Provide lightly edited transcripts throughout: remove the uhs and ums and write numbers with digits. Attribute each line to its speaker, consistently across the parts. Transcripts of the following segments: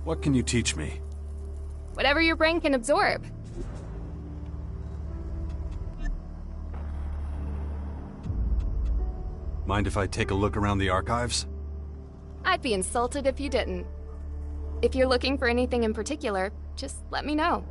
Speaker 1: What can you teach me?
Speaker 2: Whatever your brain can absorb.
Speaker 1: Mind if I take a look around the archives?
Speaker 2: I'd be insulted if you didn't. If you're looking for anything in particular, just let me know.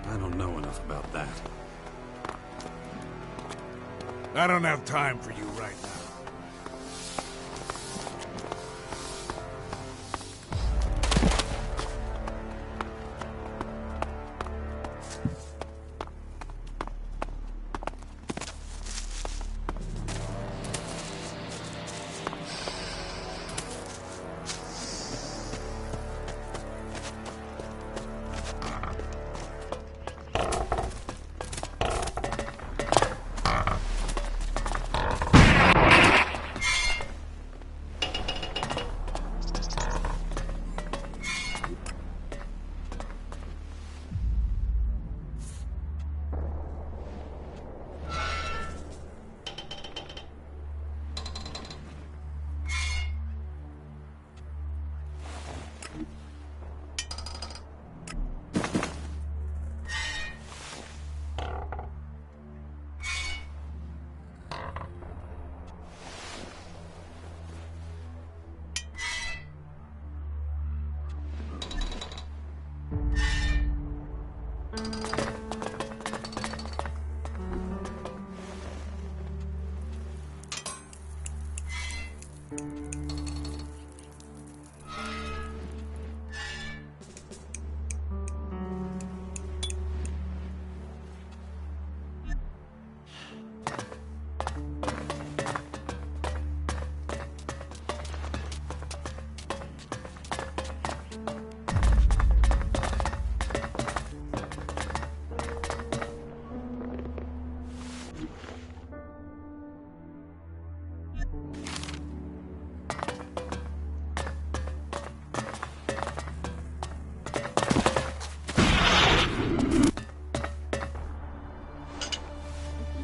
Speaker 1: I don't know enough about that.
Speaker 3: I don't have time for you right now.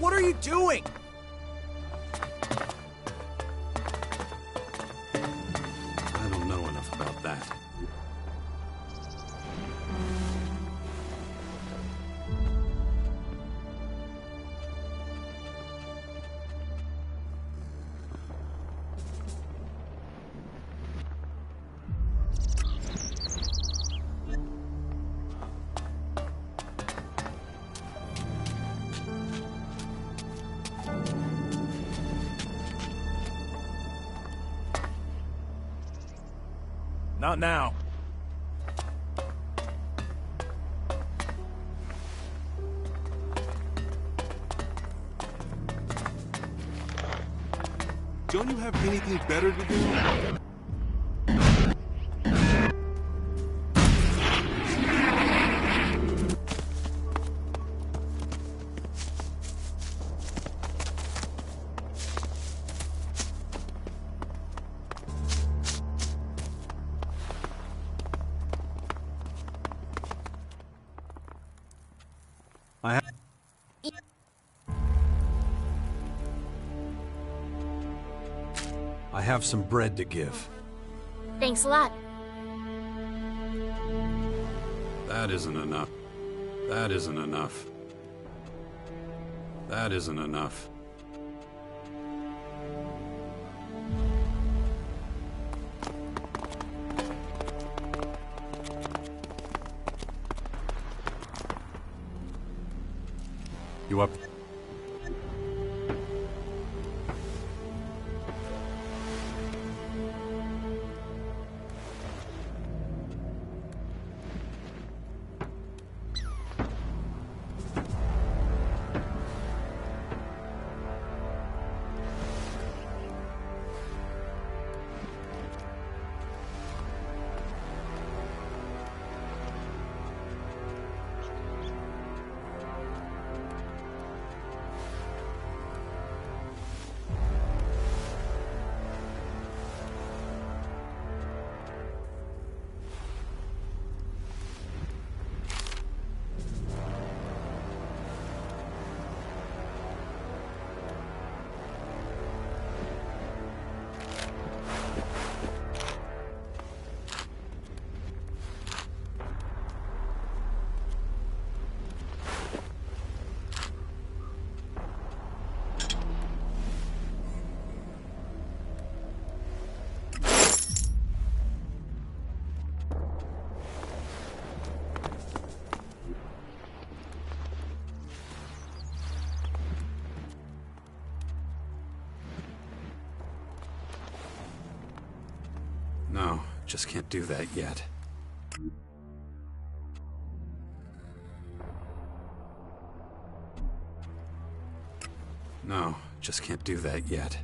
Speaker 4: What are you doing?
Speaker 1: I don't know enough about that.
Speaker 4: Not now.
Speaker 3: Don't you have anything better to do?
Speaker 1: I have some bread to give.
Speaker 5: Thanks a lot.
Speaker 1: That isn't enough. That isn't enough. That isn't enough. you up. No, just can't do that yet. No, just can't do that yet.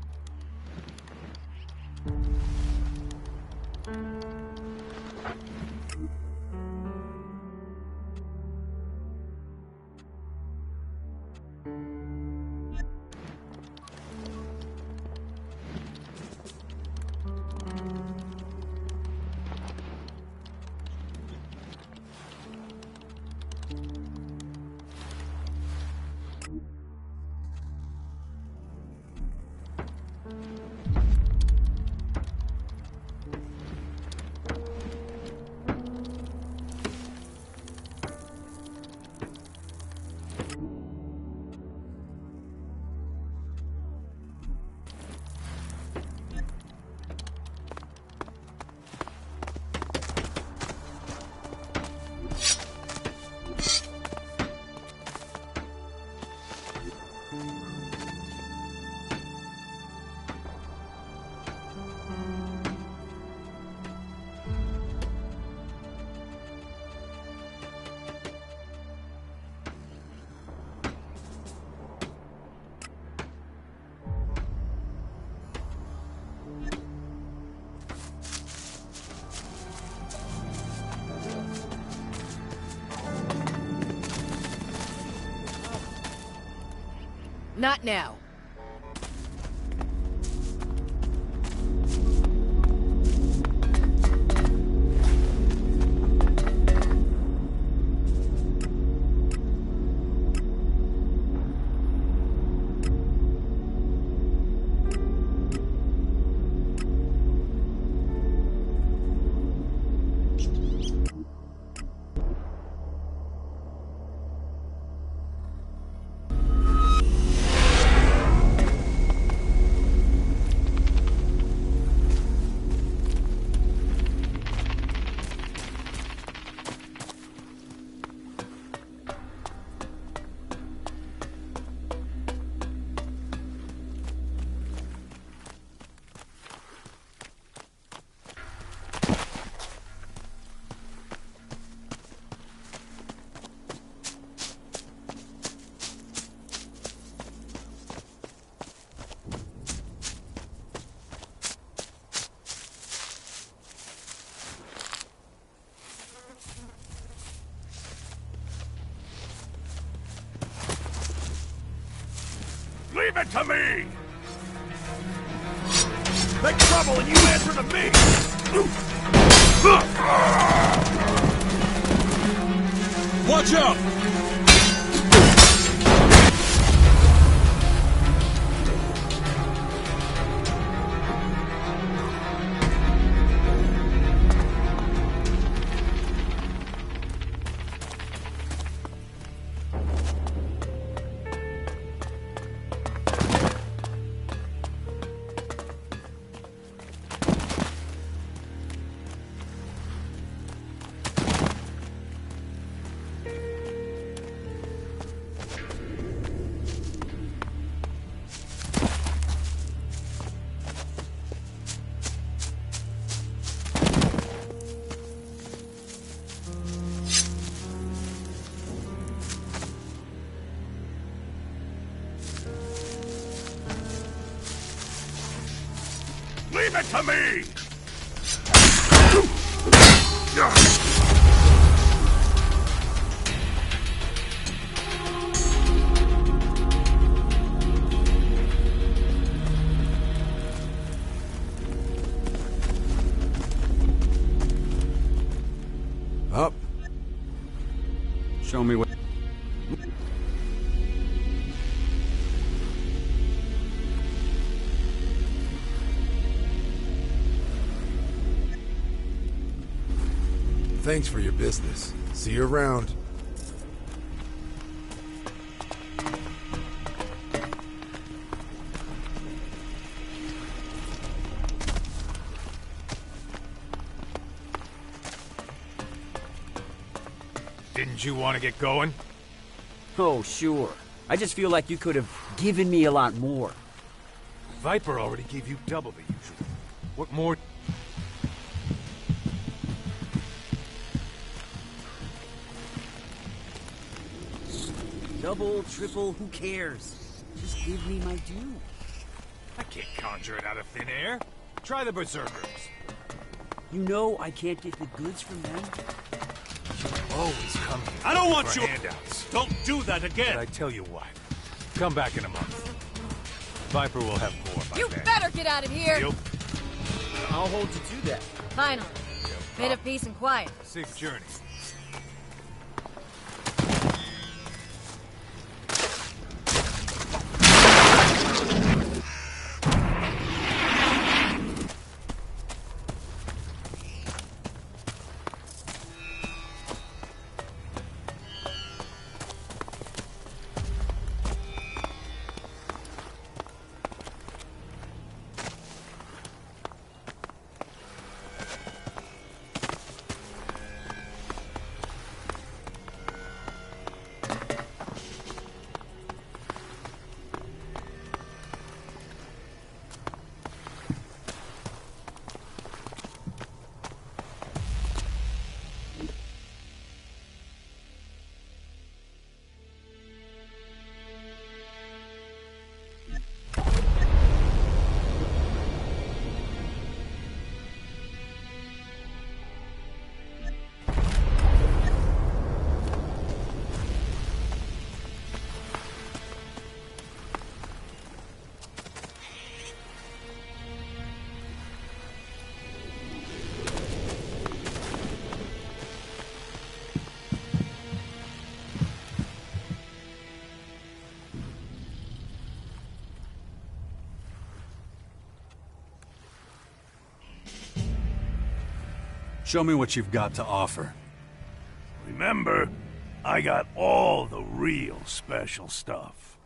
Speaker 6: Not now.
Speaker 4: Leave it to me! Make trouble and you answer to me! Watch out! Leave it to me!
Speaker 3: Up.
Speaker 1: Show me what...
Speaker 3: Thanks for your business. See you around.
Speaker 4: Didn't you want to get going?
Speaker 7: Oh, sure. I just feel like you could have given me a lot more.
Speaker 4: Viper already gave you double the usual. What more?
Speaker 7: Double, triple, who cares? Just give me my due.
Speaker 4: I can't conjure it out of thin air. Try the Berserkers.
Speaker 7: You know I can't get the goods from them.
Speaker 4: Always come here. I don't want for you- handouts.
Speaker 8: Don't do that
Speaker 4: But
Speaker 8: again!
Speaker 4: I tell you what, come back in a month. Viper will have more by
Speaker 6: You
Speaker 4: then.
Speaker 6: better get out of here!
Speaker 4: Deal?
Speaker 7: I'll hold you to that.
Speaker 6: Finally. Bit of peace and quiet.
Speaker 4: Safe journey.
Speaker 1: Show me what you've got to offer.
Speaker 4: Remember, I got all the real special stuff.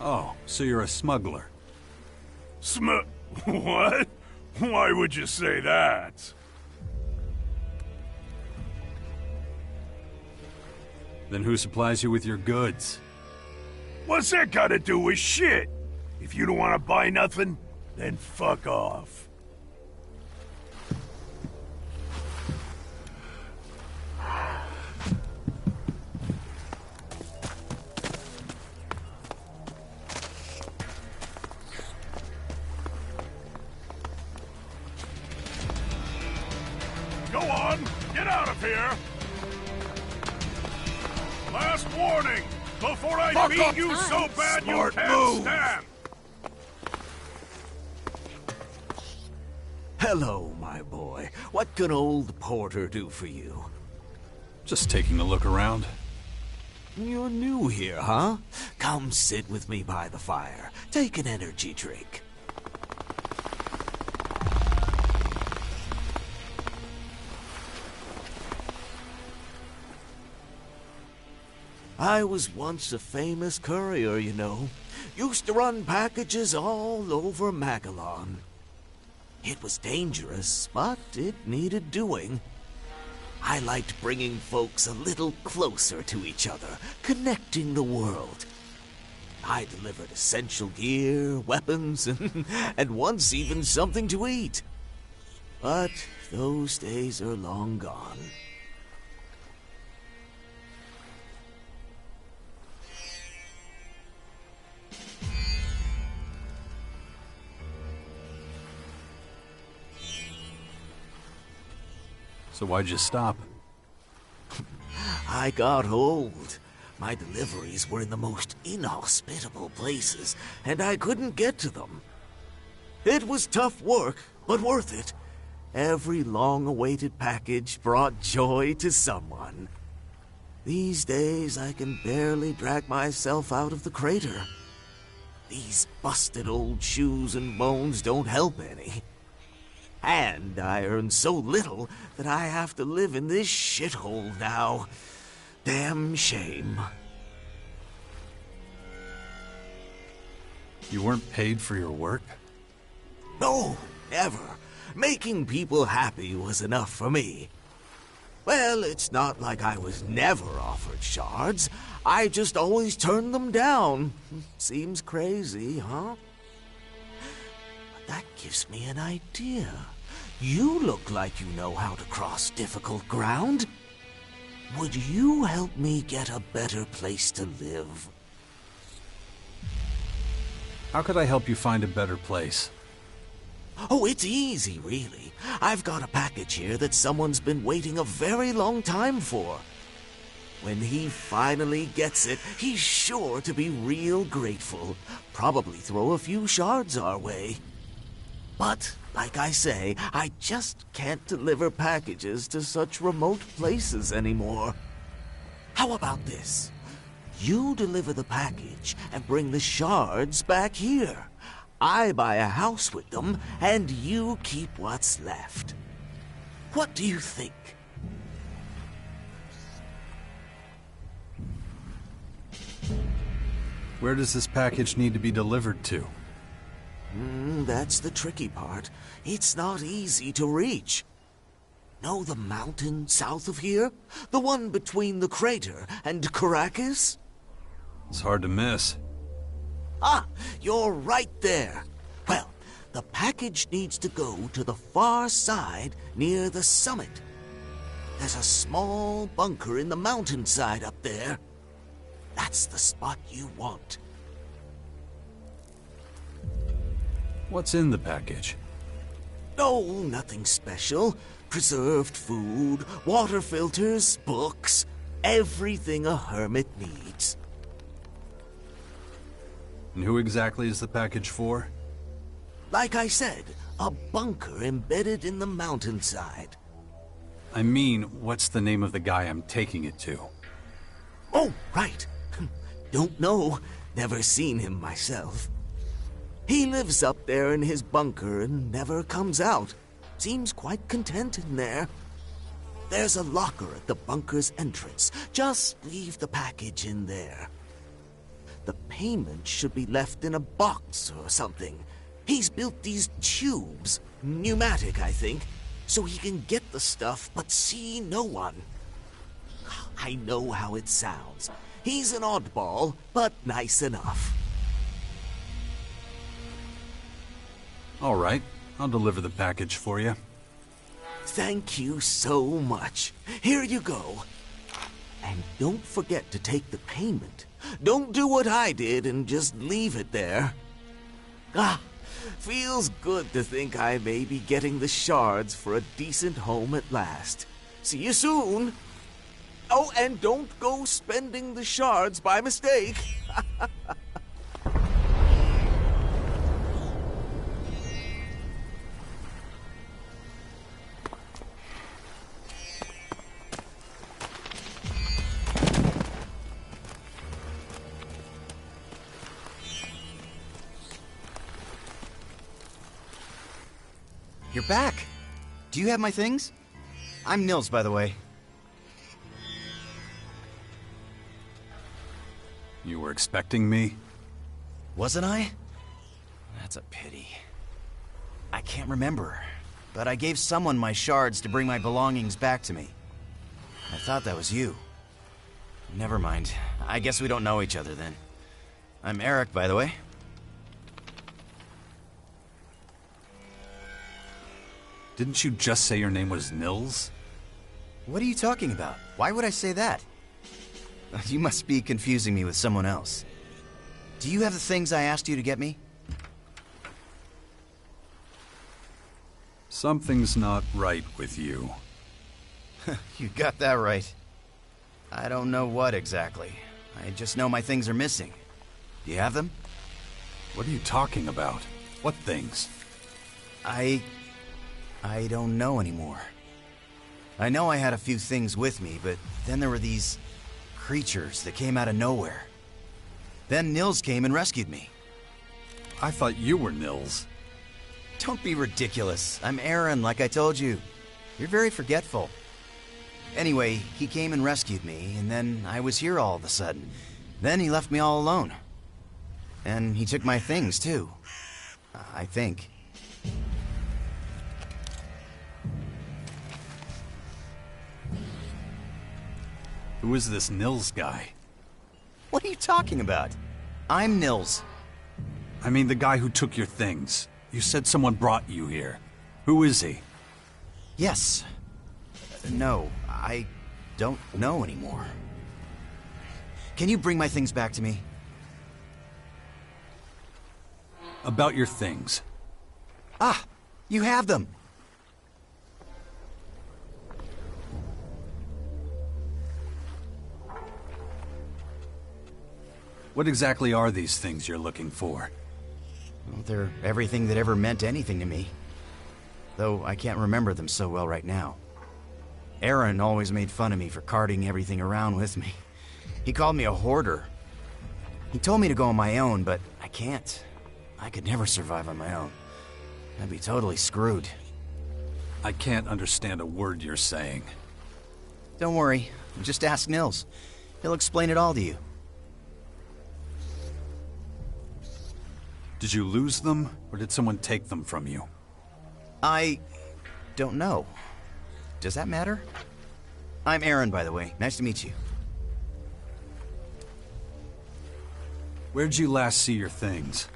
Speaker 1: Oh, so you're a smuggler.
Speaker 4: What? Why would you say that?
Speaker 1: Then who supplies you with your goods?
Speaker 4: What's that got to do with shit? If you don't want to buy nothing, then fuck off. Go on, get out of here! Last warning! Before I beat you so bad you can't stand!
Speaker 9: Hello, my boy. What can old Porter do for you?
Speaker 1: Just taking a look around.
Speaker 9: You're new here, huh? Come sit with me by the fire. Take an energy drink. I was once a famous courier, you know. Used to run packages all over Magalon. It was dangerous, but it needed doing. I liked bringing folks a little closer to each other, connecting the world. I delivered essential gear, weapons, and once even something to eat. But those days are long gone.
Speaker 1: So why'd you stop?
Speaker 9: I got old. My deliveries were in the most inhospitable places, and I couldn't get to them. It was tough work, but worth it. Every long-awaited package brought joy to someone. These days, I can barely drag myself out of the crater. These busted old shoes and bones don't help any. And I earn so little that I have to live in this shithole now. Damn shame.
Speaker 1: You weren't paid for your work?
Speaker 9: No, never. Making people happy was enough for me. Well, it's not like I was never offered shards. I just always turned them down. Seems crazy, huh? That gives me an idea. You look like you know how to cross difficult ground. Would you help me get a better place to live?
Speaker 1: How could I help you find a better place?
Speaker 9: Oh, it's easy, really. I've got a package here that someone's been waiting a very long time for. When he finally gets it, he's sure to be real grateful. Probably throw a few shards our way. But, like I say, I just can't deliver packages to such remote places anymore. How about this? You deliver the package and bring the shards back here. I buy a house with them, and you keep what's left. What do you think?
Speaker 1: Where does this package need to be delivered to?
Speaker 9: That's the tricky part. It's not easy to reach. Know the mountain south of here? The one between the crater and Caracas?
Speaker 1: It's hard to miss.
Speaker 9: Ah, you're right there. Well, the package needs to go to the far side near the summit. There's a small bunker in the mountainside up there. That's the spot you want.
Speaker 1: What's in the package?
Speaker 9: No, nothing special. Preserved food, water filters, books, everything a hermit needs.
Speaker 1: And who exactly is the package for?
Speaker 9: Like I said, a bunker embedded in the mountainside.
Speaker 1: I mean, what's the name of the guy I'm taking it to?
Speaker 9: Oh, right. Don't know. Never seen him myself. He lives up there in his bunker and never comes out. Seems quite content in there. There's a locker at the bunker's entrance. Just leave the package in there. The payment should be left in a box or something. He's built these tubes, pneumatic, I think, so he can get the stuff but see no one. I know how it sounds. He's an oddball, but nice enough.
Speaker 1: All right, I'll deliver the package for you.
Speaker 9: Thank you so much. Here you go. And don't forget to take the payment. Don't do what I did and just leave it there. Ah, feels good to think I may be getting the shards for a decent home at last. See you soon. Oh, and don't go spending the shards by mistake.
Speaker 8: You're back. Do you have my things? I'm Nils, by the way.
Speaker 1: You were expecting me?
Speaker 8: Wasn't I? That's a pity. I can't remember, but I gave someone my shards to bring my belongings back to me. I thought that was you. Never mind. I guess we don't know each other then. I'm Eric, by the way.
Speaker 1: Didn't you just say your name was Nils?
Speaker 8: What are you talking about? Why would I say that? You must be confusing me with someone else. Do you have the things I asked you to get me?
Speaker 1: Something's not right with you.
Speaker 8: You got that right. I don't know what exactly. I just know my things are missing. Do you have them?
Speaker 1: What are you talking about? What things?
Speaker 8: I don't know anymore. I know I had a few things with me, but then there were these creatures that came out of nowhere. Then Nils came and rescued me.
Speaker 1: I thought you were Nils.
Speaker 8: Don't be ridiculous. I'm Aaron, like I told you. You're very forgetful. Anyway, he came and rescued me, and then I was here all of a sudden. Then he left me all alone. And he took my things, too. I think.
Speaker 1: Who is this Nils guy?
Speaker 8: What are you talking about? I'm Nils.
Speaker 1: I mean the guy who took your things. You said someone brought you here. Who is he?
Speaker 8: Yes. No, I don't know anymore. Can you bring my things back to me?
Speaker 1: About your things.
Speaker 8: Ah, you have them.
Speaker 1: What exactly are these things you're looking for?
Speaker 8: Well, they're everything that ever meant anything to me. Though I can't remember them so well right now. Aaron always made fun of me for carting everything around with me. He called me a hoarder. He told me to go on my own, but I can't. I could never survive on my own. I'd be totally screwed.
Speaker 1: I can't understand a word you're saying.
Speaker 8: Don't worry. Just ask Nils. He'll explain it all to you.
Speaker 1: Did you lose them, or did someone take them from you?
Speaker 8: I don't know. Does that matter? I'm Aaron, by the way. Nice to meet you.
Speaker 1: Where'd you last see your things?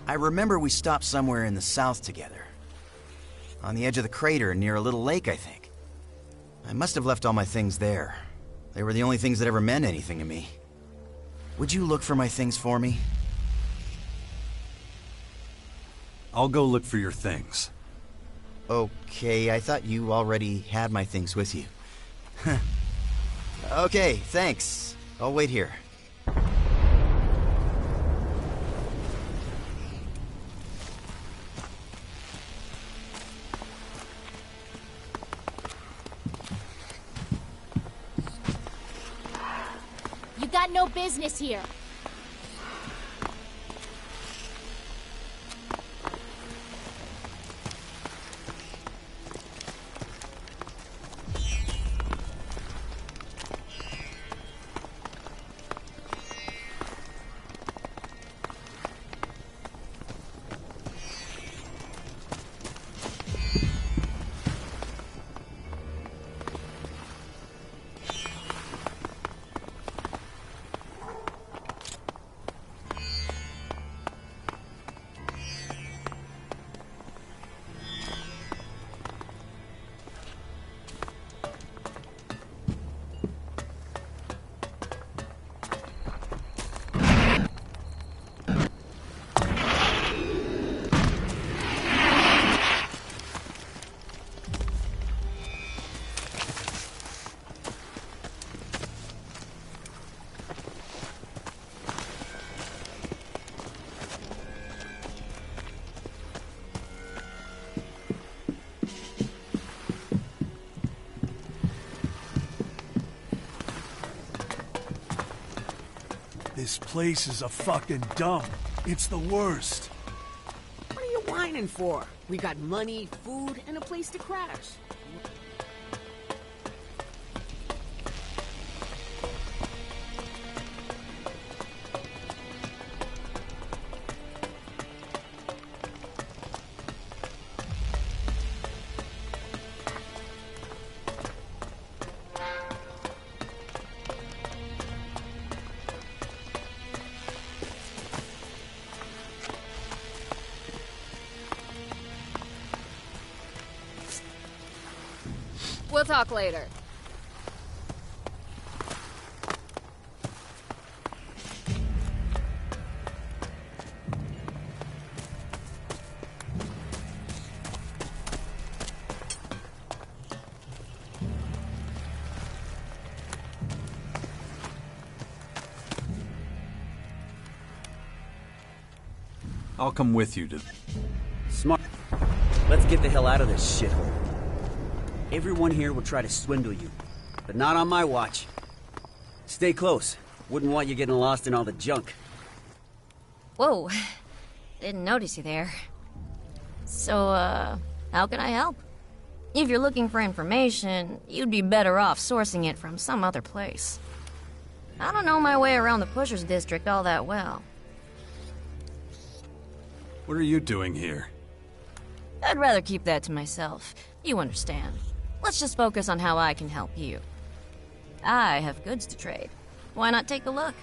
Speaker 8: I remember we stopped somewhere in the south together. On the edge of the crater near a little lake, I think. I must have left all my things there. They were the only things that ever meant anything to me. Would you look for my things for me?
Speaker 1: I'll go look for your things.
Speaker 8: Okay, I thought you already had my things with you. Okay, thanks. I'll wait here.
Speaker 5: You got no business here.
Speaker 4: This place is a fucking dump. It's the worst.
Speaker 10: What are you whining for? We got money, food, and a place to crash.
Speaker 2: We'll talk later.
Speaker 1: I'll come with you to...
Speaker 7: Smart. Let's get the hell out of this shithole. Everyone here will try to swindle you, but not on my watch. Stay close. Wouldn't want you getting lost in all the junk.
Speaker 11: Whoa. Didn't notice you there. So, how can I help? If you're looking for information, you'd be better off sourcing it from some other place. I don't know my way around the Pushers District all that well.
Speaker 1: What are you doing here?
Speaker 11: I'd rather keep that to myself. You understand. Let's just focus on how I can help you. I have goods to trade. Why not take a look?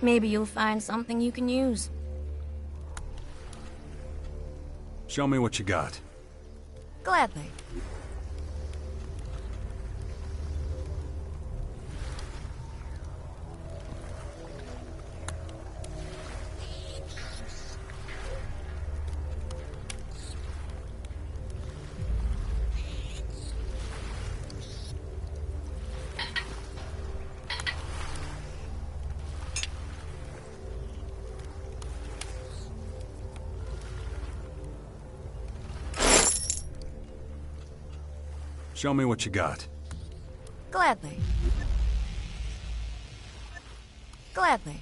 Speaker 11: Maybe you'll find something you can use.
Speaker 1: Show me what you got.
Speaker 11: Gladly.
Speaker 1: Show me what you got.
Speaker 11: Gladly. Gladly.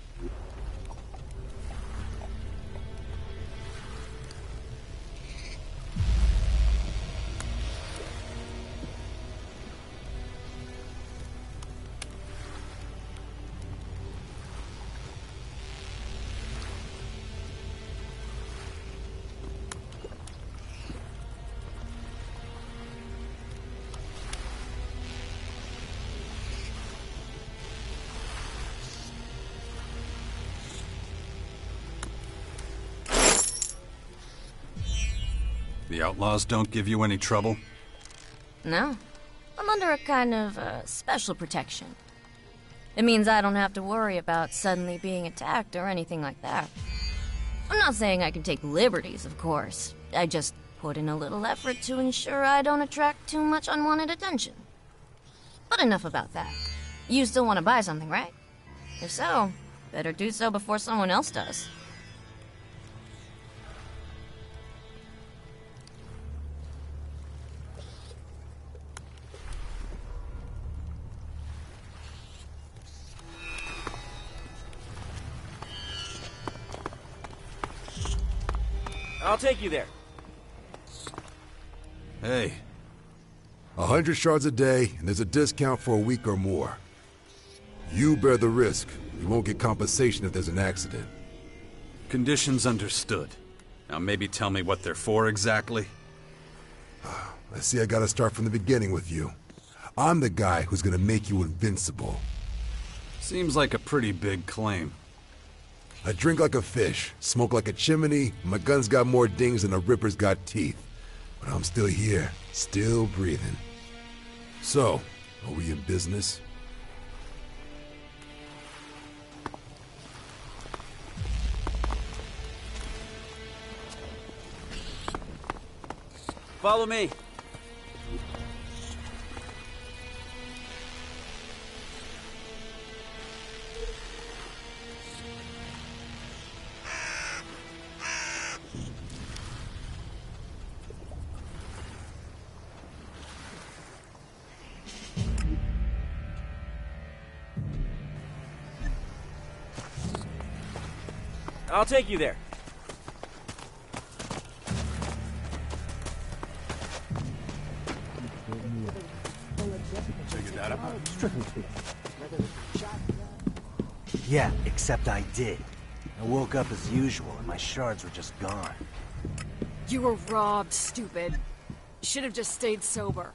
Speaker 1: The outlaws don't give you any trouble?
Speaker 11: No. I'm under a kind of, special protection. It means I don't have to worry about suddenly being attacked or anything like that. I'm not saying I can take liberties, of course. I just put in a little effort to ensure I don't attract too much unwanted attention. But enough about that. You still want to buy something, right? If so, better do so before someone else does.
Speaker 7: I'll take you there.
Speaker 1: Hey.
Speaker 3: 100 shards a day, and there's a discount for a week or more. You bear the risk. You won't get compensation if there's an accident.
Speaker 1: Conditions understood. Now maybe tell me what they're for exactly?
Speaker 3: I see I gotta start from the beginning with you. I'm the guy who's gonna make you invincible.
Speaker 1: Seems like a pretty big claim.
Speaker 3: I drink like a fish, smoke like a chimney, my gun's got more dings than a ripper's got teeth. But I'm still here, still breathing. So, are we in business?
Speaker 7: Follow me. I'll take you there.
Speaker 12: Yeah, except I did. I woke up as usual and my shards were just gone.
Speaker 6: You were robbed, stupid. Should have just stayed sober.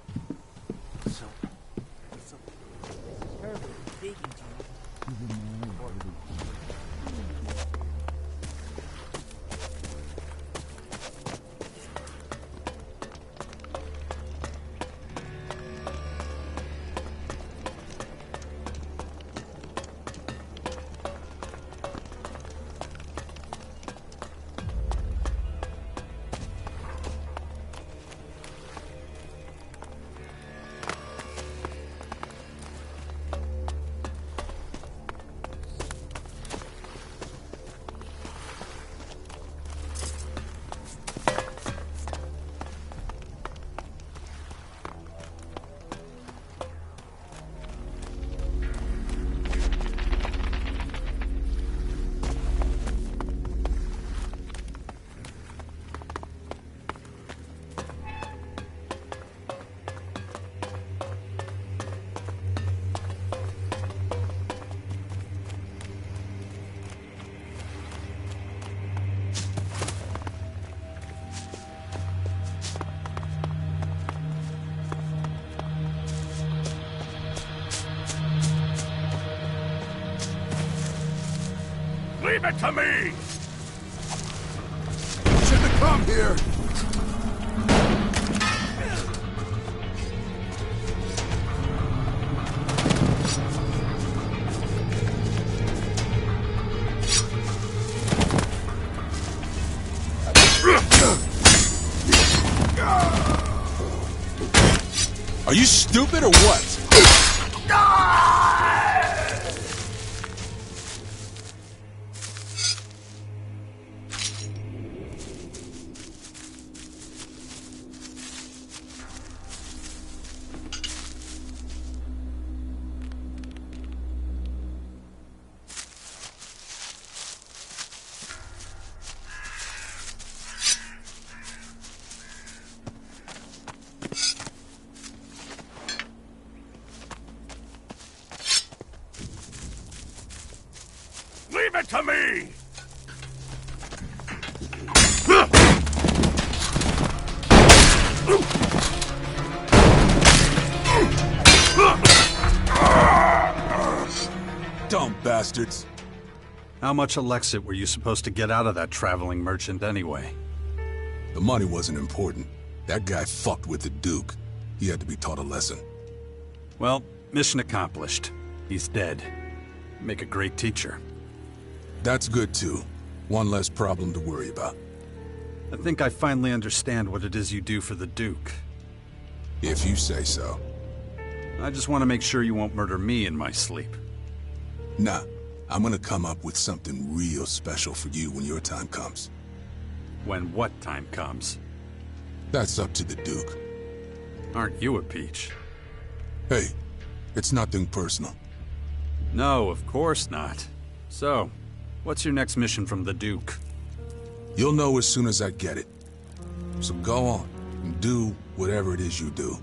Speaker 12: So speaking to you.
Speaker 4: Leave it to me!
Speaker 3: Shouldn't have come here!
Speaker 13: Are you stupid or what?
Speaker 4: Leave it to me!
Speaker 13: Dumb bastards.
Speaker 1: How much Elexit were you supposed to get out of that traveling merchant anyway?
Speaker 13: The money wasn't important. That guy fucked with the Duke. He had to be taught a lesson.
Speaker 1: Well, mission accomplished. He's dead. Make a great teacher.
Speaker 13: That's good too. One less problem to worry about.
Speaker 1: I think I finally understand what it is you do for the Duke.
Speaker 13: If you say so.
Speaker 1: I just want to make sure you won't murder me in my sleep.
Speaker 13: Nah, I'm gonna come up with something real special for you when your time comes.
Speaker 1: When what time comes?
Speaker 13: That's up to the Duke.
Speaker 1: Aren't you a peach?
Speaker 13: Hey, it's nothing personal.
Speaker 1: No, of course not. So, what's your next mission from the Duke?
Speaker 13: You'll know as soon as I get it. So go on, and do whatever it is you do.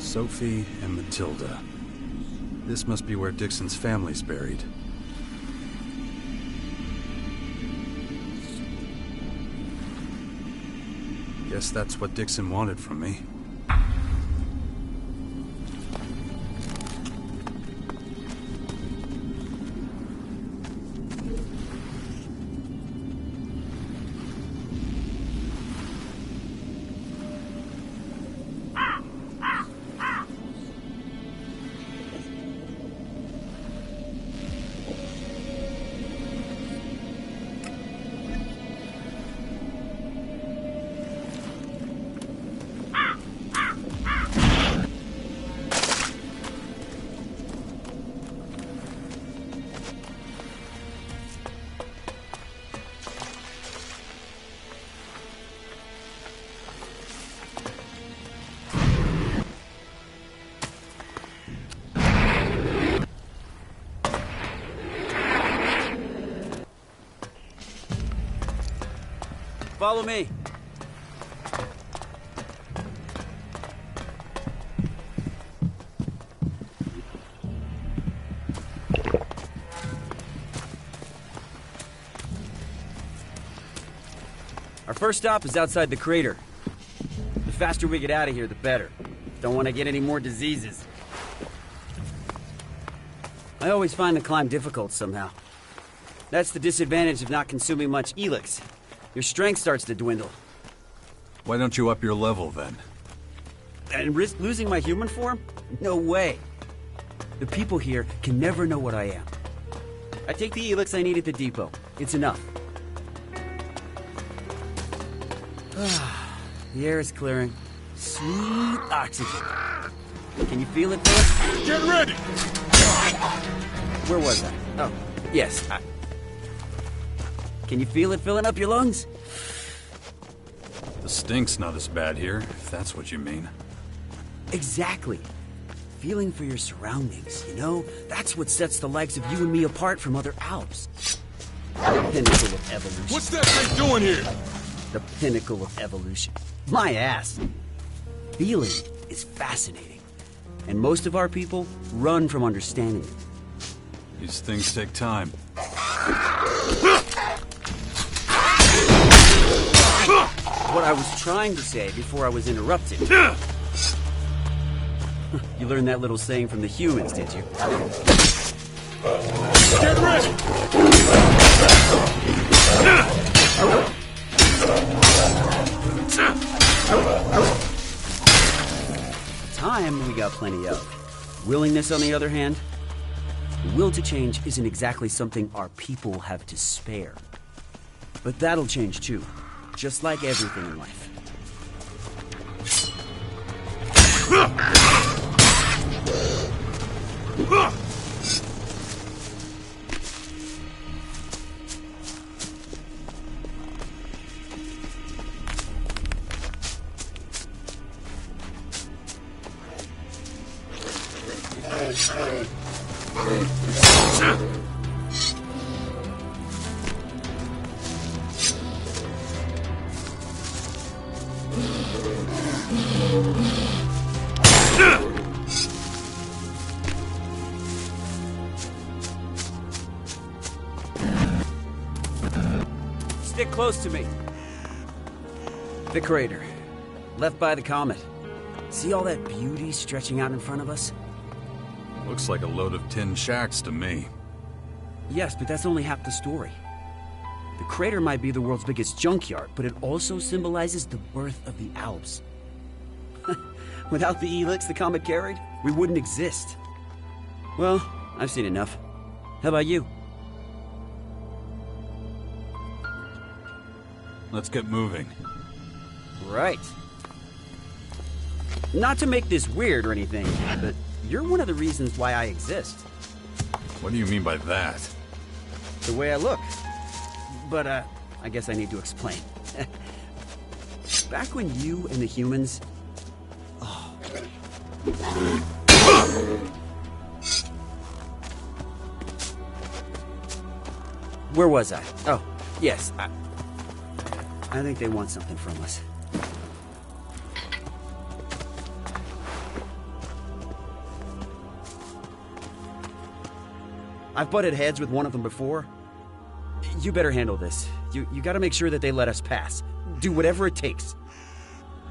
Speaker 1: Sophie and Matilda. This must be where Dixon's family's buried. Guess that's what Dixon wanted from me.
Speaker 7: Follow me. Our first stop is outside the crater. The faster we get out of here, the better. Don't want to get any more diseases. I always find the climb difficult somehow. That's the disadvantage of not consuming much Elex. Your strength starts to dwindle.
Speaker 1: Why don't you up your level, then?
Speaker 7: And risk losing my human form? No way. The people here can never know what I am. I take the Elex I need at the depot. It's enough. The air is clearing. Sweet oxygen. Can you feel it, Philip?
Speaker 13: Get ready!
Speaker 7: Where was I? Oh, yes. Can you feel it filling up your lungs?
Speaker 1: The stink's not as bad here, if that's what you mean.
Speaker 7: Exactly. Feeling for your surroundings, you know? That's what sets the likes of you and me apart from other Alps. The pinnacle of evolution.
Speaker 13: What's that thing doing here?
Speaker 7: The pinnacle of evolution. My ass. Feeling is fascinating. And most of our people run from understanding it.
Speaker 1: These things take time.
Speaker 7: What I was trying to say before I was interrupted. You learned that little saying from the humans, did you?
Speaker 13: Get ready!
Speaker 7: Time we got plenty of. Willingness, on the other hand, the will to change isn't exactly something our people have to spare. But that'll change too, just like everything in life. Stick close to me. The crater. Left by the comet. See all that beauty stretching out in front of us?
Speaker 1: Looks like a load of tin shacks to me.
Speaker 7: Yes, but that's only half the story. The crater might be the world's biggest junkyard, but it also symbolizes the birth of the Alps. Without the Elex the comet carried, we wouldn't exist. Well, I've seen enough. How about you?
Speaker 1: Let's get moving.
Speaker 7: Right. Not to make this weird or anything, but you're one of the reasons why I exist.
Speaker 1: What do you mean by that?
Speaker 7: The way I look. But, I guess I need to explain. Back when you and the humans... Oh. Where was I? Oh, yes. I think they want something from us. I've butted heads with one of them before. You better handle this. You gotta make sure that they let us pass. Do whatever it takes.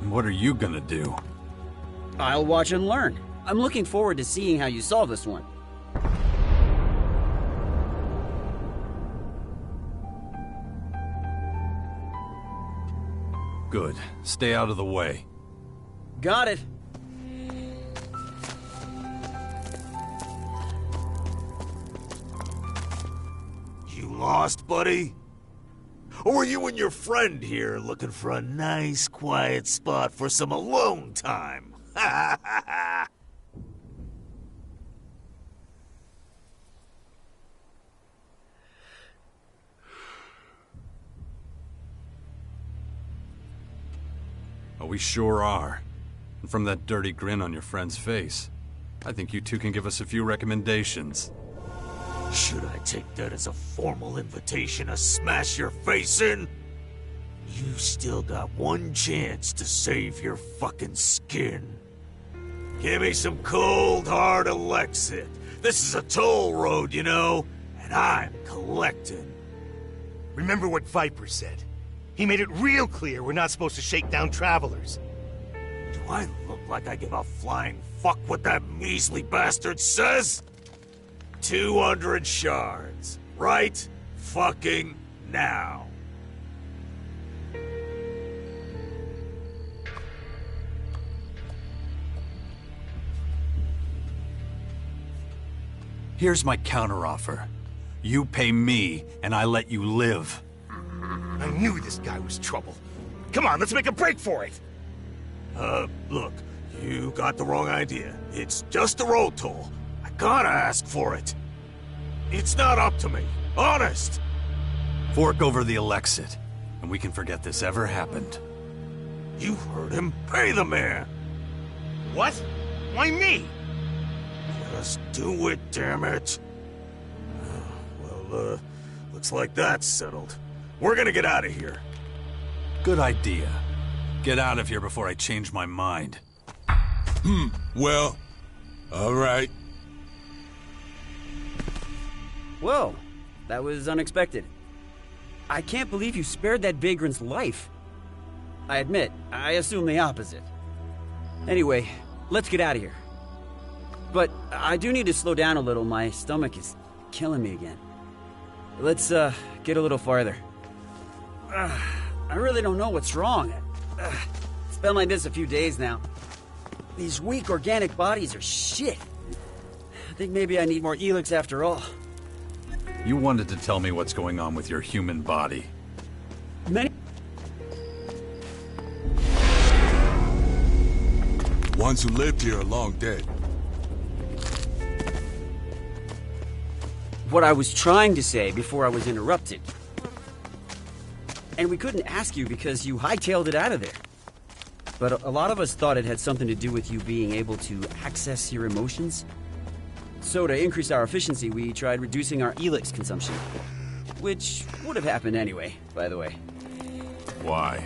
Speaker 1: What are you gonna do?
Speaker 7: I'll watch and learn. I'm looking forward to seeing how you solve this one.
Speaker 1: Good. Stay out of the way.
Speaker 7: Got it.
Speaker 9: You lost, buddy? Or were you and your friend here looking for a nice, quiet spot for some alone time? Ha ha ha!
Speaker 1: Oh, we sure are. And from that dirty grin on your friend's face, I think you two can give us a few recommendations.
Speaker 9: Should I take that as a formal invitation to smash your face in? You still got one chance to save your fucking skin. Give me some cold, hard Elexit. This is a toll road, you know, and I'm collecting.
Speaker 14: Remember what Viper said. He made it real clear we're not supposed to shake down travelers.
Speaker 9: Do I look like I give a flying fuck what that measly bastard says? 200 shards. Right fucking now.
Speaker 1: Here's my counteroffer. You pay me, and I let you live.
Speaker 14: I knew this guy was trouble. Come on, let's make a break for it!
Speaker 9: Look, you got the wrong idea. It's just a road toll. I gotta ask for it. It's not up to me. Honest!
Speaker 1: Fork over the Elexit, and we can forget this ever happened.
Speaker 9: You heard him. Pay the man!
Speaker 14: What? Why me?
Speaker 9: Just do it, damn it. Well, looks like that's settled. We're gonna get out of here.
Speaker 1: Good idea. Get out of here before I change my mind.
Speaker 13: Well, all right.
Speaker 7: Whoa, that was unexpected. I can't believe you spared that vagrant's life. I admit, I assume the opposite. Anyway, let's get out of here. But I do need to slow down a little. My stomach is killing me again. Let's, get a little farther. I really don't know what's wrong. It's been like this a few days now. These weak organic bodies are shit. I think maybe I need more Elex after all.
Speaker 1: You wanted to tell me what's going on with your human body.
Speaker 13: Ones who lived here are long dead.
Speaker 7: What I was trying to say before I was interrupted. And we couldn't ask you because you hightailed it out of there. But a lot of us thought it had something to do with you being able to access your emotions. So to increase our efficiency, we tried reducing our Elex consumption. Which would have happened anyway, by the way.
Speaker 1: Why?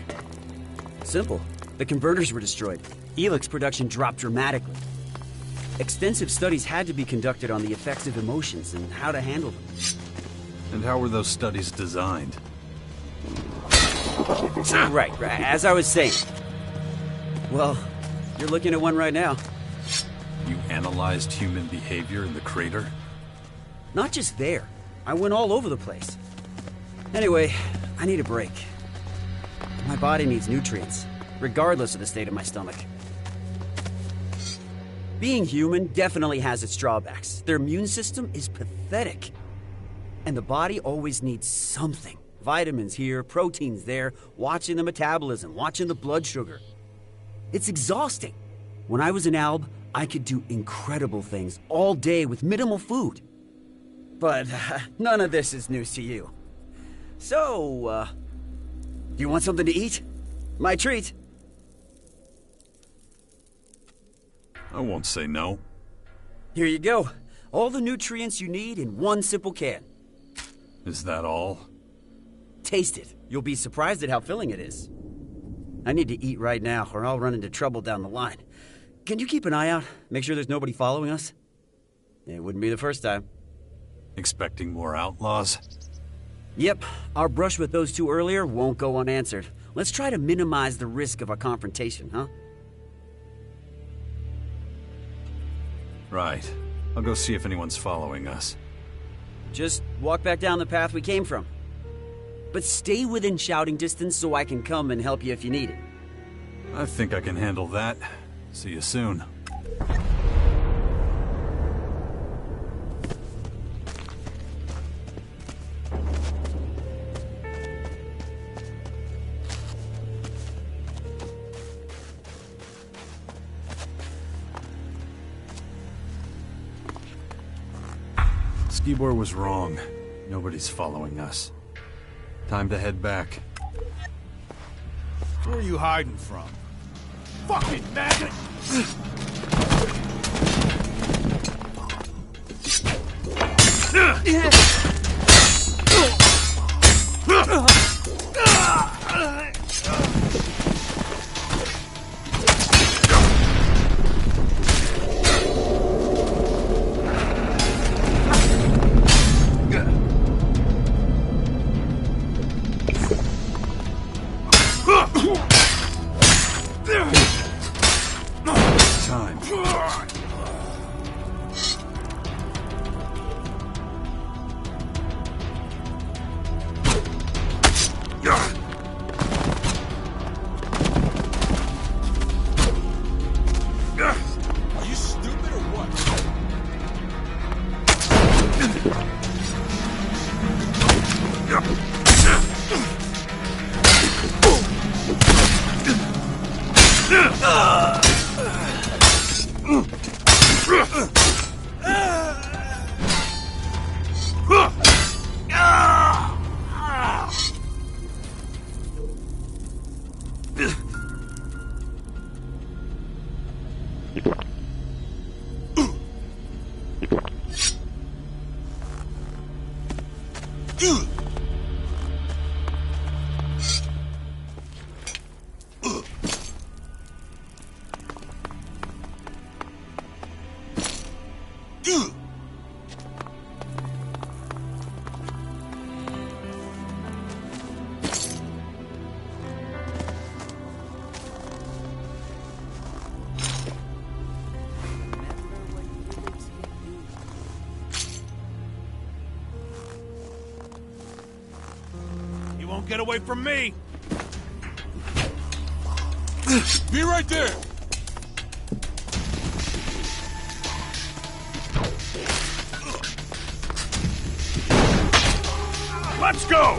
Speaker 7: Simple. The converters were destroyed. Elex production dropped dramatically. Extensive studies had to be conducted on the effects of emotions and how to handle them.
Speaker 1: And how were those studies designed?
Speaker 7: Right. As I was saying. Well, you're looking at one right now.
Speaker 1: You analyzed human behavior in the crater?
Speaker 7: Not just there. I went all over the place. Anyway, I need a break. My body needs nutrients, regardless of the state of my stomach. Being human definitely has its drawbacks. Their immune system is pathetic. And the body always needs something. Vitamins here, proteins there, watching the metabolism, watching the blood sugar. It's exhausting. When I was in Alb, I could do incredible things all day with minimal food. But none of this is news to you. So, do you want something to eat? My treat.
Speaker 1: I won't say no.
Speaker 7: Here you go. All the nutrients you need in one simple can.
Speaker 1: Is that all?
Speaker 7: Taste it. You'll be surprised at how filling it is. I need to eat right now, or I'll run into trouble down the line. Can you keep an eye out? Make sure there's nobody following us? It wouldn't be the first time.
Speaker 1: Expecting more outlaws?
Speaker 7: Yep, our brush with those two earlier won't go unanswered. Let's try to minimize the risk of a confrontation, huh?
Speaker 1: Right. I'll go see if anyone's following us.
Speaker 7: Just walk back down the path we came from. But stay within shouting distance so I can come and help you if you need it.
Speaker 1: I think I can handle that. See you soon. Skibor was wrong. Nobody's following us. Time to head back.
Speaker 4: Where are you hiding from? Fucking maggot! Get away from me!
Speaker 13: Be right there!
Speaker 4: Let's go!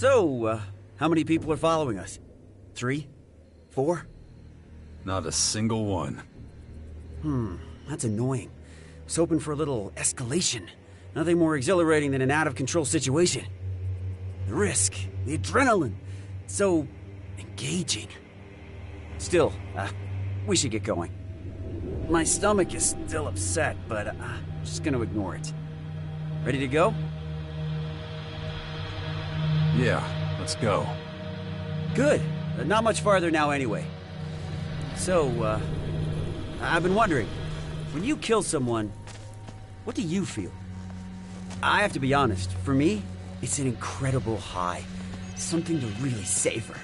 Speaker 7: So, how many people are following us? 3? 4?
Speaker 1: Not a single one.
Speaker 7: That's annoying. I was hoping for a little escalation. Nothing more exhilarating than an out-of-control situation. The risk, the adrenaline, so engaging. Still, we should get going. My stomach is still upset, but I'm just gonna ignore it. Ready to go?
Speaker 1: Yeah, let's go.
Speaker 7: Good. Not much farther now anyway. So, I've been wondering, when you kill someone, what do you feel? I have to be honest, for me, it's an incredible high. Something to really savor.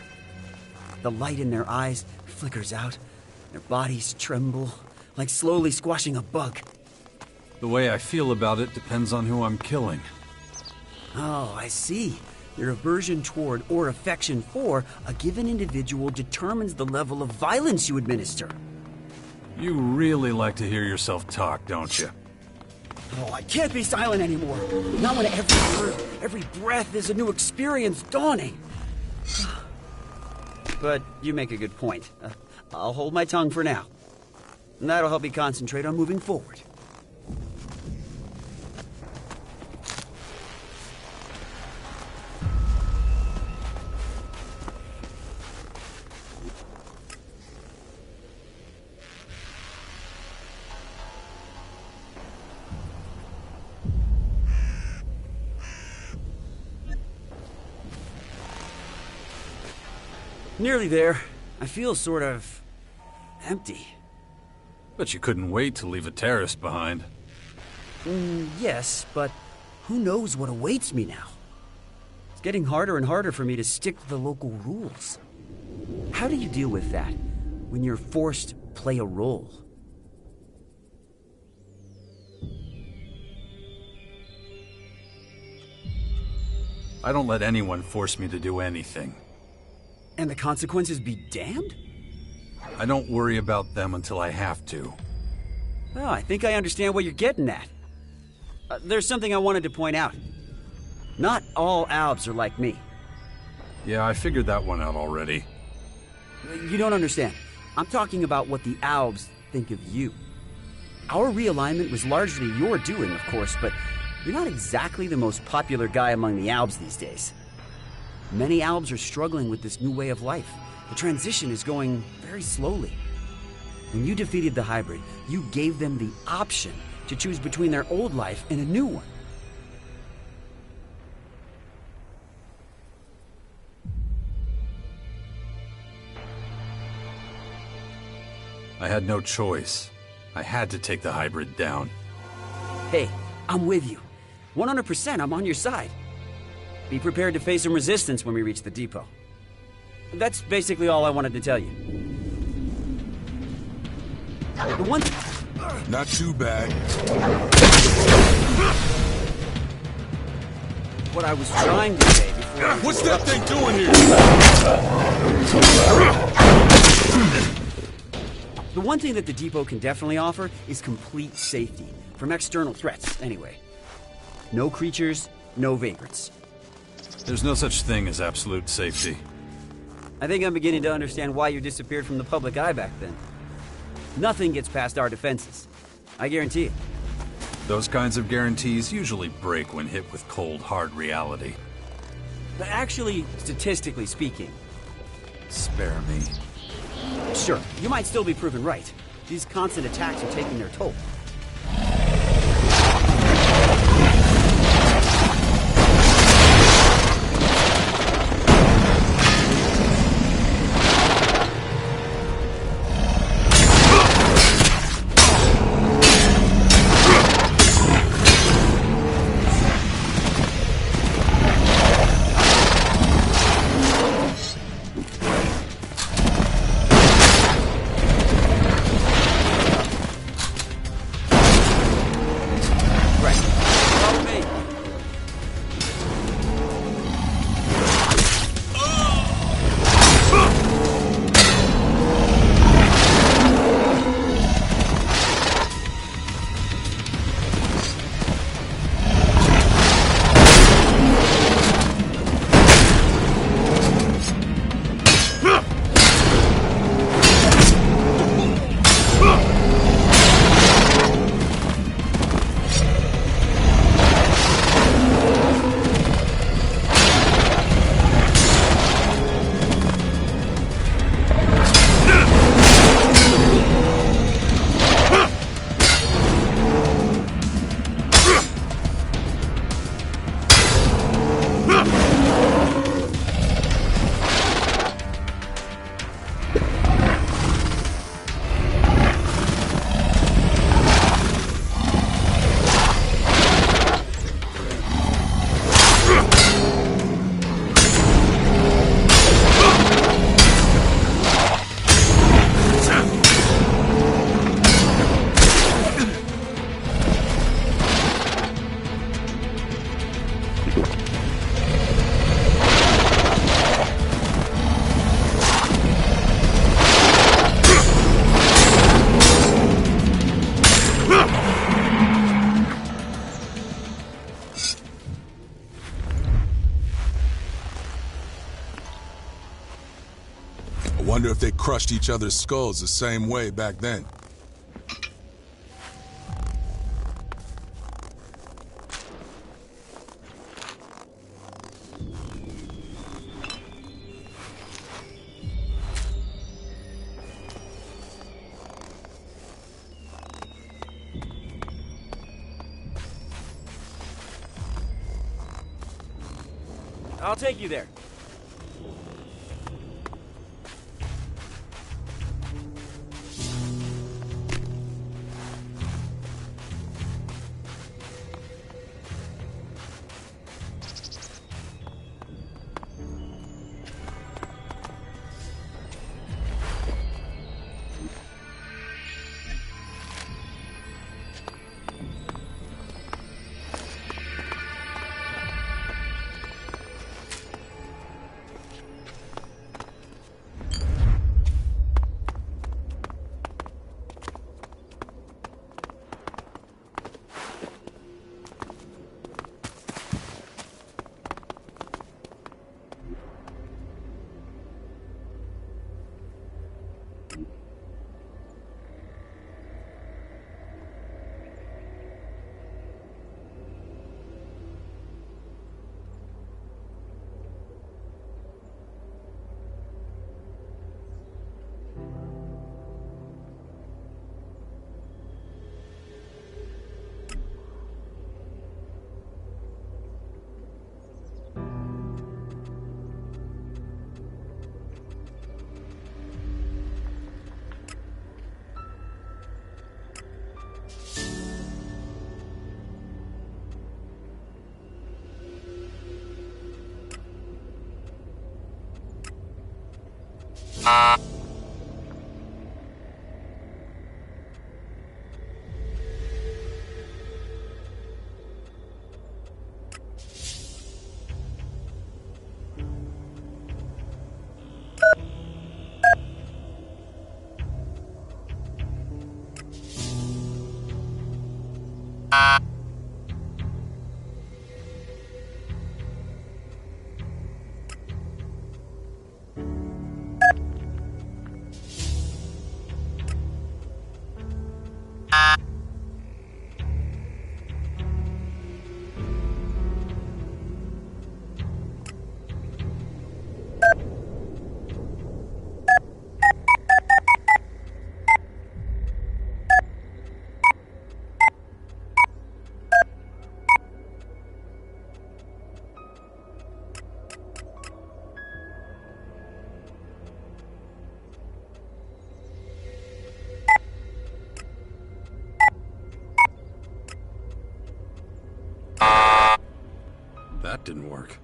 Speaker 7: The light in their eyes flickers out, their bodies tremble, like slowly squashing a bug.
Speaker 1: The way I feel about it depends on who I'm killing.
Speaker 7: Oh, I see. Your aversion toward or affection for a given individual determines the level of violence you administer.
Speaker 1: You really like to hear yourself talk, don't you?
Speaker 7: Oh, I can't be silent anymore. Not when every word, every breath is a new experience dawning. But you make a good point. I'll hold my tongue for now. And that'll help me concentrate on moving forward. Nearly there. I feel sort of empty.
Speaker 1: But you couldn't wait to leave a terrace behind.
Speaker 7: Yes, but who knows what awaits me now? It's getting harder and harder for me to stick to the local rules. How do you deal with that when you're forced to play a role?
Speaker 1: I don't let anyone force me to do anything.
Speaker 7: And the consequences be damned?
Speaker 1: I don't worry about them until I have to.
Speaker 7: Oh, I think I understand what you're getting at. There's something I wanted to point out. Not all Albs are like me.
Speaker 1: Yeah, I figured that one out already.
Speaker 7: You don't understand. I'm talking about what the Albs think of you. Our realignment was largely your doing, of course, but you're not exactly the most popular guy among the Albs these days. Many Albs are struggling with this new way of life. The transition is going very slowly. When you defeated the hybrid, you gave them the option to choose between their old life and a new one.
Speaker 1: I had no choice. I had to take the hybrid down.
Speaker 7: Hey, I'm with you. 100% I'm on your side. Be prepared to face some resistance when we reach the depot. That's basically all I wanted to tell you. The one...
Speaker 13: Not too bad.
Speaker 7: What I was trying to say before...
Speaker 13: What's that thing doing here?
Speaker 7: The one thing that the depot can definitely offer is complete safety. From external threats, anyway. No creatures, no vagrants.
Speaker 1: There's no such thing as absolute safety.
Speaker 7: I think I'm beginning to understand why you disappeared from the public eye back then. Nothing gets past our defenses. I guarantee it.
Speaker 1: Those kinds of guarantees usually break when hit with cold, hard reality.
Speaker 7: But actually, statistically speaking...
Speaker 1: Spare me.
Speaker 7: Sure, you might still be proven right. These constant attacks are taking their toll.
Speaker 13: wonder if they crushed each other's skulls the same way back then.
Speaker 7: I'll take you there.
Speaker 1: That didn't work.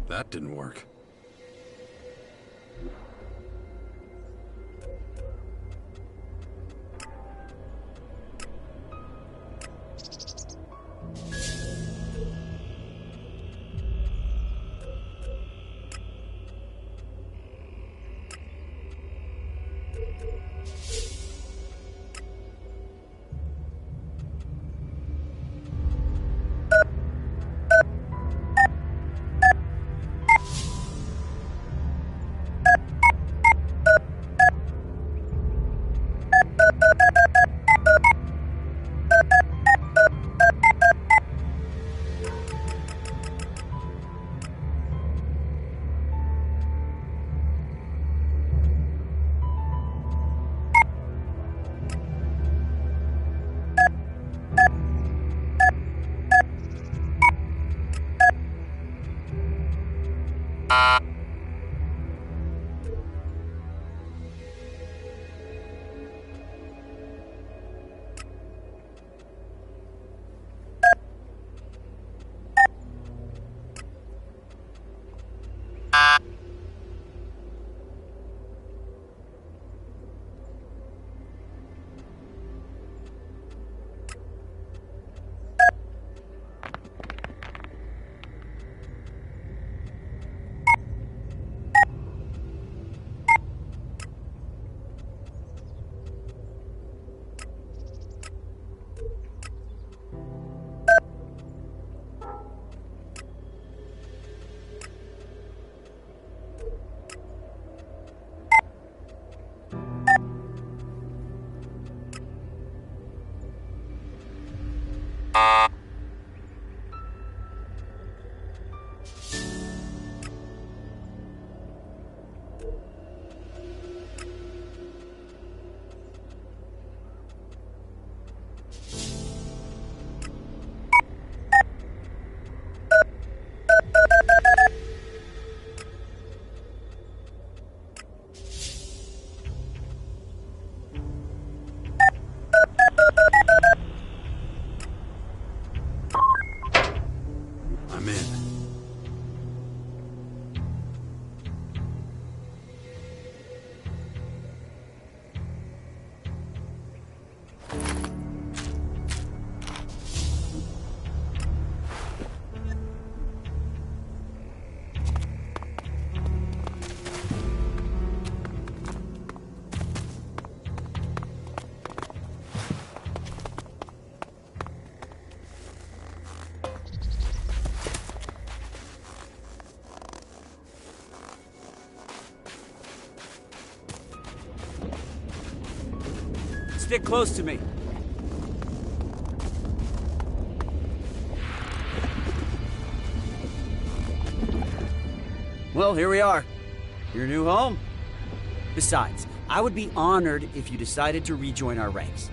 Speaker 1: That didn't work. I'm in.
Speaker 7: Stick close to me. Well, here we are. Your new home. Besides, I would be honored if you decided to rejoin our ranks.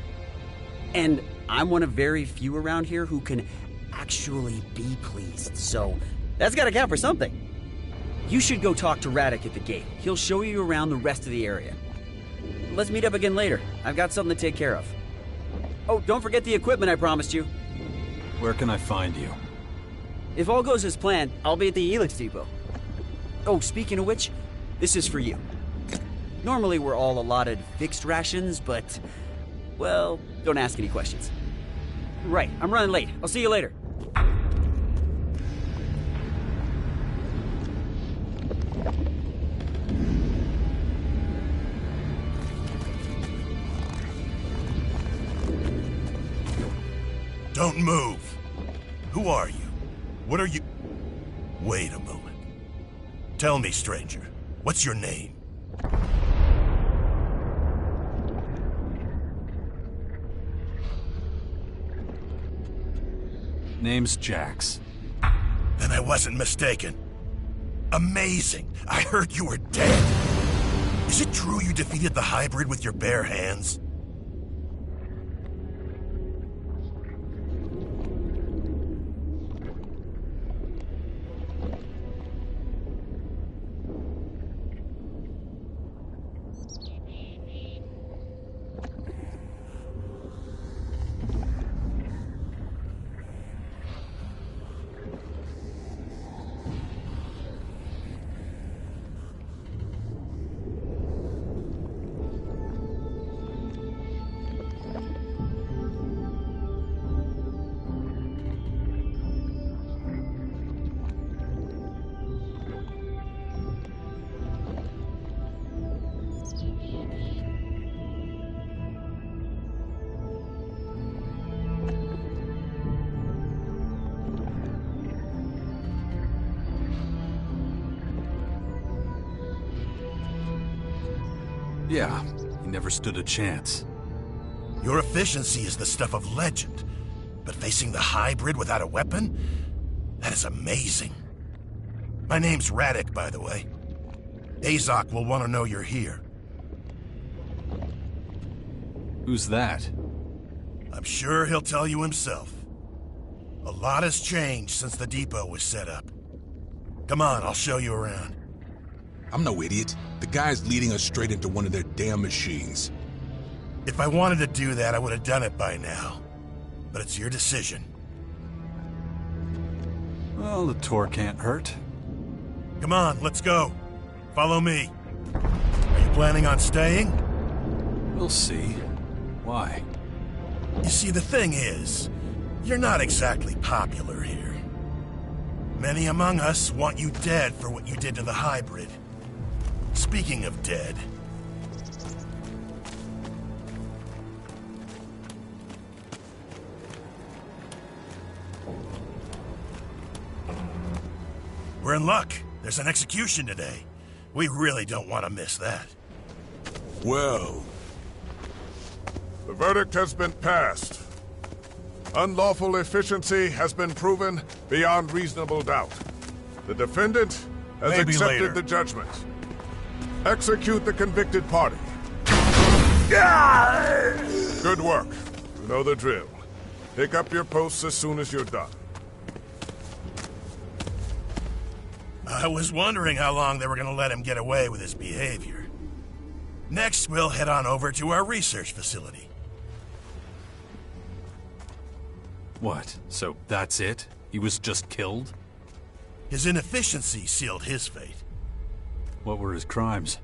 Speaker 7: And I'm one of very few around here who can actually be pleased, so that's gotta count for something. You should go talk to Radek at the gate. He'll show you around the rest of the area. Let's meet up again later. I've got something to take care of. Oh, don't forget the equipment I promised you.
Speaker 1: Where can I find you?
Speaker 7: If all goes as planned, I'll be at the Elex depot. Oh, speaking of which, this is for you. Normally we're all allotted fixed rations, but, well, don't ask any questions. Right, I'm running late. I'll see you later.
Speaker 4: Don't move. Who are you? What are you... Wait a moment. Tell me, stranger, what's your name?
Speaker 1: Name's Jax.
Speaker 4: Then I wasn't mistaken. Amazing! I heard you were dead. Is it true you defeated the hybrid with your bare hands?
Speaker 1: Yeah, he never stood a chance.
Speaker 4: Your efficiency is the stuff of legend, but facing the hybrid without a weapon? That is amazing. My name's Radek, by the way. Azok will want to know you're here.
Speaker 1: Who's that?
Speaker 4: I'm sure he'll tell you himself. A lot has changed since the depot was set up. Come on, I'll show you around.
Speaker 13: I'm no idiot. The guy's leading us straight into one of their damn machines.
Speaker 4: If I wanted to do that, I would have done it by now. But it's your decision.
Speaker 1: Well, the tour can't hurt.
Speaker 4: Come on, let's go. Follow me. Are you planning on staying?
Speaker 1: We'll see. Why?
Speaker 4: You see, the thing is, you're not exactly popular here. Many among us want you dead for what you did to the hybrid. Speaking of dead... We're in luck. There's an execution today. We really don't want to miss that.
Speaker 15: Well, the verdict has been passed. Unlawful efficiency has been proven beyond reasonable doubt. The defendant has
Speaker 4: Maybe
Speaker 15: accepted
Speaker 4: later.
Speaker 15: the judgment. Execute the convicted party. Good work. You know the drill. Pick up your posts as soon as you're done.
Speaker 4: I was wondering how long they were going to let him get away with his behavior. Next, we'll head on over to our research facility.
Speaker 1: What? So that's it? He was just killed?
Speaker 4: His inefficiency sealed his fate.
Speaker 1: What were his crimes?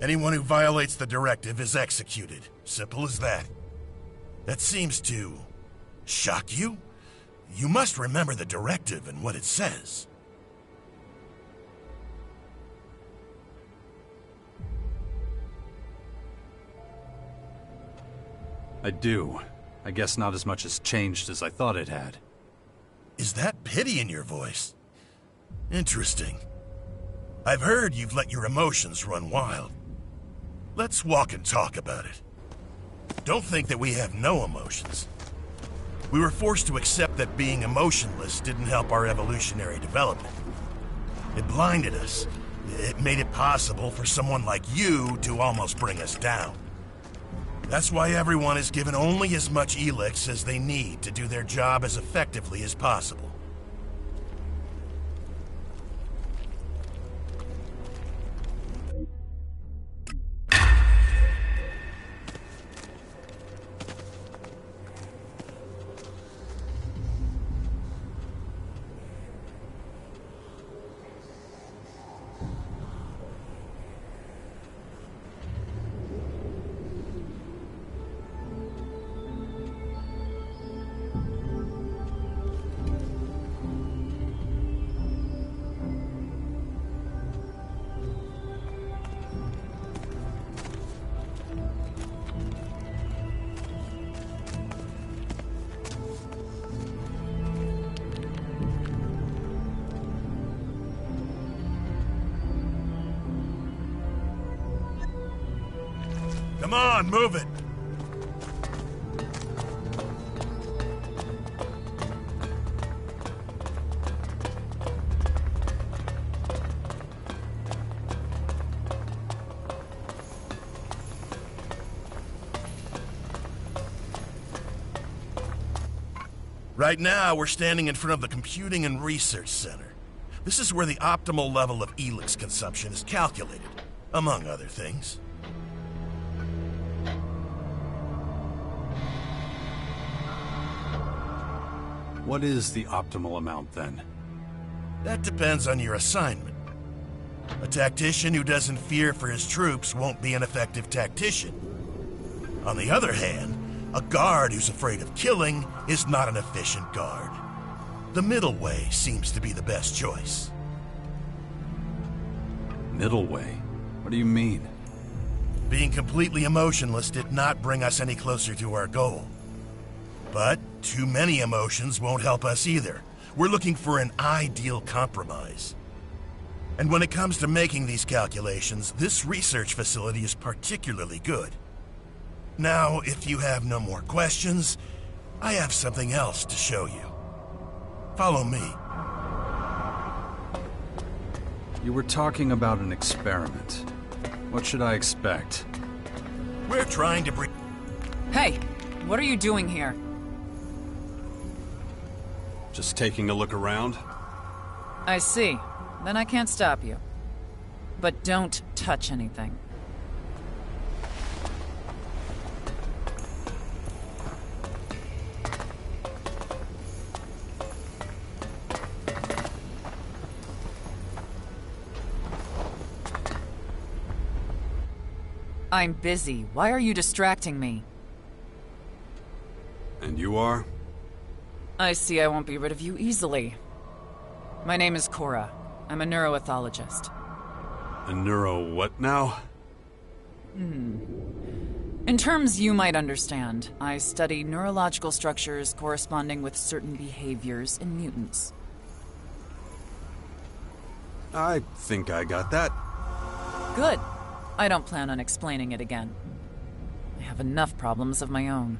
Speaker 4: Anyone who violates the directive is executed. Simple as that. That seems to shock you? You must remember the directive and what it says.
Speaker 1: I do. I guess not as much has changed as I thought it had.
Speaker 4: Is that pity in your voice? Interesting. I've heard you've let your emotions run wild. Let's walk and talk about it. Don't think that we have no emotions. We were forced to accept that being emotionless didn't help our evolutionary development. It blinded us. It made it possible for someone like you to almost bring us down. That's why everyone is given only as much Elex as they need to do their job as effectively as possible. Come on, move it! Right now, we're standing in front of the Computing and Research Center. This is where the optimal level of Elex consumption is calculated, among other things.
Speaker 1: What is the optimal amount, then?
Speaker 4: That depends on your assignment. A tactician who doesn't fear for his troops won't be an effective tactician. On the other hand, a guard who's afraid of killing is not an efficient guard. The middle way seems to be the best choice.
Speaker 1: Middle way? What do you mean?
Speaker 4: Being completely emotionless did not bring us any closer to our goal. But too many emotions won't help us either. We're looking for an ideal compromise. And when it comes to making these calculations, this research facility is particularly good. Now, if you have no more questions, I have something else to show you. Follow me.
Speaker 1: You were talking about an experiment. What should I expect?
Speaker 4: We're trying to bring...
Speaker 6: Hey, what are you doing here?
Speaker 1: Just taking a look around?
Speaker 6: I see. Then I can't stop you. But don't touch anything. I'm busy. Why are you distracting me?
Speaker 1: And you are?
Speaker 6: I see I won't be rid of you easily. My name is Cora. I'm a neuroethologist.
Speaker 1: A neuro what now?
Speaker 6: In terms you might understand, I study neurological structures corresponding with certain behaviors in mutants.
Speaker 1: I think I got that.
Speaker 6: Good. I don't plan on explaining it again. I have enough problems of my own.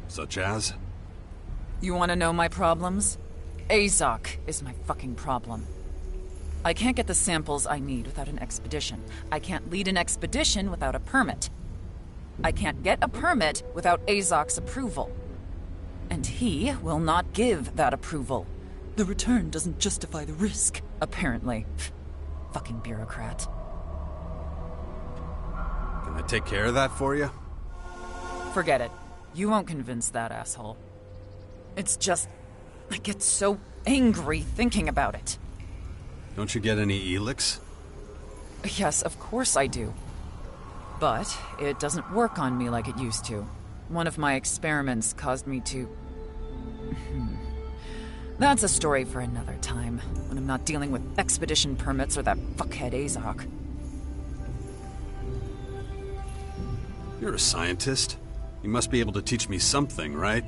Speaker 1: Such as?
Speaker 6: You want to know my problems? Azok is my fucking problem. I can't get the samples I need without an expedition. I can't lead an expedition without a permit. I can't get a permit without Azok's approval. And he will not give that approval. The return doesn't justify the risk, apparently. Fucking bureaucrat.
Speaker 1: Can I take care of that for you?
Speaker 6: Forget it. You won't convince that asshole. It's just... I get so angry thinking about it.
Speaker 1: Don't you get any Elex?
Speaker 6: Yes, of course I do. But it doesn't work on me like it used to. One of my experiments caused me to... That's a story for another time, when I'm not dealing with expedition permits or that fuckhead Azok.
Speaker 1: You're a scientist. You must be able to teach me something, right?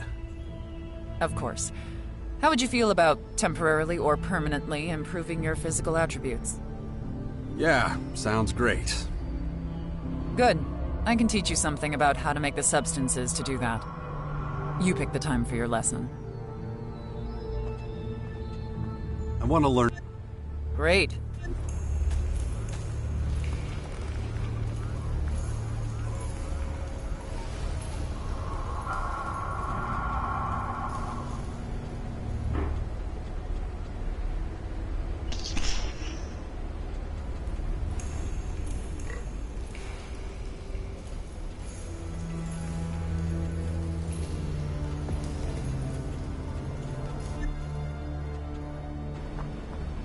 Speaker 6: Of course. How would you feel about temporarily or permanently improving your physical attributes?
Speaker 1: Yeah, sounds great.
Speaker 6: Good. I can teach you something about how to make the substances to do that. You pick the time for your lesson.
Speaker 1: I want to learn...
Speaker 6: Great.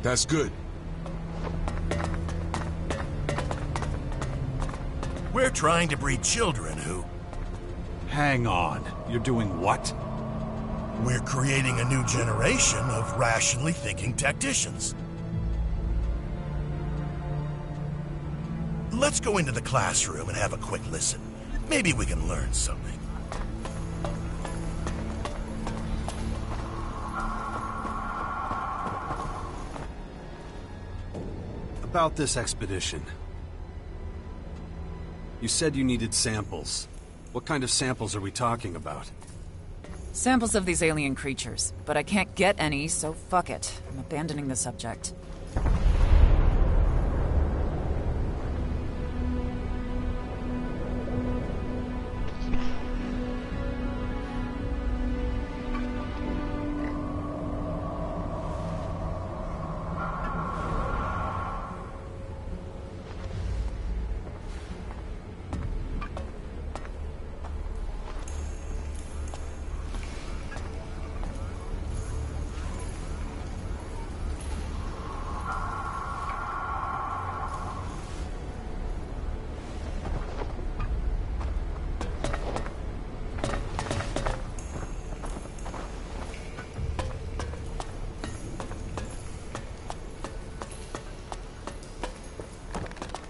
Speaker 13: That's good.
Speaker 4: We're trying to breed children who...
Speaker 1: Hang on. You're doing what?
Speaker 4: We're creating a new generation of rationally thinking tacticians. Let's go into the classroom and have a quick listen. Maybe we can learn something.
Speaker 1: About this expedition. You said you needed samples. What kind of samples are we talking about?
Speaker 6: Samples of these alien creatures, but I can't get any, so fuck it. I'm abandoning the subject.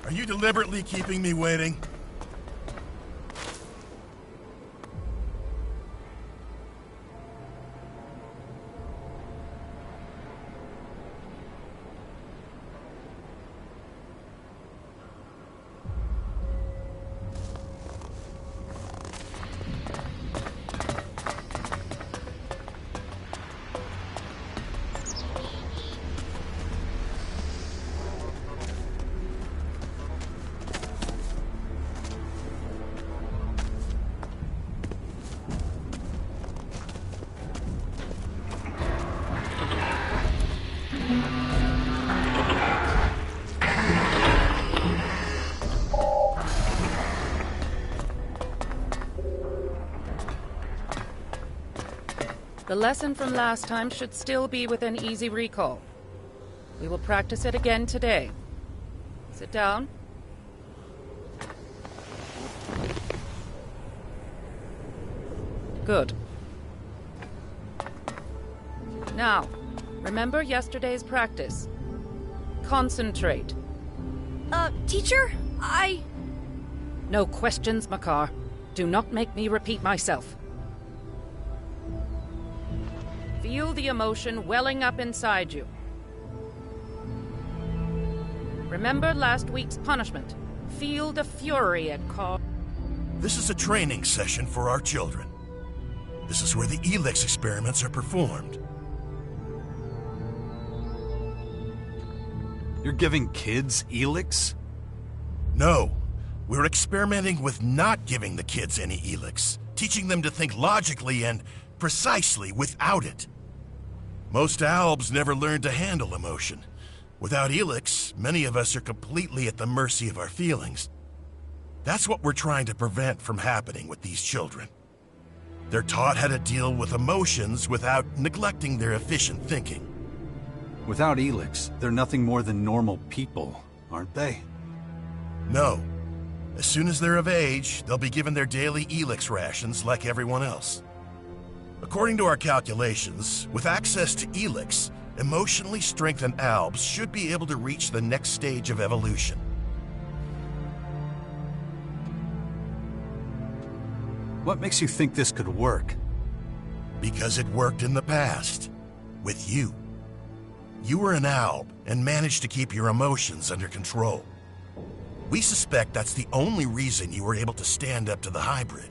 Speaker 4: Are you deliberately keeping me waiting?
Speaker 16: The lesson from last time should still be within easy recall. We will practice it again today. Sit down. Good. Now, remember yesterday's practice. Concentrate.
Speaker 11: Teacher,
Speaker 16: No questions, Makar. Do not make me repeat myself. Feel the emotion welling up inside you. Remember last week's punishment. Feel the fury it caused.
Speaker 4: This is a training session for our children. This is where the Elex experiments are performed.
Speaker 1: You're giving kids Elex?
Speaker 4: No. We're experimenting with not giving the kids any Elex, teaching them to think logically and precisely without it. Most Albs never learned to handle emotion. Without Elex, many of us are completely at the mercy of our feelings. That's what we're trying to prevent from happening with these children. They're taught how to deal with emotions without neglecting their efficient thinking.
Speaker 1: Without Elex, they're nothing more than normal people, aren't they?
Speaker 4: No. As soon as they're of age, they'll be given their daily Elex rations like everyone else. According to our calculations, with access to Elex, emotionally strengthened Albs should be able to reach the next stage of evolution.
Speaker 1: What makes you think this could work?
Speaker 4: Because it worked in the past. With you. You were an Alb and managed to keep your emotions under control. We suspect that's the only reason you were able to stand up to the hybrid.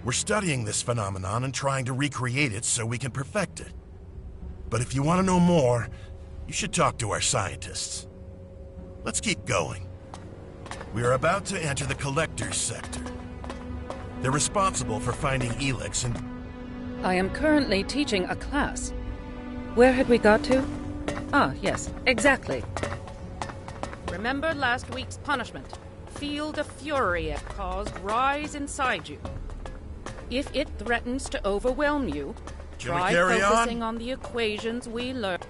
Speaker 4: We're studying this phenomenon and trying to recreate it so we can perfect it. But if you want to know more, you should talk to our scientists. Let's keep going. We are about to enter the Collector's sector. They're responsible for finding Elex and...
Speaker 16: I am currently teaching a class. Where had we got to? Ah, yes, exactly. Remember last week's punishment. Feel the fury it caused rise inside you. If it threatens to overwhelm you, try focusing on the equations we learned.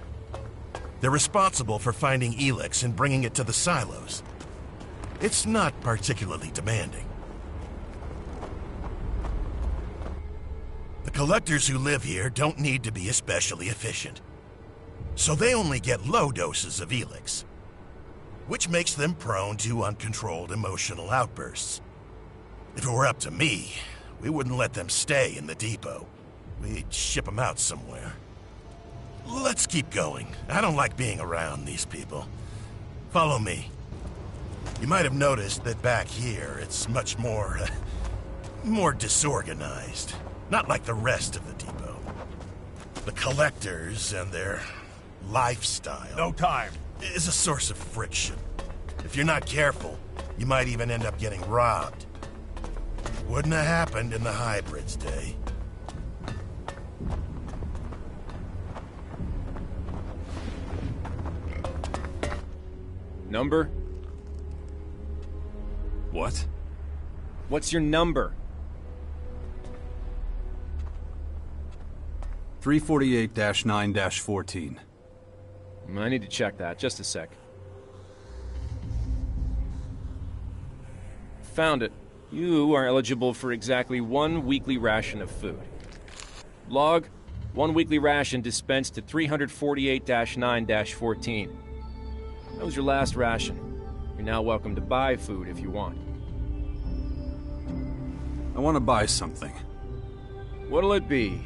Speaker 4: They're responsible for finding Elex and bringing it to the silos. It's not particularly demanding. The collectors who live here don't need to be especially efficient. So they only get low doses of Elex, which makes them prone to uncontrolled emotional outbursts. If it were up to me, we wouldn't let them stay in the depot. We'd ship them out somewhere. Let's keep going. I don't like being around these people. Follow me. You might have noticed that back here, it's much more, more disorganized. Not like the rest of the depot. The collectors and their lifestyle...
Speaker 14: No time.
Speaker 4: ...is a source of friction. If you're not careful, you might even end up getting robbed. Wouldn't have happened in the hybrids' day.
Speaker 17: Number?
Speaker 1: What?
Speaker 17: What's your number?
Speaker 1: 348-9-14.
Speaker 17: I need to check that. Just a sec. Found it. You are eligible for exactly 1 weekly ration of food. Log, 1 weekly ration dispensed to 348-9-14. That was your last ration. You're now welcome to buy food if you want.
Speaker 1: I want to buy something.
Speaker 17: What'll it be?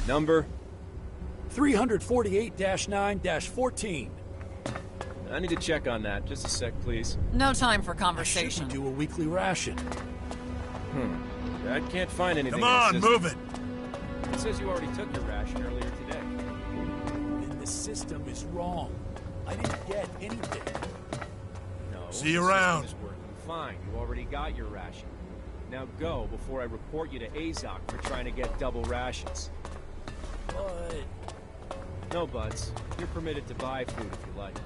Speaker 17: Number?
Speaker 18: 348-9-14.
Speaker 17: I need to check on that. Just a sec, please.
Speaker 6: No time for
Speaker 18: I
Speaker 6: conversation.
Speaker 18: shouldn't do a weekly ration.
Speaker 17: I can't find anything.
Speaker 4: Come on, move it!
Speaker 17: It says you already took your ration earlier today.
Speaker 18: Then the system is wrong. I didn't get anything.
Speaker 17: No.
Speaker 4: See you
Speaker 17: the
Speaker 4: around.
Speaker 17: system is working fine. You already got your ration. Now go before I report you to Azok for trying to get double rations.
Speaker 18: But
Speaker 17: No buts. You're permitted to buy food if you like.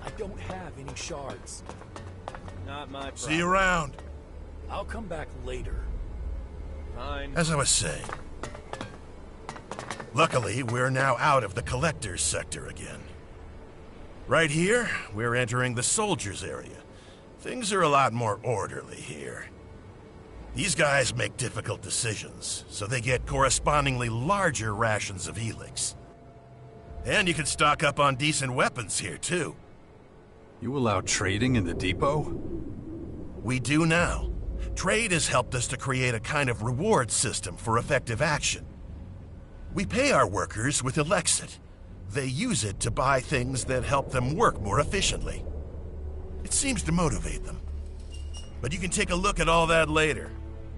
Speaker 18: I don't have any shards.
Speaker 17: Not my problem.
Speaker 4: See you around.
Speaker 18: I'll come back later.
Speaker 17: Fine.
Speaker 4: As I was saying, luckily we're now out of the collector's sector again. Right here, we're entering the soldiers' area. Things are a lot more orderly here. These guys make difficult decisions, so they get correspondingly larger rations of Elex. And you can stock up on decent weapons here, too.
Speaker 1: You allow trading in the depot?
Speaker 4: We do now. Trade has helped us to create a kind of reward system for effective action. We pay our workers with Elexit. They use it to buy things that help them work more efficiently. It seems to motivate them. But you can take a look at all that later.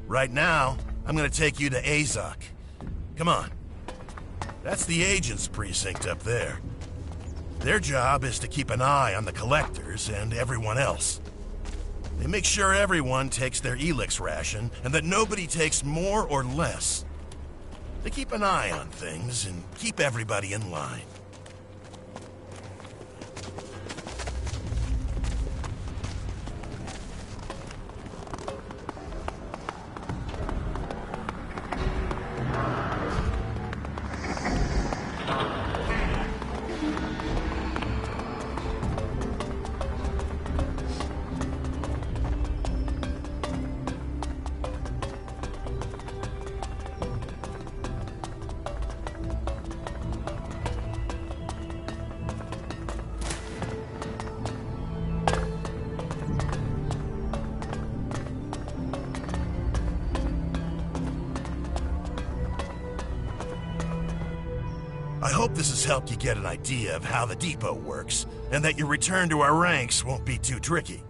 Speaker 4: Right now, I'm gonna take you to Azok. Come on. That's the agent's precinct up there. Their job is to keep an eye on the collectors and everyone else. They make sure everyone takes their Elex ration and that nobody takes more or less. They keep an eye on things and keep everybody in line. I hope this has helped you get an idea of how the depot works, and that your return to our ranks won't be too tricky.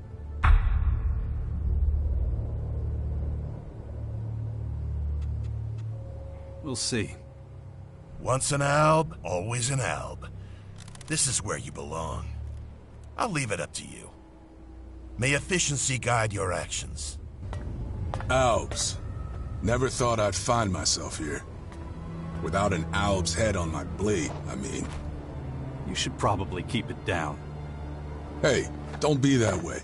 Speaker 1: We'll see.
Speaker 4: Once an alb, always an alb. This is where you belong. I'll leave it up to you. May efficiency guide your actions.
Speaker 13: Albs. Never thought I'd find myself here. Without an alb's head on my blade, I mean.
Speaker 1: You should probably keep it down.
Speaker 13: Hey, don't be that way.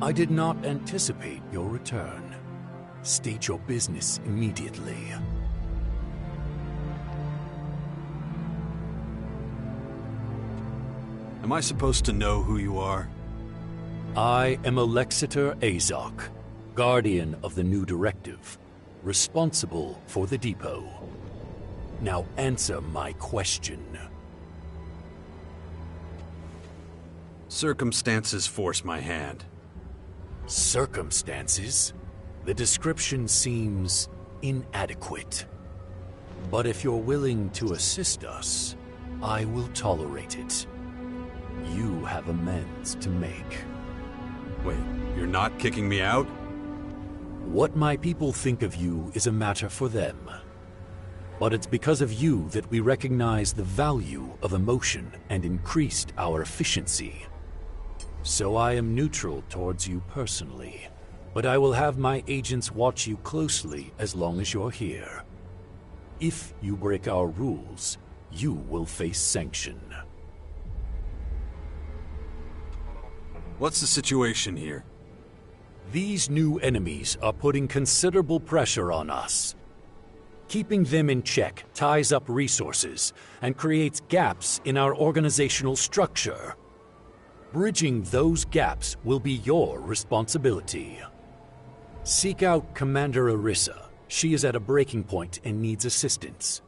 Speaker 18: I did not anticipate your return. State your business immediately.
Speaker 1: Am I supposed to know who you are?
Speaker 18: I am Alexiter Azok, Guardian of the New Directive, responsible for the depot. Now answer my question.
Speaker 1: Circumstances force my hand.
Speaker 18: Circumstances? The description seems inadequate. But if you're willing to assist us, I will tolerate it. You have amends to make.
Speaker 1: Wait, you're not kicking me out?
Speaker 18: What my people think of you is a matter for them. But it's because of you that we recognize the value of emotion and increased our efficiency. So I am neutral towards you personally, but I will have my agents watch you closely as long as you're here. If you break our rules, you will face sanction.
Speaker 1: What's the situation here?
Speaker 18: These new enemies are putting considerable pressure on us. Keeping them in check ties up resources and creates gaps in our organizational structure. Bridging those gaps will be your responsibility. Seek out Commander Arissa. She is at a breaking point and needs assistance.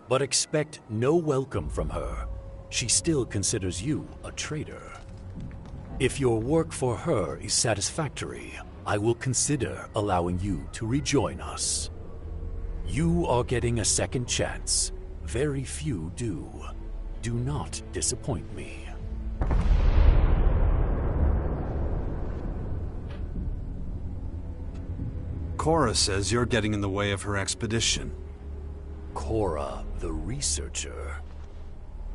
Speaker 18: But expect no welcome from her. She still considers you a traitor. If your work for her is satisfactory, I will consider allowing you to rejoin us. You are getting a second chance. Very few do. Do not disappoint me.
Speaker 1: Cora says you're getting in the way of her expedition.
Speaker 18: Cora, the researcher.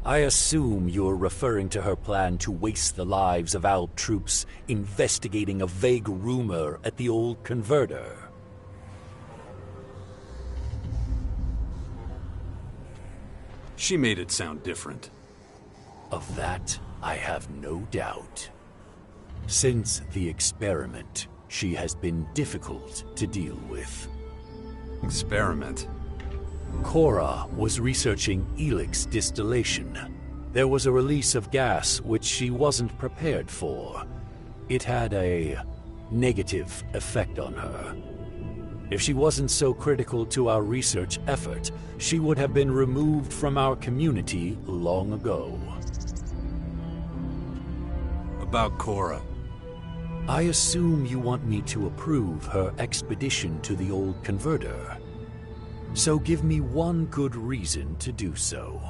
Speaker 18: I assume you're referring to her plan to waste the lives of Alb troops investigating a vague rumor at the old converter.
Speaker 1: She made it sound different.
Speaker 18: Of that, I have no doubt. Since the experiment, she has been difficult to deal with.
Speaker 1: Experiment?
Speaker 18: Cora was researching Elex distillation. There was a release of gas which she wasn't prepared for. It had a negative effect on her. If she wasn't so critical to our research effort, she would have been removed from our community long ago.
Speaker 1: About Cora.
Speaker 18: I assume you want me to approve her expedition to the old converter. So give me one good reason to do so.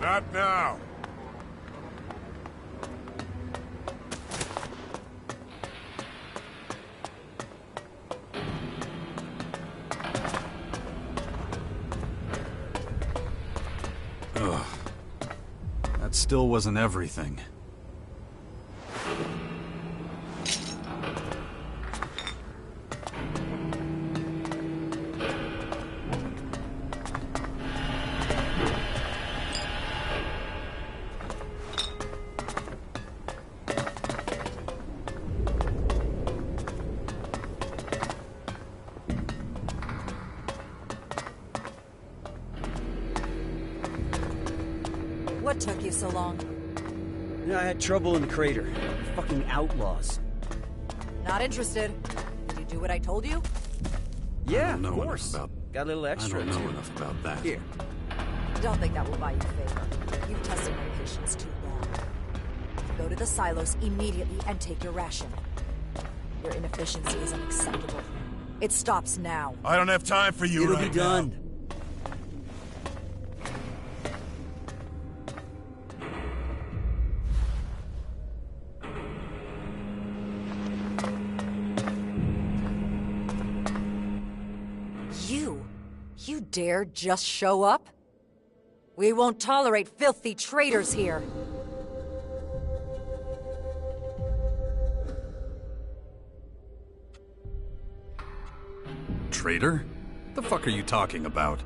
Speaker 15: Not now.
Speaker 1: Ugh. That still wasn't everything.
Speaker 6: What took you so long?
Speaker 7: I had trouble in the crater. Fucking outlaws.
Speaker 6: Not interested. Did you do what I told you?
Speaker 7: Yeah,
Speaker 1: I don't know
Speaker 7: of course.
Speaker 1: enough about,
Speaker 7: Got a little extra,
Speaker 1: I don't know
Speaker 7: too.
Speaker 1: enough about that.
Speaker 7: Here.
Speaker 6: Don't think that will buy you favor. You've tested my patience too long. Go to the silos immediately and take your ration. Your inefficiency is unacceptable. It stops now.
Speaker 4: I don't have time for you
Speaker 7: It'll
Speaker 4: right
Speaker 7: be done.
Speaker 4: now.
Speaker 6: You dare just show up? We won't tolerate filthy traitors here.
Speaker 1: Traitor? The fuck are you talking about?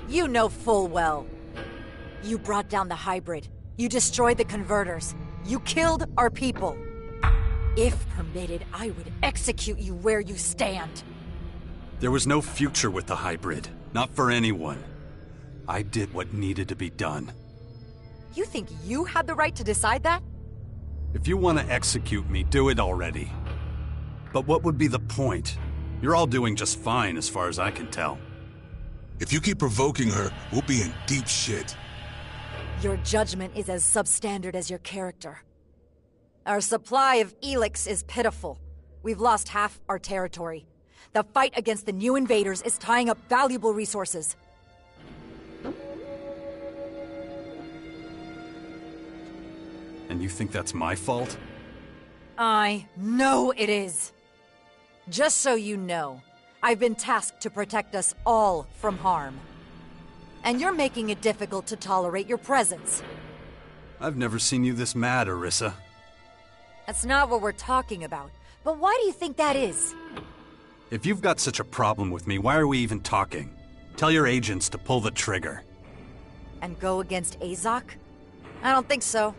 Speaker 6: You know full well. You brought down the hybrid. You destroyed the converters. You killed our people. If permitted, I would execute you where you stand.
Speaker 1: There was no future with the hybrid. Not for anyone. I did what needed to be done.
Speaker 6: You think you had the right to decide that?
Speaker 1: If you want to execute me, do it already. But what would be the point? You're all doing just fine as far as I can tell.
Speaker 13: If you keep provoking her, we'll be in deep shit.
Speaker 6: Your judgment is as substandard as your character. Our supply of Elex is pitiful. We've lost half our territory. The fight against the new invaders is tying up valuable resources.
Speaker 1: And you think that's my fault?
Speaker 6: I know it is. Just so you know, I've been tasked to protect us all from harm. And you're making it difficult to tolerate your presence.
Speaker 1: I've never seen you this mad, Orisa.
Speaker 6: That's not what we're talking about. But why do you think that is?
Speaker 1: If you've got such a problem with me, why are we even talking? Tell your agents to pull the trigger.
Speaker 6: And go against Azok? I don't think so.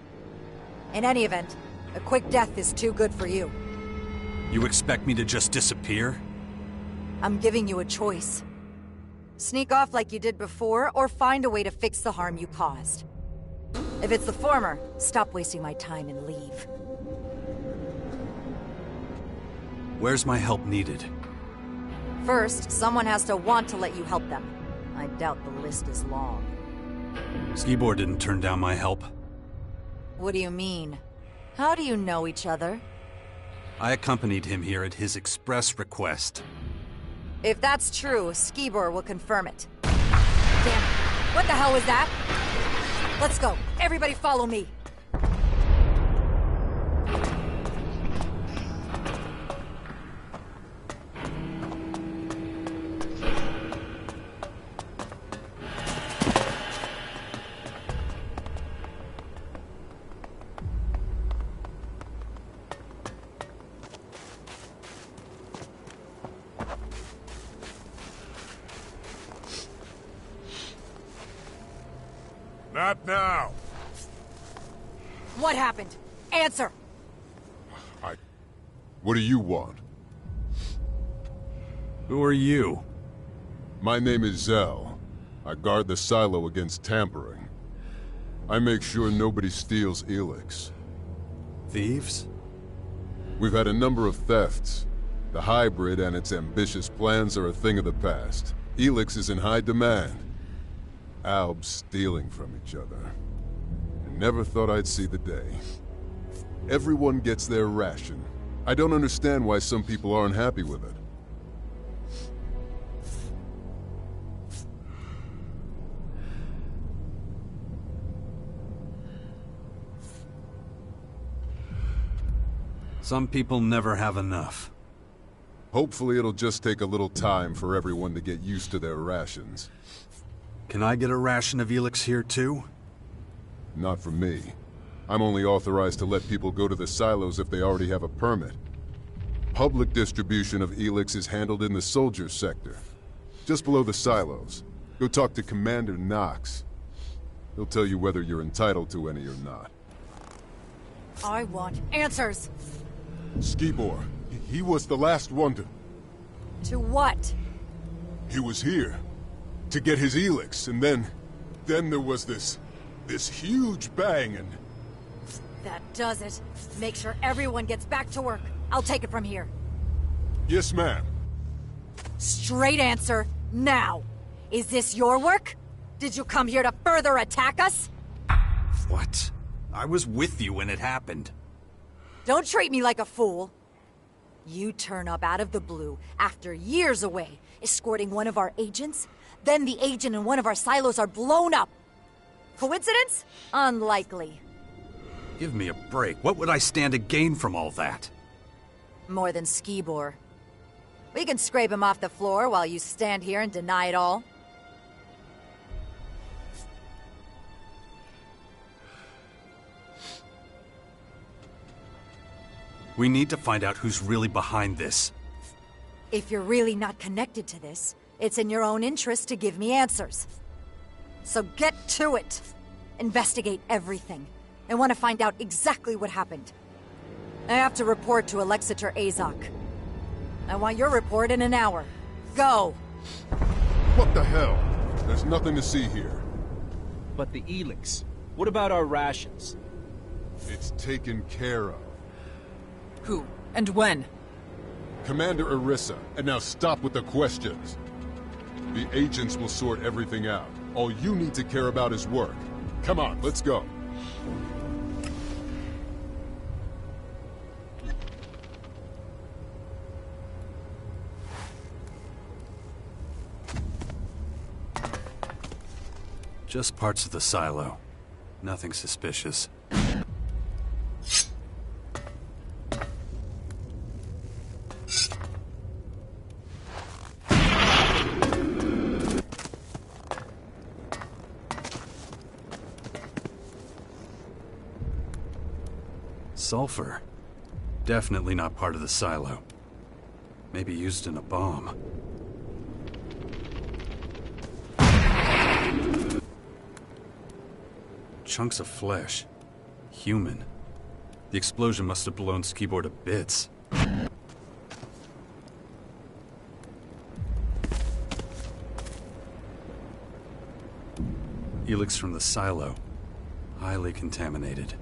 Speaker 6: In any event, a quick death is too good for you.
Speaker 1: You expect me to just disappear?
Speaker 6: I'm giving you a choice. Sneak off like you did before, or find a way to fix the harm you caused. If it's the former, stop wasting my time and leave.
Speaker 1: Where's my help needed?
Speaker 6: First, someone has to want to let you help them. I doubt the list is long.
Speaker 1: Skibor didn't turn down my help.
Speaker 6: What do you mean? How do you know each other?
Speaker 1: I accompanied him here at his express request.
Speaker 6: If that's true, Skibor will confirm it. Damn it. What the hell was that? Let's go. Everybody follow me.
Speaker 15: Not now.
Speaker 6: What happened? Answer!
Speaker 19: What do you want?
Speaker 1: Who are you?
Speaker 19: My name is Zell. I guard the silo against tampering. I make sure nobody steals Elex.
Speaker 1: Thieves?
Speaker 19: We've had a number of thefts. The hybrid and its ambitious plans are a thing of the past. Elex is in high demand. Albs stealing from each other. I never thought I'd see the day. Everyone gets their ration. I don't understand why some people aren't happy with it.
Speaker 1: Some people never have enough.
Speaker 19: Hopefully it'll just take a little time for everyone to get used to their rations.
Speaker 1: Can I get a ration of Elex here too?
Speaker 19: Not from me. I'm only authorized to let people go to the silos if they already have a permit. Public distribution of Elex is handled in the soldiers sector, just below the silos. Go talk to Commander Knox. He'll tell you whether you're entitled to any or not.
Speaker 5: I want answers.
Speaker 19: Skibor, he was the last one to...
Speaker 5: To what?
Speaker 19: He was here to get his Elex, and then there was this huge bang, and...
Speaker 5: That does it. Make sure everyone gets back to work. I'll take it from here.
Speaker 19: Yes, ma'am.
Speaker 5: Straight answer, now. Is this your work? Did you come here to further attack us?
Speaker 1: What? I was with you when it happened.
Speaker 5: Don't treat me like a fool. You turn up out of the blue after years away, escorting one of our agents. Then the agent in one of our silos are blown up. Coincidence? Unlikely.
Speaker 1: Give me a break. What would I stand to gain from all that?
Speaker 5: More than Skibor. We can scrape him off the floor while you stand here and deny it all.
Speaker 1: We need to find out who's really behind this.
Speaker 5: If you're really not connected to this, it's in your own interest to give me answers. So get to it. Investigate everything. I want to find out exactly what happened. I have to report to Alexator Azok. I want your report in an hour. Go!
Speaker 19: What the hell? There's nothing to see here.
Speaker 17: But the Elex. What about our rations?
Speaker 19: It's taken care of.
Speaker 6: Who? And when?
Speaker 19: Commander Orissa, and now stop with the questions. The agents will sort everything out. All you need to care about is work. Come on, let's go.
Speaker 1: Just parts of the silo. Nothing suspicious. Sulfur. Definitely not part of the silo. Maybe used in a bomb. Chunks of flesh. Human. The explosion must have blown Skibor to bits. Elex from the silo. Highly contaminated.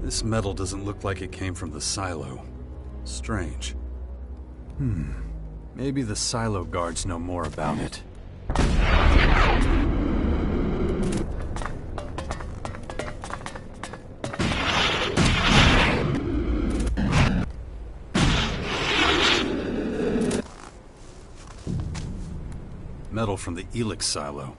Speaker 1: This metal doesn't look like it came from the silo. Strange. Maybe the silo guards know more about it. Metal from the Elex silo.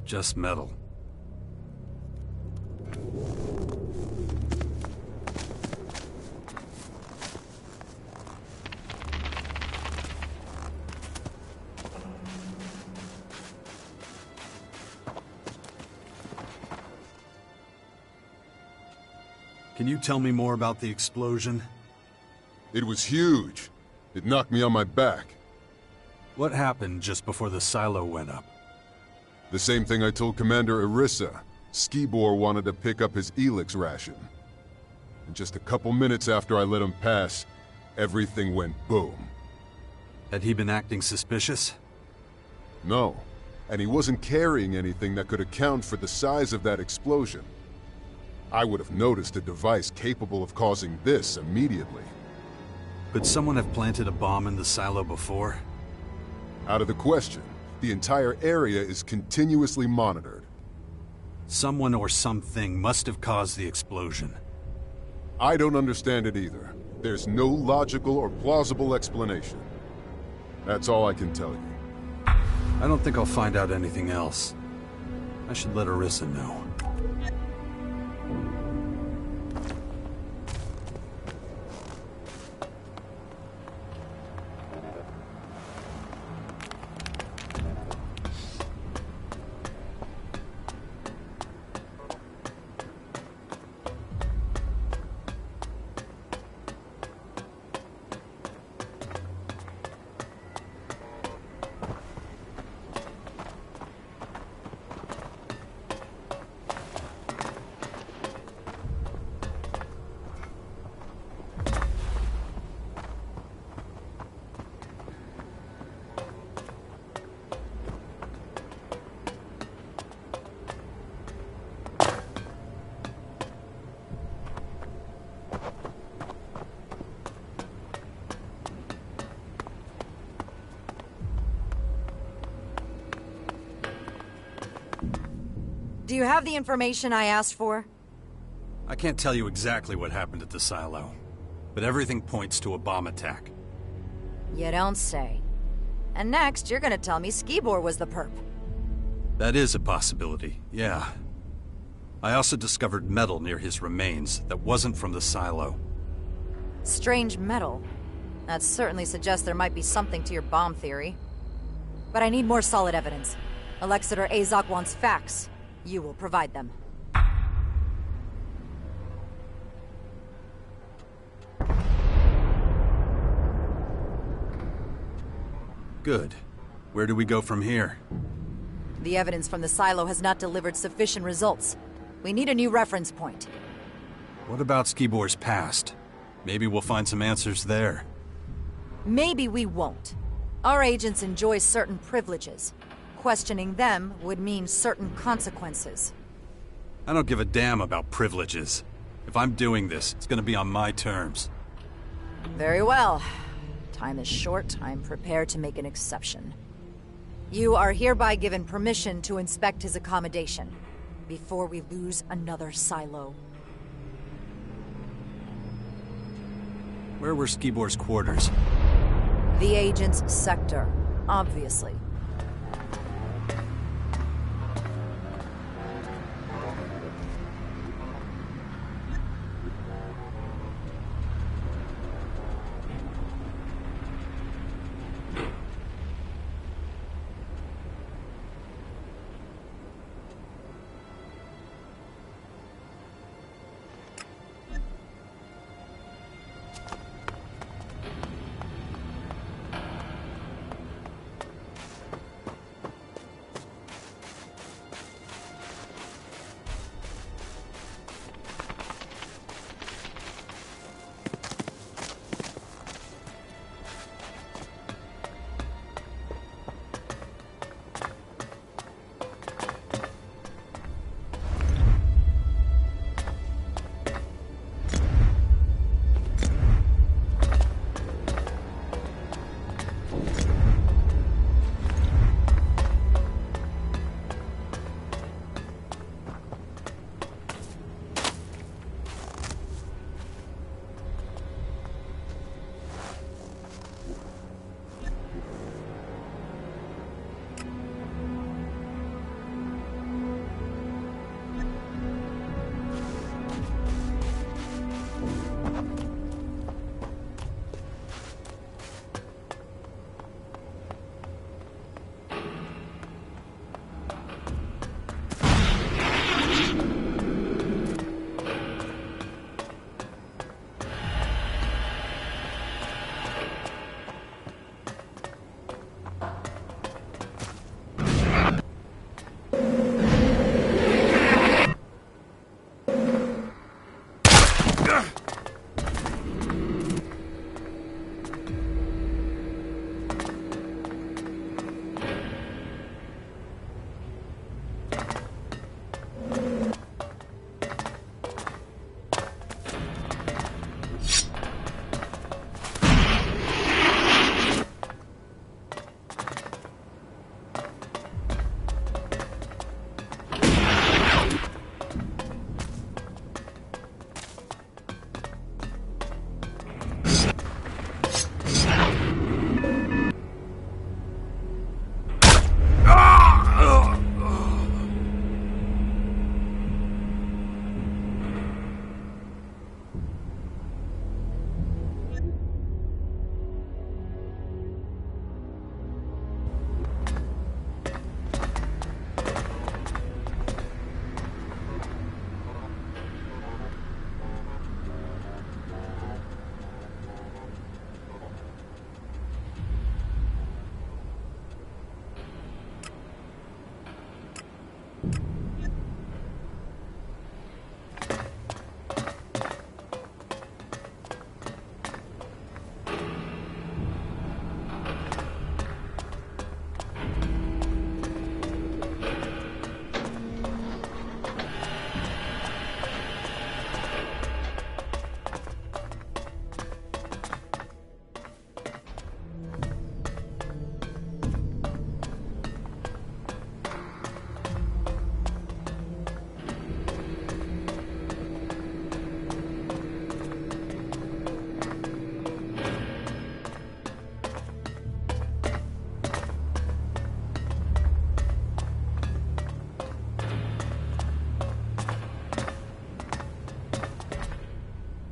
Speaker 1: Just metal. Can you tell me more about the explosion?
Speaker 19: It was huge. It knocked me on my back.
Speaker 1: What happened just before the silo went up?
Speaker 19: The same thing I told Commander Irissa. Skibor wanted to pick up his Elex ration. And just a couple minutes after I let him pass, everything went boom.
Speaker 1: Had he been acting suspicious?
Speaker 19: No. And he wasn't carrying anything that could account for the size of that explosion. I would have noticed a device capable of causing this immediately.
Speaker 1: Could someone have planted a bomb in the silo before?
Speaker 19: Out of the question. The entire area is continuously monitored.
Speaker 1: Someone or something must have caused the explosion.
Speaker 19: I don't understand it either. There's no logical or plausible explanation. That's all I can tell you.
Speaker 1: I don't think I'll find out anything else. I should let Irissa know.
Speaker 5: Do you have the information I asked for?
Speaker 1: I can't tell you exactly what happened at the silo, but everything points to a bomb attack.
Speaker 5: You don't say. And next, you're gonna tell me Skibor was the perp.
Speaker 1: That is a possibility, yeah. I also discovered metal near his remains that wasn't from the silo.
Speaker 5: Strange metal. That certainly suggests there might be something to your bomb theory. But I need more solid evidence. Alexander Azok wants facts. You will provide them.
Speaker 1: Good. Where do we go from here?
Speaker 5: The evidence from the silo has not delivered sufficient results. We need a new reference point.
Speaker 1: What about Skibor's past? Maybe we'll find some answers there.
Speaker 5: Maybe we won't. Our agents enjoy certain privileges. Questioning them would mean certain consequences.
Speaker 1: I don't give a damn about privileges. If I'm doing this, it's gonna be on my terms.
Speaker 5: Very well. Time is short. I'm prepared to make an exception. You are hereby given permission to inspect his accommodation before we lose another silo.
Speaker 1: Where were Skibor's quarters?
Speaker 5: The agent's sector, obviously.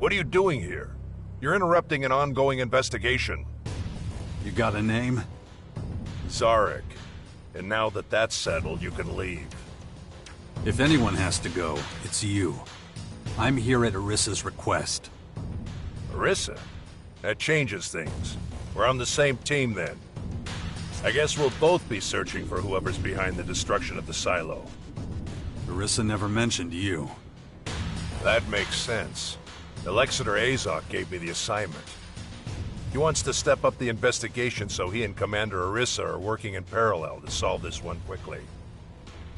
Speaker 15: What are you doing here? You're interrupting an ongoing investigation.
Speaker 1: You got a name?
Speaker 15: Zarek. And now that that's settled, you can leave.
Speaker 1: If anyone has to go, it's you. I'm here at Arissa's request.
Speaker 15: Arissa? That changes things. We're on the same team then. I guess we'll both be searching for whoever's behind the destruction of the silo.
Speaker 1: Arissa never mentioned you.
Speaker 15: That makes sense. Elex or Azok gave me the assignment. He wants to step up the investigation so he and Commander Arissa are working in parallel to solve this one quickly.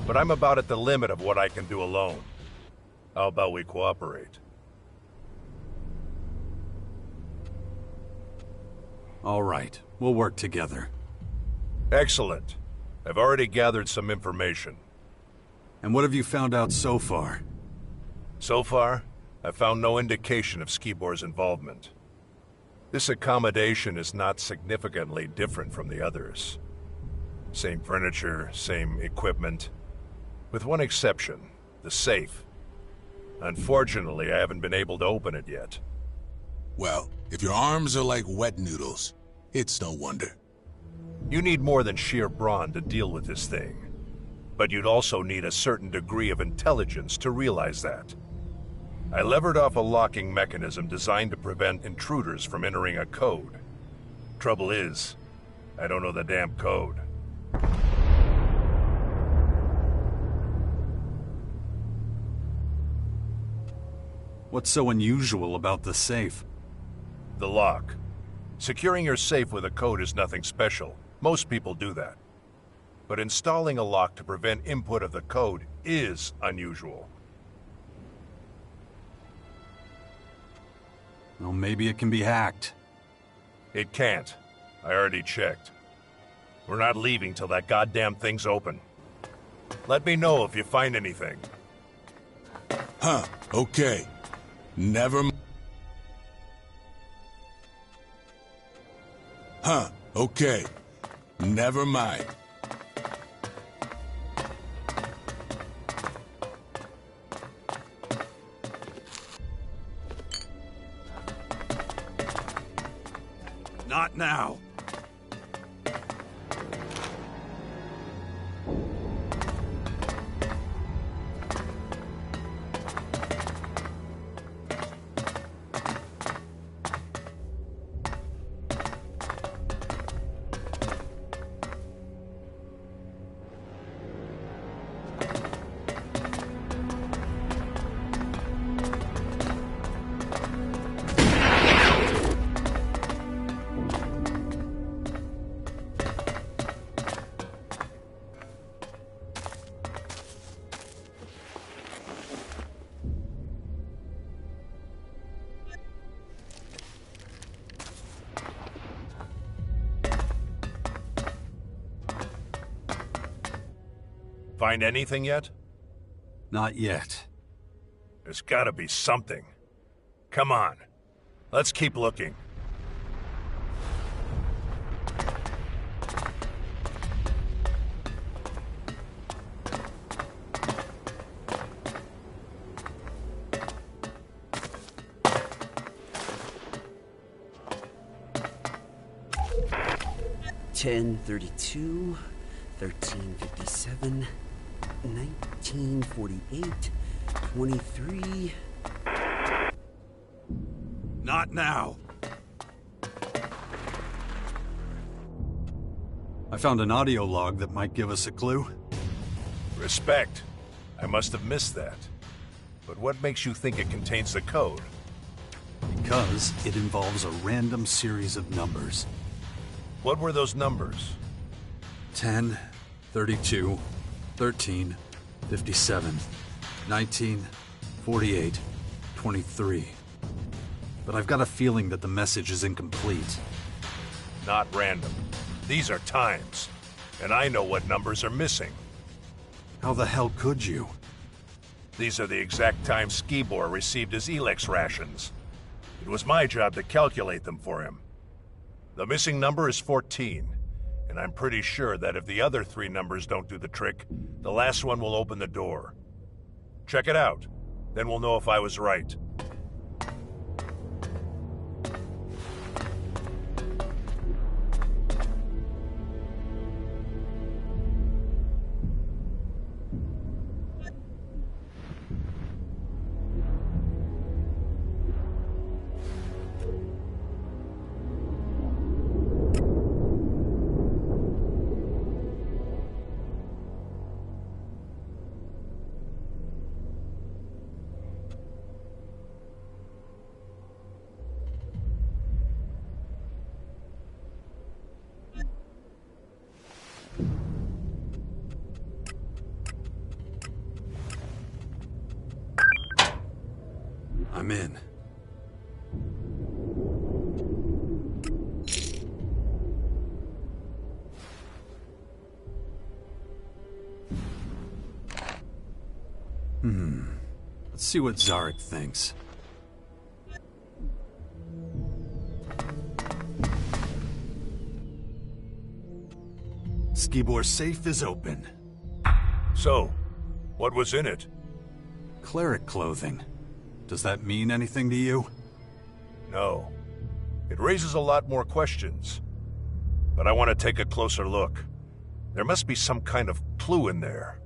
Speaker 15: But I'm about at the limit of what I can do alone. How about we cooperate?
Speaker 1: All right, we'll work together.
Speaker 15: Excellent. I've already gathered some information.
Speaker 1: And what have you found out so far?
Speaker 15: So far, I've found no indication of Skibor's involvement. This accommodation is not significantly different from the others. Same furniture, same equipment. With one exception, the safe. Unfortunately, I haven't been able to open it yet.
Speaker 13: Well, if your arms are like wet noodles, it's no wonder.
Speaker 15: You need more than sheer brawn to deal with this thing. But you'd also need a certain degree of intelligence to realize that. I levered off a locking mechanism designed to prevent intruders from entering a code. Trouble is, I don't know the damn code.
Speaker 1: What's so unusual about the safe?
Speaker 15: The lock. Securing your safe with a code is nothing special. Most people do that. But installing a lock to prevent input of the code is unusual.
Speaker 1: Well, maybe it can be hacked.
Speaker 15: It can't. I already checked. We're not leaving till that goddamn thing's open. Let me know if you find anything.
Speaker 13: Huh, okay. Huh, okay. Never mind.
Speaker 1: Not now.
Speaker 15: Find anything yet?
Speaker 1: Not yet.
Speaker 15: There's gotta be something. Come on. Let's keep looking.
Speaker 7: $10.32, $13.57, $19.48, $23.
Speaker 1: Not now. I found an audio log that might give us a clue.
Speaker 15: Respect. I must have missed that. But what makes you think it contains the code?
Speaker 1: Because it involves a random series of numbers.
Speaker 15: What were those numbers?
Speaker 1: 10, 32, 13, 57, 19, 48, 23. But I've got a feeling that the message is incomplete.
Speaker 15: Not random. These are times. And I know what numbers are missing.
Speaker 1: How the hell could you?
Speaker 15: These are the exact times Skibor received his Elex rations. It was my job to calculate them for him. The missing number is 14, and I'm pretty sure that if the other three numbers don't do the trick, the last one will open the door. Check it out, then we'll know if I was right.
Speaker 1: I'm in. Let's see what Zarek thinks.
Speaker 14: Skibor's safe is open.
Speaker 15: So, what was in it?
Speaker 1: Cleric clothing. Does that mean anything to you?
Speaker 15: No. It raises a lot more questions. But I want to take a closer look. There must be some kind of clue in there.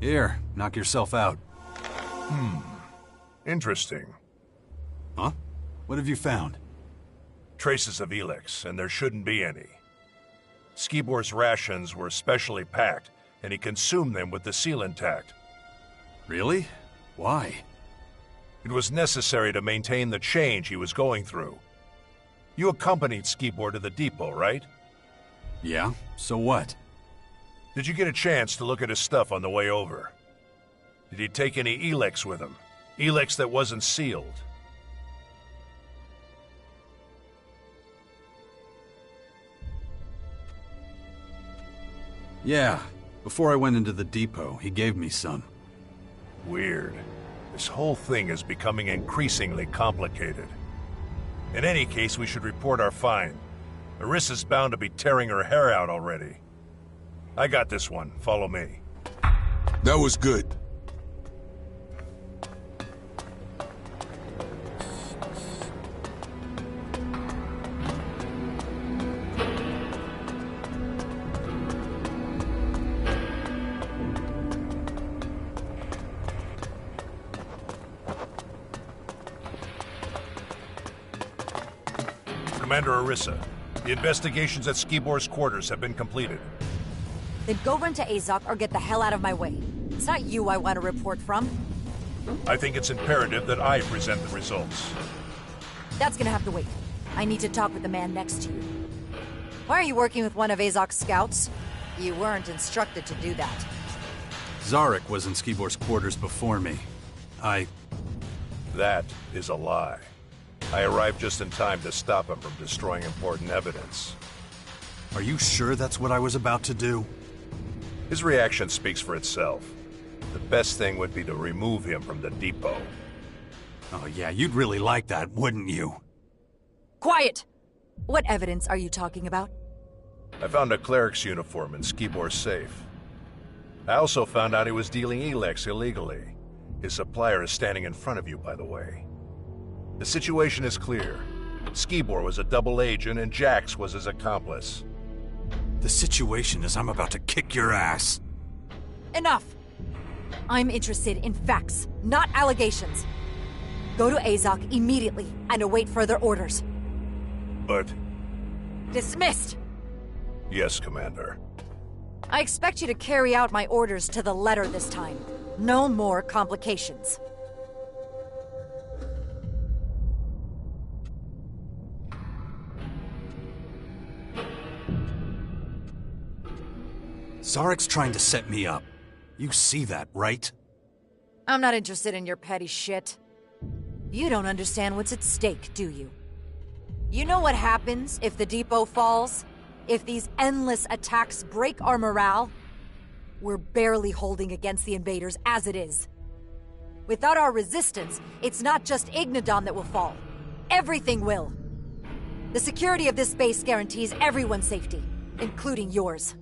Speaker 1: Here, knock yourself out.
Speaker 15: Interesting.
Speaker 1: Huh? What have you found?
Speaker 15: Traces of Elex, and there shouldn't be any. Skibor's rations were specially packed, and he consumed them with the seal intact.
Speaker 1: Really? Why?
Speaker 15: It was necessary to maintain the change he was going through. You accompanied Skibor to the depot, right?
Speaker 1: Yeah? So what?
Speaker 15: Did you get a chance to look at his stuff on the way over? Did he take any Elex with him? Elex that wasn't sealed?
Speaker 1: Yeah. Before I went into the depot, he gave me some.
Speaker 15: Weird. This whole thing is becoming increasingly complicated. In any case, we should report our find. Arissa's bound to be tearing her hair out already. I got this one. Follow me.
Speaker 13: That was good.
Speaker 15: Commander Arissa, the investigations at Skibor's quarters have been completed.
Speaker 5: Then go run to Azok or get the hell out of my way. It's not you I want a report from.
Speaker 15: I think it's imperative that I present the results.
Speaker 5: That's gonna have to wait. I need to talk with the man next to you. Why are you working with one of Azok's scouts? You weren't instructed to do that.
Speaker 1: Zarek was in Skibor's quarters before me.
Speaker 15: That is a lie. I arrived just in time to stop him from destroying important evidence.
Speaker 1: Are you sure that's what I was about to do?
Speaker 15: His reaction speaks for itself. The best thing would be to remove him from the depot.
Speaker 1: Oh yeah, you'd really like that, wouldn't you?
Speaker 5: Quiet! What evidence are you talking about?
Speaker 15: I found a cleric's uniform in Skibor's safe. I also found out he was dealing Elex illegally. His supplier is standing in front of you, by the way. The situation is clear. Skibor was a double agent and Jax was his accomplice.
Speaker 1: The situation is I'm about to kick your ass.
Speaker 5: Enough! I'm interested in facts, not allegations. Go to Azok immediately and await further orders.
Speaker 15: But...
Speaker 5: Dismissed!
Speaker 15: Yes, Commander.
Speaker 5: I expect you to carry out my orders to the letter this time. No more complications.
Speaker 1: Zarek's trying to set me up. You see that, right?
Speaker 5: I'm not interested in your petty shit. You don't understand what's at stake, do you? You know what happens if the depot falls? If these endless attacks break our morale? We're barely holding against the invaders as it is. Without our resistance, it's not just Ignodon that will fall. Everything will. The security of this base guarantees everyone's safety, including yours.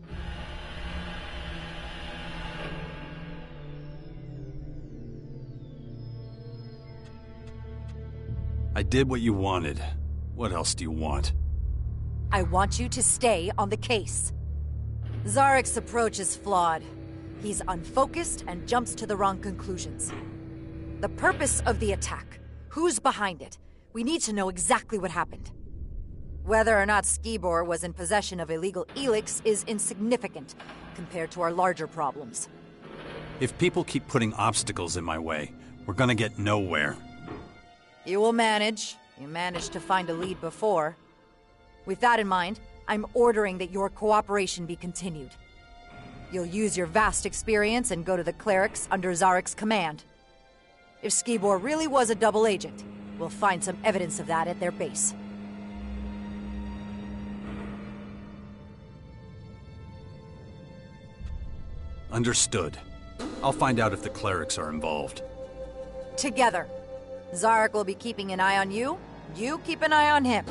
Speaker 1: I did what you wanted. What else do you want?
Speaker 5: I want you to stay on the case. Zarek's approach is flawed. He's unfocused and jumps to the wrong conclusions. The purpose of the attack, who's behind it, we need to know exactly what happened. Whether or not Skibor was in possession of illegal Elex is insignificant compared to our larger problems.
Speaker 1: If people keep putting obstacles in my way, we're gonna get nowhere.
Speaker 5: You will manage. You managed to find a lead before. With that in mind, I'm ordering that your cooperation be continued. You'll use your vast experience and go to the clerics under Zarek's command. If Skibor really was a double agent, we'll find some evidence of that at their base.
Speaker 1: Understood. I'll find out if the clerics are involved.
Speaker 5: Together. Zarek will be keeping an eye on you. You keep an eye on him.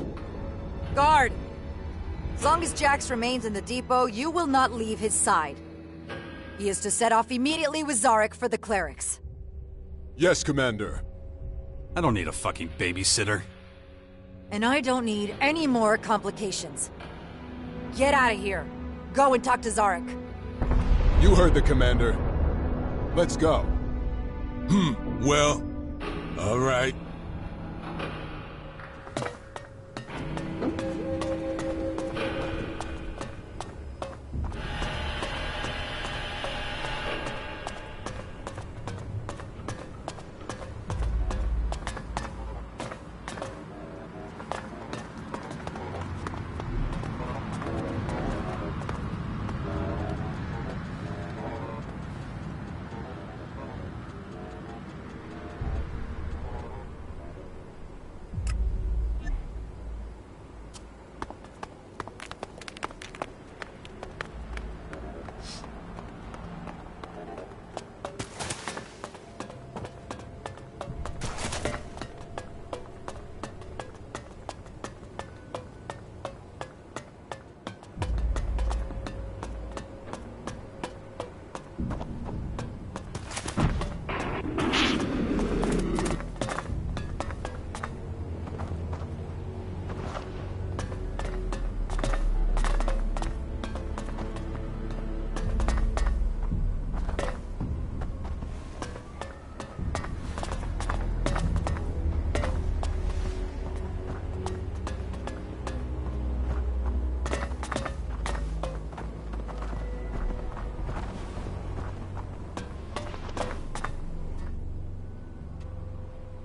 Speaker 5: Guard! As long as Jax remains in the depot, you will not leave his side. He is to set off immediately with Zarek for the clerics.
Speaker 19: Yes, Commander.
Speaker 1: I don't need a fucking babysitter.
Speaker 5: And I don't need any more complications. Get out of here. Go and talk to Zarek.
Speaker 19: You heard the Commander. Let's go.
Speaker 13: Well, all right.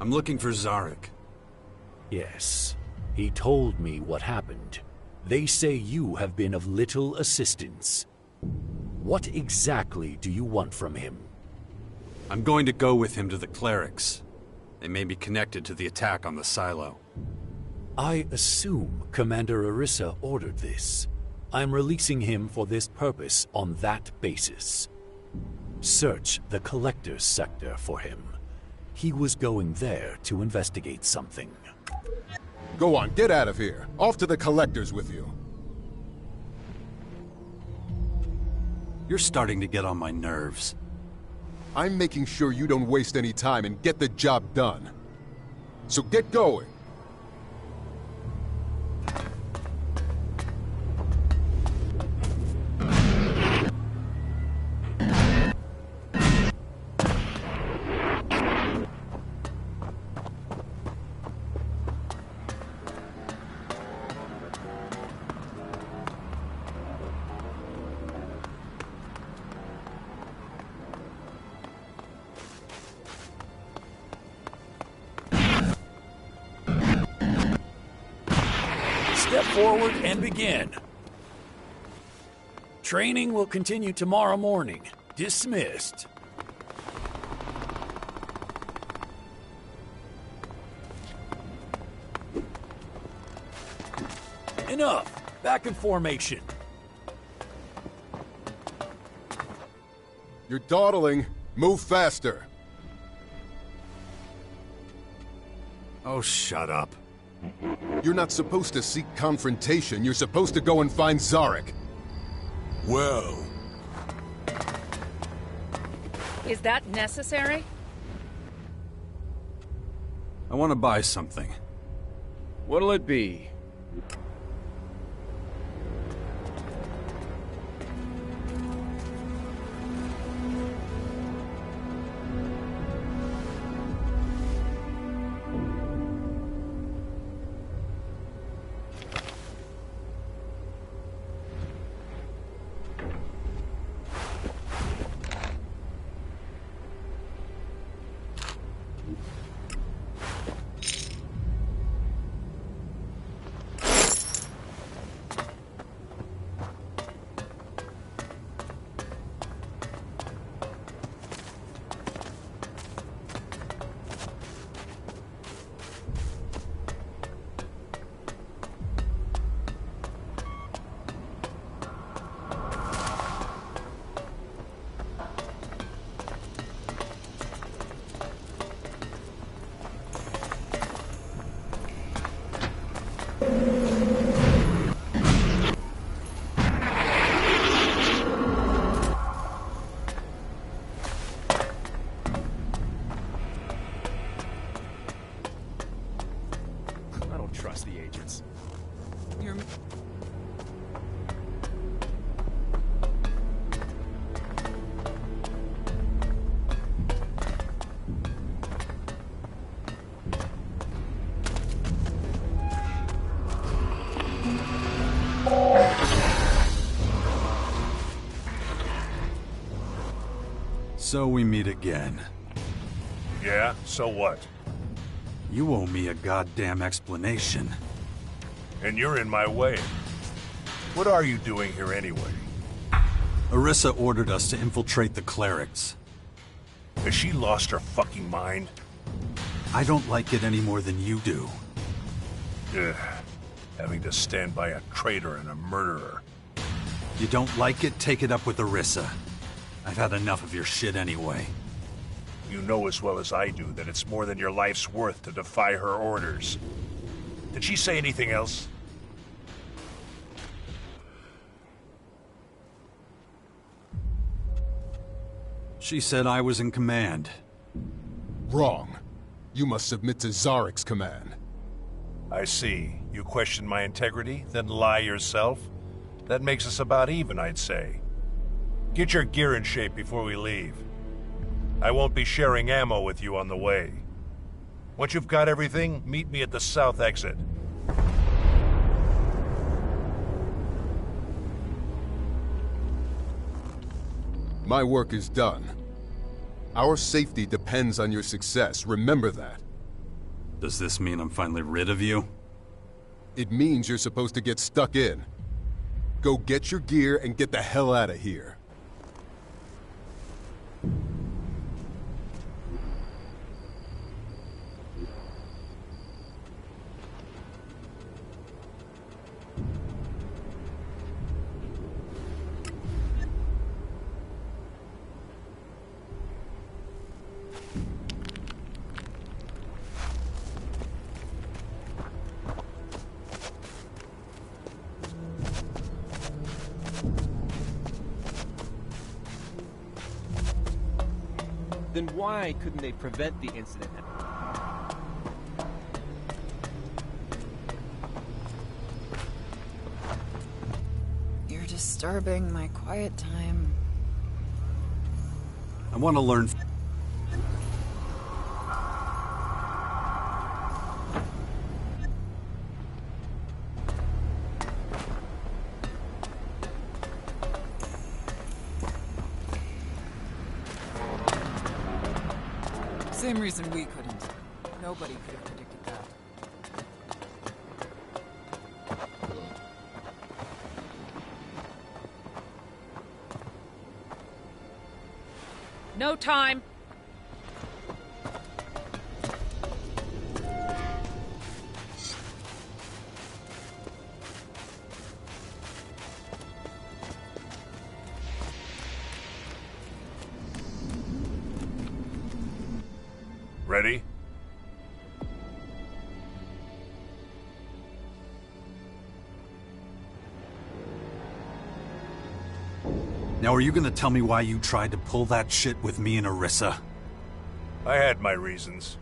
Speaker 1: I'm looking for Zarek.
Speaker 18: Yes. He told me what happened. They say you have been of little assistance. What exactly do you want from him?
Speaker 1: I'm going to go with him to the clerics. They may be connected to the attack on the silo.
Speaker 18: I assume Commander Arissa ordered this. I'm releasing him for this purpose on that basis. Search the Collector's sector for him. He was going there to investigate something.
Speaker 19: Go on, get out of here. Off to the Collectors with you.
Speaker 1: You're starting to get on my nerves.
Speaker 19: I'm making sure you don't waste any time and get the job done. So get going.
Speaker 18: Step forward and begin. Training will continue tomorrow morning. Dismissed. Enough. Back in formation.
Speaker 19: You're dawdling. Move faster.
Speaker 1: Oh, shut up.
Speaker 19: You're not supposed to seek confrontation. You're supposed to go and find Zarek.
Speaker 13: Well...
Speaker 16: Is that necessary?
Speaker 1: I want to buy something.
Speaker 17: What'll it be?
Speaker 1: So we meet again.
Speaker 15: Yeah, so what?
Speaker 1: You owe me a goddamn explanation.
Speaker 15: And you're in my way. What are you doing here anyway?
Speaker 1: Orisa ordered us to infiltrate the clerics.
Speaker 15: Has she lost her fucking mind?
Speaker 1: I don't like it any more than you do.
Speaker 15: Ugh. Having to stand by a traitor and a murderer.
Speaker 1: You don't like it? Take it up with Orisa. I've had enough of your shit anyway.
Speaker 15: You know as well as I do that it's more than your life's worth to defy her orders. Did she say anything else?
Speaker 1: She said I was in command.
Speaker 19: Wrong. You must submit to Zarek's command.
Speaker 15: I see. You question my integrity, then lie yourself? That makes us about even, I'd say. Get your gear in shape before we leave. I won't be sharing ammo with you on the way. Once you've got everything, meet me at the south exit.
Speaker 19: My work is done. Our safety depends on your success, remember that.
Speaker 1: Does this mean I'm finally rid of you?
Speaker 19: It means you're supposed to get stuck in. Go get your gear and get the hell out of here.
Speaker 17: Then why couldn't they prevent the incident?
Speaker 6: You're disturbing my quiet time.
Speaker 1: I want to learn...
Speaker 6: Same reason we couldn't. Nobody could have predicted that.
Speaker 16: No time.
Speaker 15: Ready?
Speaker 1: Now are you gonna tell me why you tried to pull that shit with me and Orisa?
Speaker 15: I had my reasons.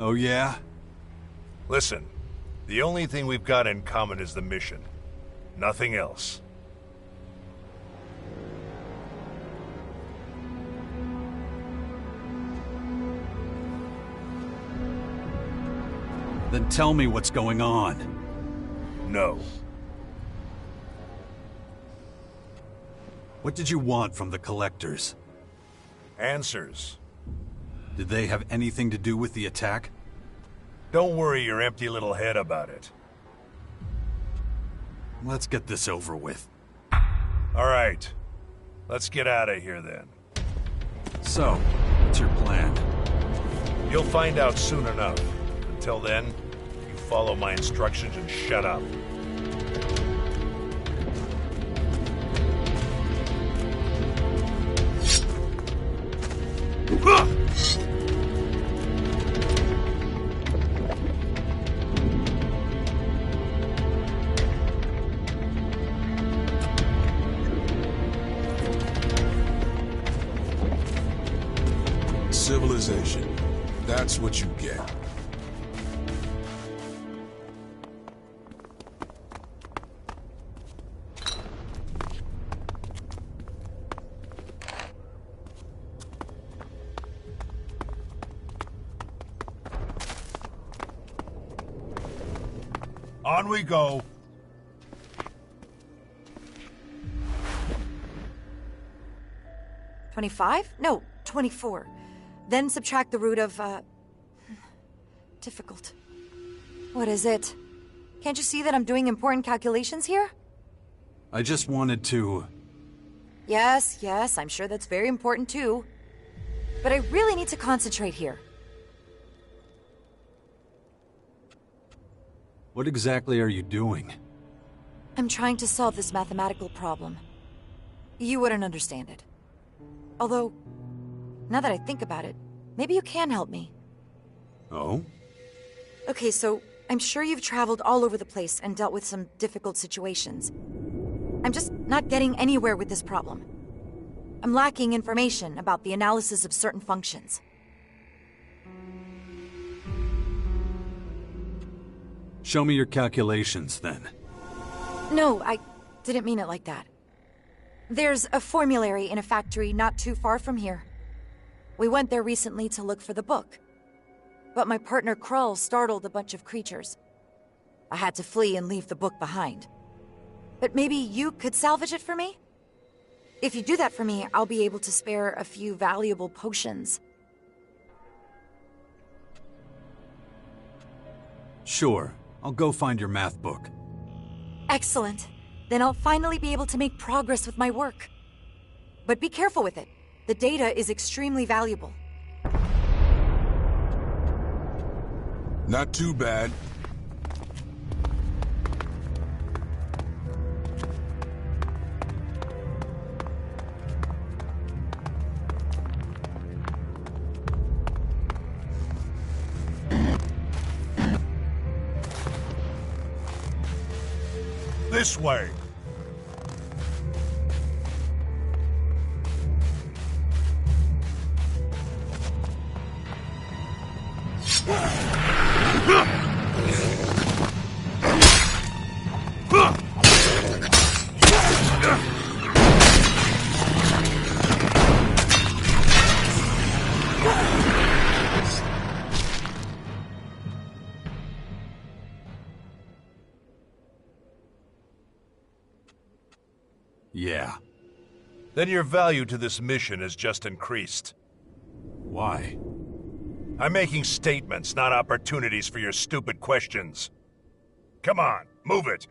Speaker 1: Oh yeah?
Speaker 15: Listen, the only thing we've got in common is the mission. Nothing else.
Speaker 1: Then tell me what's going on.
Speaker 15: No.
Speaker 1: What did you want from the collectors?
Speaker 15: Answers.
Speaker 1: Did they have anything to do with the attack?
Speaker 15: Don't worry your empty little head about it.
Speaker 1: Let's get this over with.
Speaker 15: All right. Let's get out of here then.
Speaker 1: So, what's your plan?
Speaker 15: You'll find out soon enough. Until then, you follow my instructions and shut up.
Speaker 13: Civilization. That's what you get.
Speaker 15: On we go.
Speaker 5: 25? No, 24. Then subtract the root of, difficult. What is it? Can't you see that I'm doing important calculations here?
Speaker 1: I just wanted to...
Speaker 5: Yes, I'm sure that's very important too. But I really need to concentrate here.
Speaker 1: What exactly are you doing?
Speaker 5: I'm trying to solve this mathematical problem. You wouldn't understand it. Although, now that I think about it, maybe you can help me.
Speaker 1: Oh?
Speaker 5: Okay, so I'm sure you've traveled all over the place and dealt with some difficult situations. I'm just not getting anywhere with this problem. I'm lacking information about the analysis of certain functions.
Speaker 1: Show me your calculations, then.
Speaker 5: No, I didn't mean it like that. There's a formulary in a factory not too far from here. We went there recently to look for the book. But my partner Krull startled a bunch of creatures. I had to flee and leave the book behind. But maybe you could salvage it for me? If you do that for me, I'll be able to spare a few valuable potions.
Speaker 1: Sure. I'll go find your math book.
Speaker 5: Excellent. Then I'll finally be able to make progress with my work. But be careful with it. The data is extremely valuable.
Speaker 13: Not too bad.
Speaker 15: This way.
Speaker 1: Yeah.
Speaker 15: Then your value to this mission has just increased.
Speaker 1: Why?
Speaker 15: I'm making statements, not opportunities for your stupid questions. Come on, move it.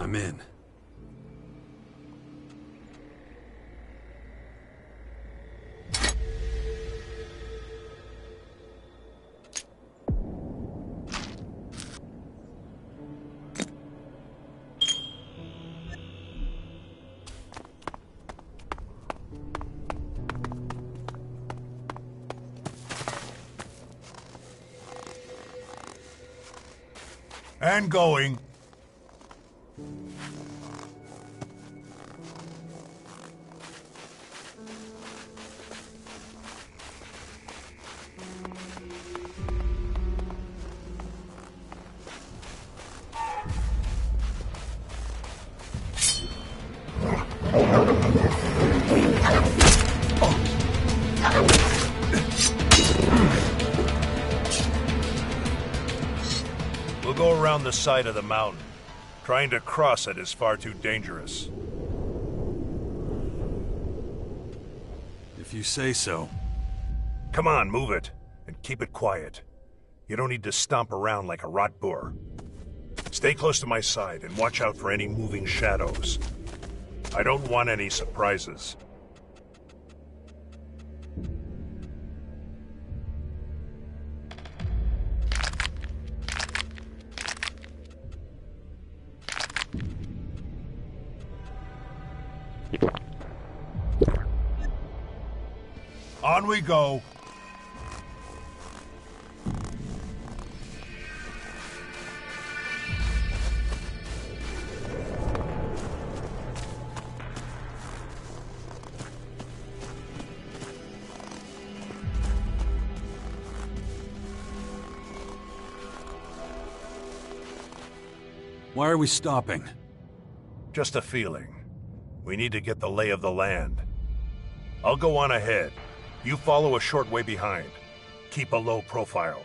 Speaker 1: I'm in.
Speaker 15: And going. We'll go around the side of the mountain. Trying to cross it is far too dangerous.
Speaker 1: If you say so.
Speaker 15: Come on, move it. And keep it quiet. You don't need to stomp around like a rot boar. Stay close to my side and watch out for any moving shadows. I don't want any surprises. On we go.
Speaker 1: Why are we stopping?
Speaker 15: Just a feeling. We need to get the lay of the land. I'll go on ahead. You follow a short way behind. Keep a low profile.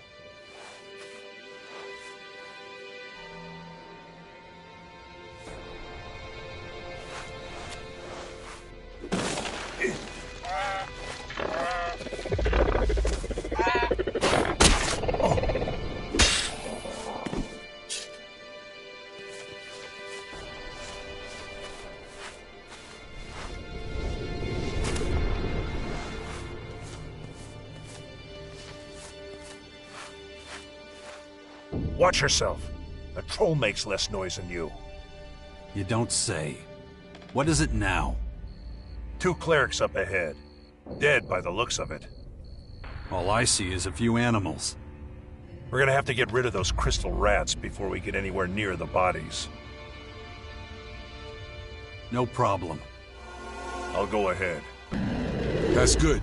Speaker 15: Watch yourself. The troll makes less noise than you.
Speaker 1: You don't say. What is it now?
Speaker 15: 2 clerics up ahead. Dead by the looks of it.
Speaker 1: All I see is a few animals.
Speaker 15: We're gonna have to get rid of those crystal rats before we get anywhere near the bodies.
Speaker 1: No problem.
Speaker 15: I'll go ahead.
Speaker 13: That's good.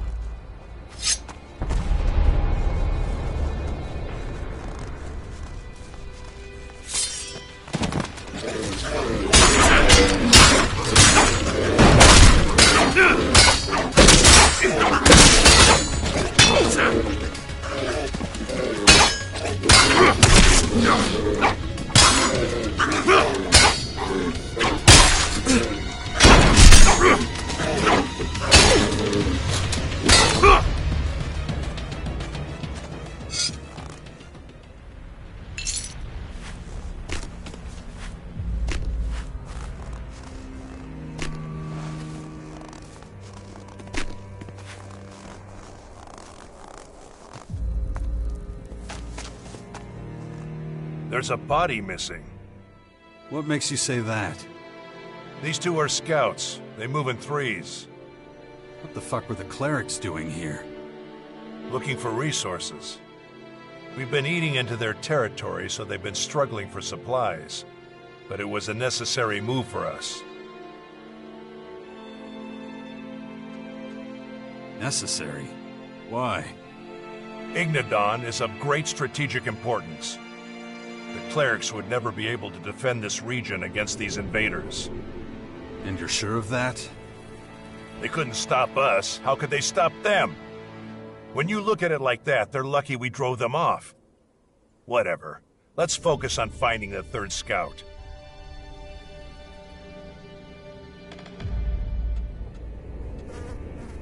Speaker 15: There's a body missing.
Speaker 1: What makes you say that?
Speaker 15: These 2 are scouts. They move in 3s.
Speaker 1: What the fuck were the clerics doing here?
Speaker 15: Looking for resources. We've been eating into their territory, so they've been struggling for supplies. But it was a necessary move for us.
Speaker 1: Necessary? Why?
Speaker 15: Ignadon is of great strategic importance. The clerics would never be able to defend this region against these invaders.
Speaker 1: And you're sure of that?
Speaker 15: They couldn't stop us. How could they stop them? When you look at it like that, they're lucky we drove them off. Whatever. Let's focus on finding the 3rd scout.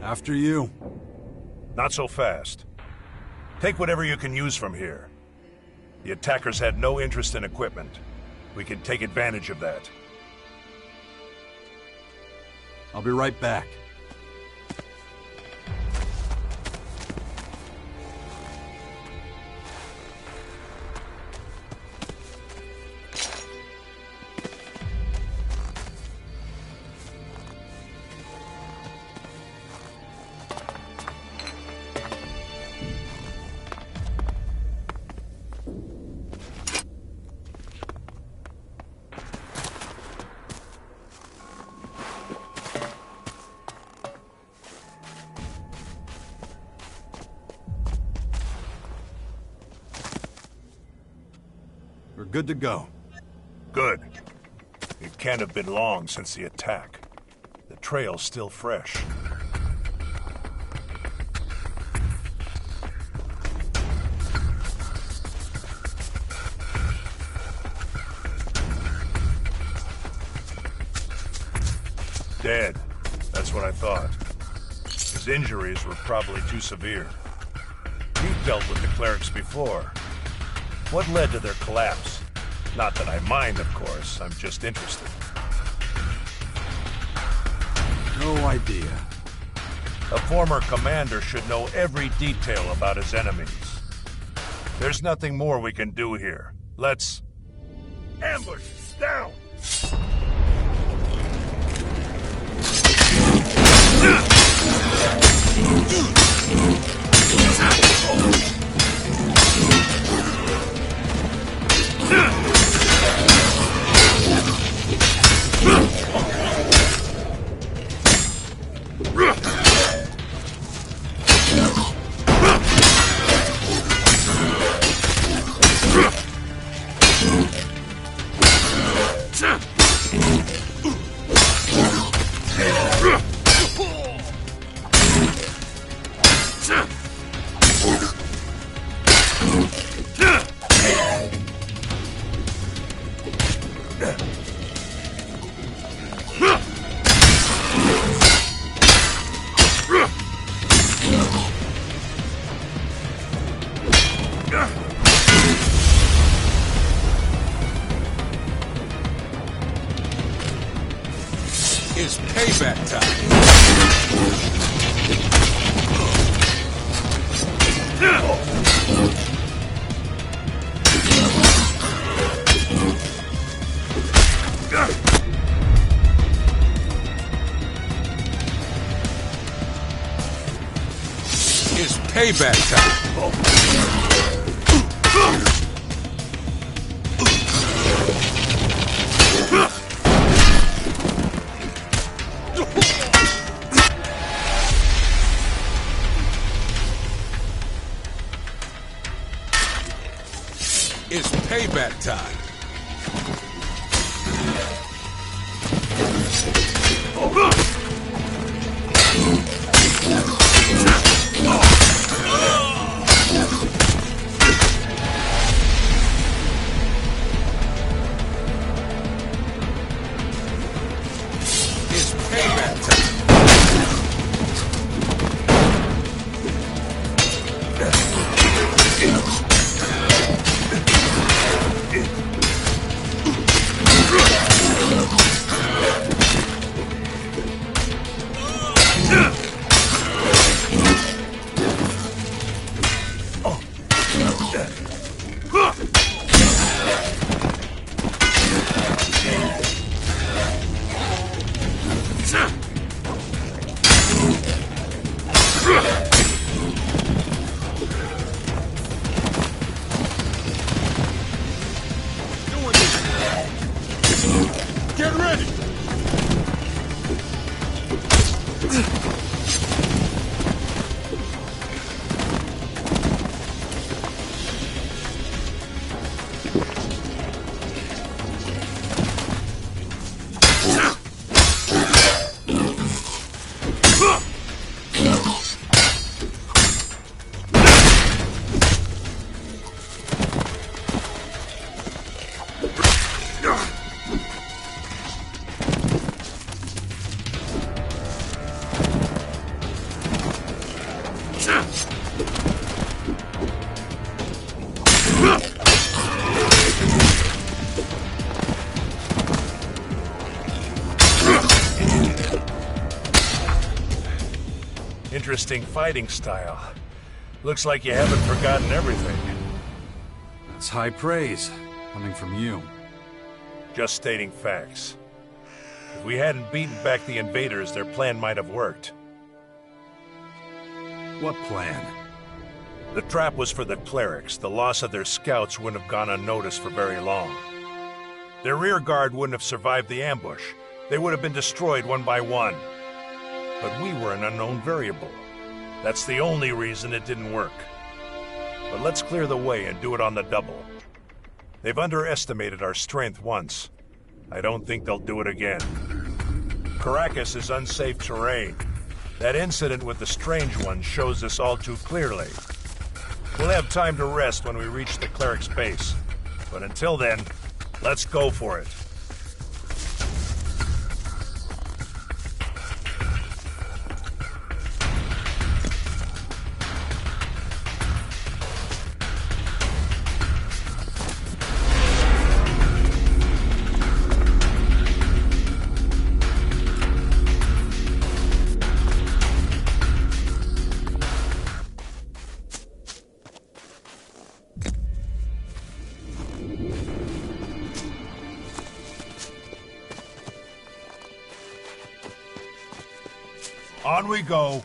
Speaker 1: After you.
Speaker 15: Not so fast. Take whatever you can use from here. The attackers had no interest in equipment. We can take advantage of that.
Speaker 1: I'll be right back. We're good to go.
Speaker 15: Good. It can't have been long since the attack. The trail's still fresh. Dead. That's what I thought. His injuries were probably too severe. You've dealt with the clerics before. What led to their collapse? Not that I mind, of course. I'm just interested.
Speaker 1: No idea.
Speaker 15: A former commander should know every detail about his enemies. There's nothing more we can do here. Let's... ambush! Down!
Speaker 13: It's payback time. It's payback time. It's payback time. It's payback time.
Speaker 15: Interesting fighting style. Looks like you haven't forgotten everything.
Speaker 1: That's high praise, coming from you.
Speaker 15: Just stating facts. If we hadn't beaten back the invaders, their plan might have worked.
Speaker 1: What plan?
Speaker 15: The trap was for the clerics. The loss of their scouts wouldn't have gone unnoticed for very long. Their rear guard wouldn't have survived the ambush. They would have been destroyed one by one. But we were an unknown variable. That's the only reason it didn't work. But let's clear the way and do it on the double. They've underestimated our strength once. I don't think they'll do it again. Caracas is unsafe terrain. That incident with the Strange One shows this all too clearly. We'll have time to rest when we reach the cleric's base. But until then, let's go for it. On we go.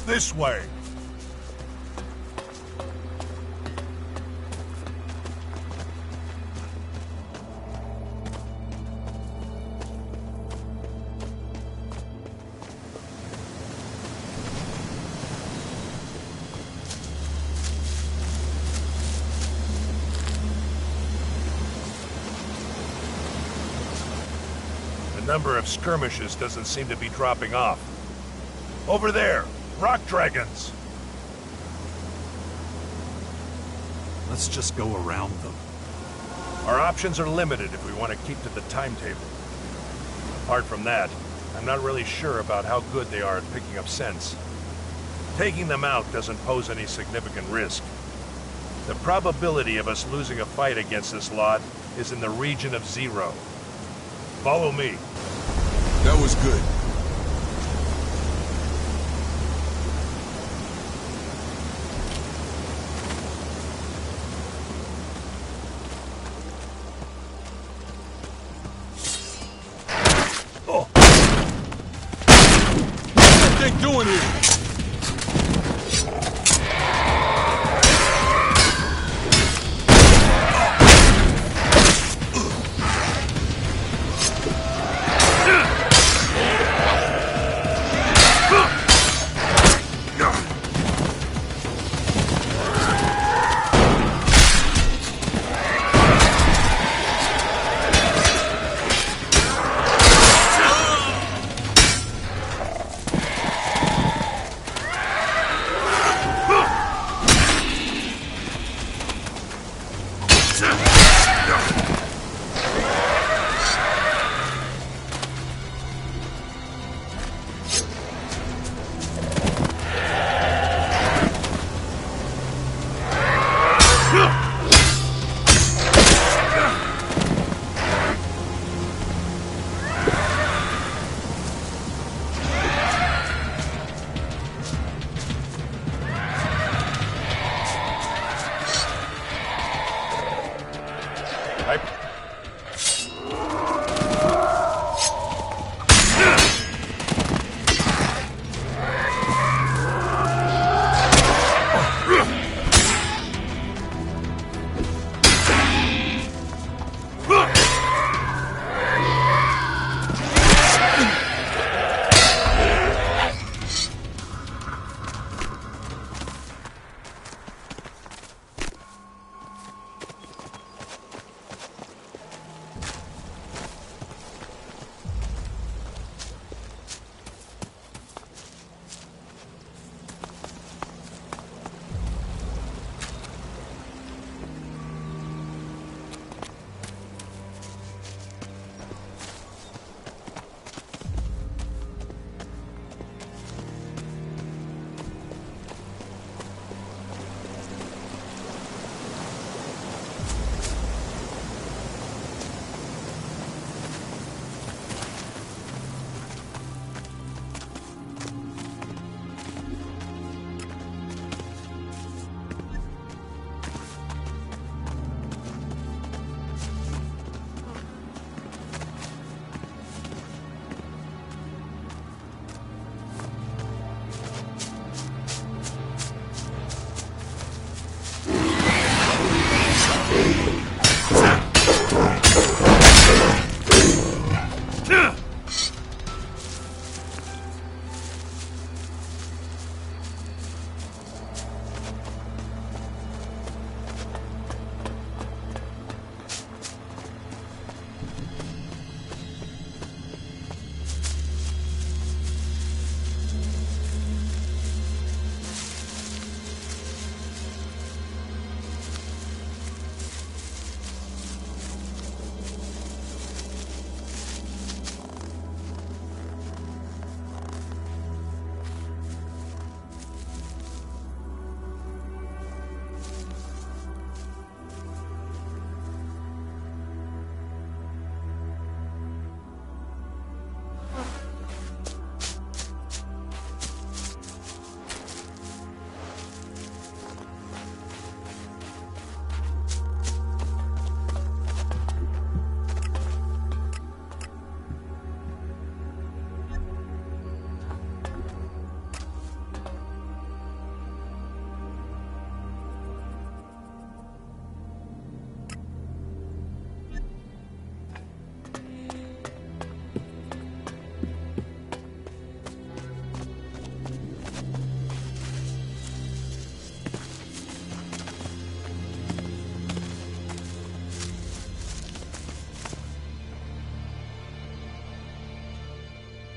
Speaker 15: This way. The number of skirmishes doesn't seem to be dropping off. Over there! Rock dragons!
Speaker 1: Let's just go around them.
Speaker 15: Our options are limited if we want to keep to the timetable. Apart from that, I'm not really sure about how good they are at picking up scents. Taking them out doesn't pose any significant risk. The probability of us losing a fight against this lot is in the region of 0. Follow me.
Speaker 13: That was good.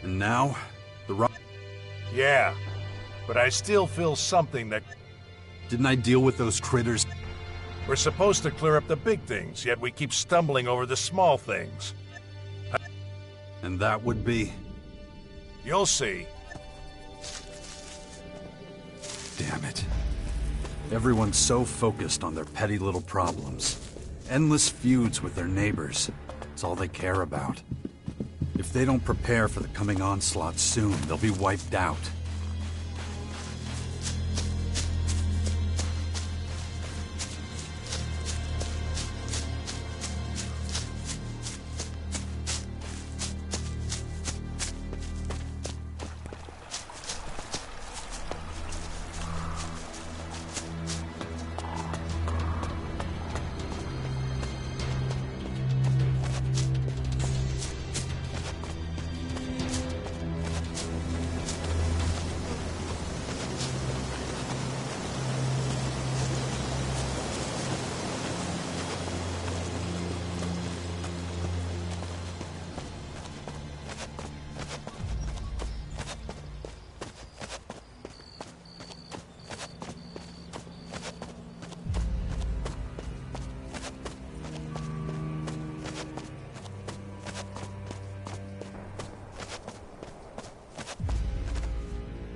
Speaker 1: And now, the rock...
Speaker 15: Yeah, but I still feel something that...
Speaker 1: Didn't I deal with those critters?
Speaker 15: We're supposed to clear up the big things, yet we keep stumbling over the small things.
Speaker 1: And that would be?
Speaker 15: You'll see.
Speaker 1: Damn it. Everyone's so focused on their petty little problems. Endless feuds with their neighbors. It's all they care about. If they don't prepare for the coming onslaught soon, they'll be wiped out.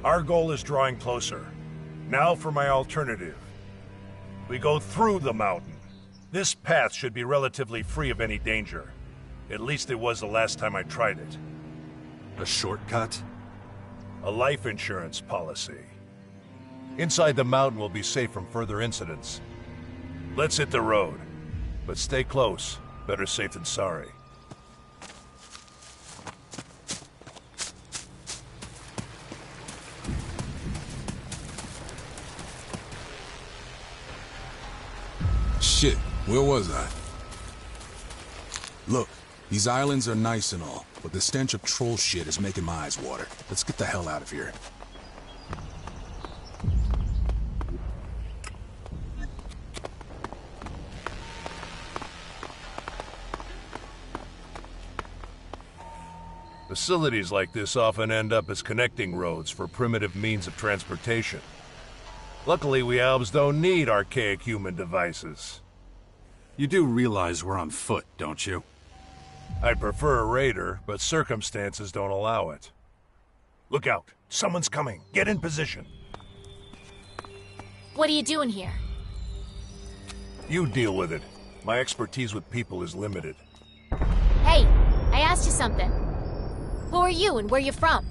Speaker 15: Our goal is drawing closer. Now for my alternative. We go through the mountain. This path should be relatively free of any danger. At least it was the last time I tried it.
Speaker 1: A shortcut?
Speaker 15: A life insurance policy. Inside the mountain will be safe from further incidents. Let's hit the road. But stay close. Better safe than sorry.
Speaker 13: Shit, where was I? Look, these islands are nice and all, but the stench of troll shit is making my eyes water. Let's get the hell out of here.
Speaker 15: Facilities like this often end up as connecting roads for primitive means of transportation. Luckily, we Albs don't need archaic human devices.
Speaker 1: You do realize we're on foot, don't you?
Speaker 15: I'd prefer a raider, but circumstances don't allow it. Look out. Someone's coming. Get in position.
Speaker 20: What are you doing here?
Speaker 15: You deal with it. My expertise with people is limited.
Speaker 20: Hey, I asked you something. Who are you and where you from?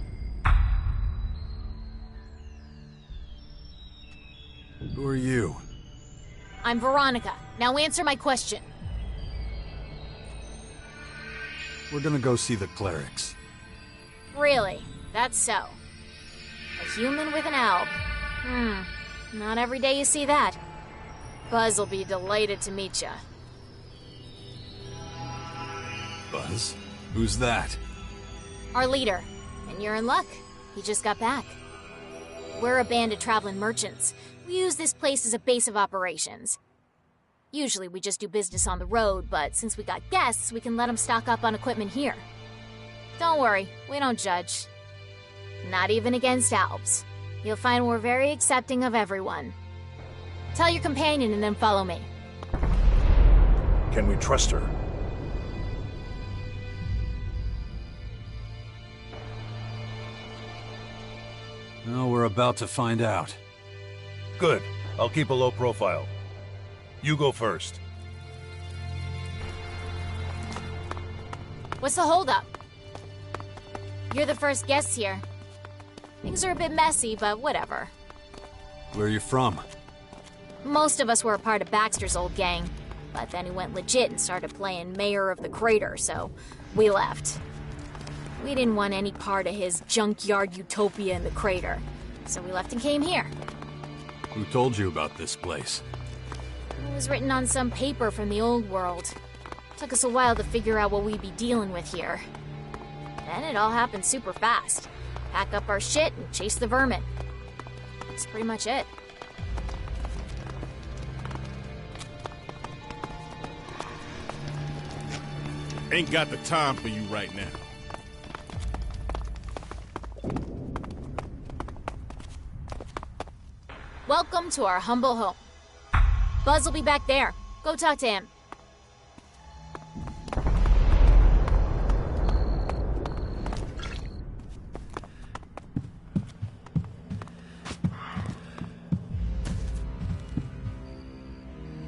Speaker 1: Who are you?
Speaker 20: I'm Veronica. Now answer my question.
Speaker 1: We're gonna go see the clerics.
Speaker 20: Really? That's so. A human with an alb. Not every day you see that. Buzz will be delighted to meet ya.
Speaker 1: Buzz? Who's that?
Speaker 20: Our leader. And you're in luck. He just got back. We're a band of traveling merchants. We use this place as a base of operations. Usually we just do business on the road, but since we got guests, we can let them stock up on equipment here. Don't worry, we don't judge. Not even against Albs. You'll find we're very accepting of everyone. Tell your companion and then follow me.
Speaker 15: Can we trust her?
Speaker 1: Well, we're about to find out.
Speaker 15: Good. I'll keep a low profile. You go first.
Speaker 20: What's the holdup? You're the first guests here. Things are a bit messy, but whatever.
Speaker 1: Where are you from?
Speaker 20: Most of us were a part of Baxter's old gang, but then he went legit and started playing Mayor of the Crater, so we left. We didn't want any part of his junkyard utopia in the crater, so we left and came here.
Speaker 1: Who told you about this place?
Speaker 20: It was written on some paper from the old world. Took us a while to figure out what we'd be dealing with here. Then it all happened super fast. Pack up our shit and chase the vermin. That's pretty much it.
Speaker 21: Ain't got the time for you right now.
Speaker 20: Welcome to our humble home. Buzz will be back there. Go talk to him.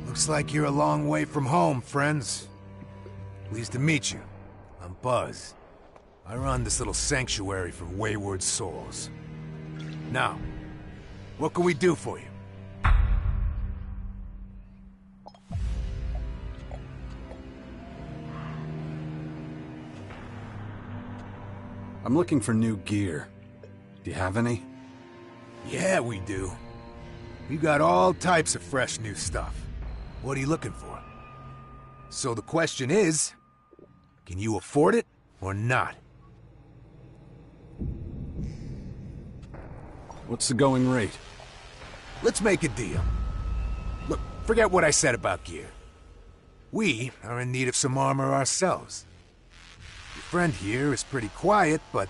Speaker 14: Looks like you're a long way from home, friends. Pleased to meet you. I'm Buzz. I run this little sanctuary for wayward souls. Now, what can we do for you?
Speaker 1: I'm looking for new gear. Do you have any?
Speaker 14: Yeah, we do. We got all types of fresh new stuff. What are you looking for? So the question is, can you afford it or not?
Speaker 1: What's the going rate?
Speaker 14: Let's make a deal. Look, forget what I said about gear. We are in need of some armor ourselves. Your friend here is pretty quiet, but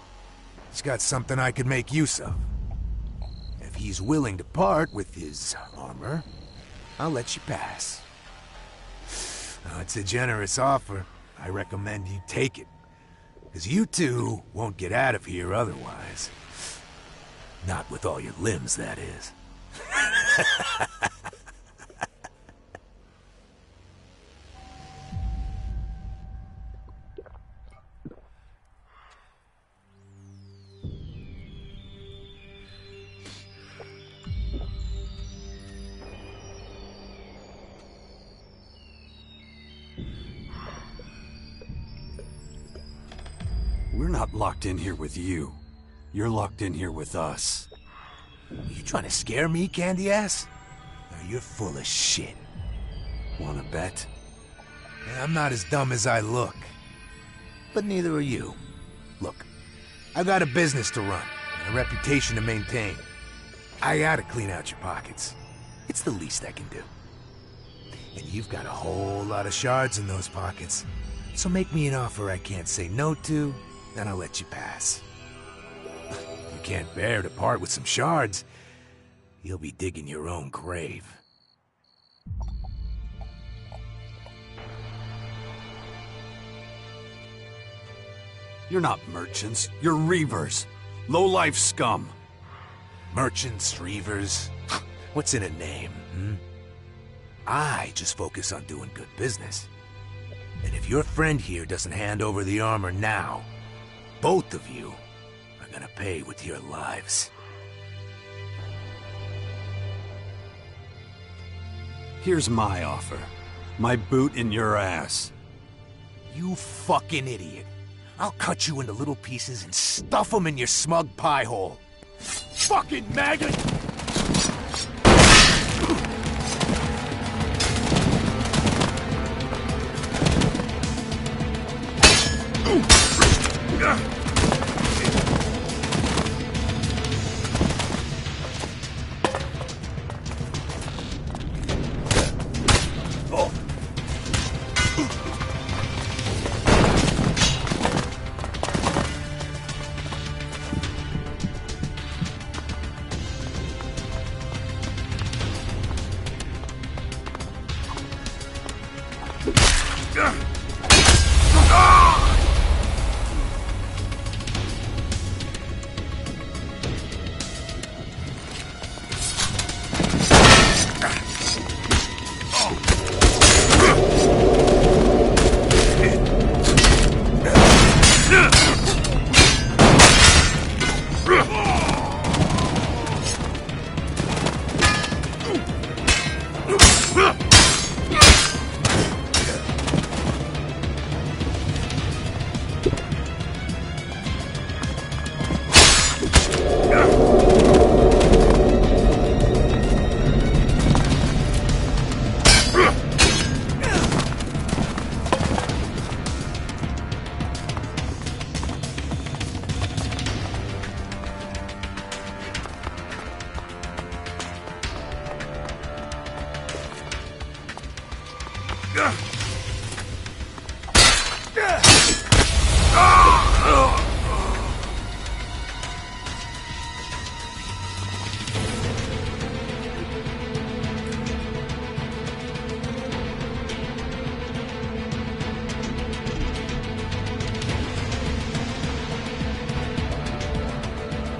Speaker 14: he's got something I could make use of. If he's willing to part with his armor, I'll let you pass. Now, it's a generous offer. I recommend you take it. Because you two won't get out of here otherwise. Not with all your limbs, that is.
Speaker 1: We're not locked in here with you. You're locked in here with us.
Speaker 14: You trying to scare me, candy ass? No, you're full of shit.
Speaker 1: Wanna bet?
Speaker 14: Yeah, I'm not as dumb as I look. But neither are you. Look, I got a business to run, and a reputation to maintain. I gotta clean out your pockets. It's the least I can do. And you've got a whole lot of shards in those pockets. So make me an offer I can't say no to, then I'll let you pass. If you can't bear to part with some shards, you'll be digging your own grave.
Speaker 1: You're not merchants, you're reavers. Low-life scum.
Speaker 14: Merchants, reavers, what's in a name, hmm? I just focus on doing good business. And if your friend here doesn't hand over the armor now, both of you are gonna pay with your lives.
Speaker 1: Here's my offer. My boot in your ass.
Speaker 14: You fucking idiot. I'll cut you into little pieces and stuff them in your smug pie hole. Fucking maggot!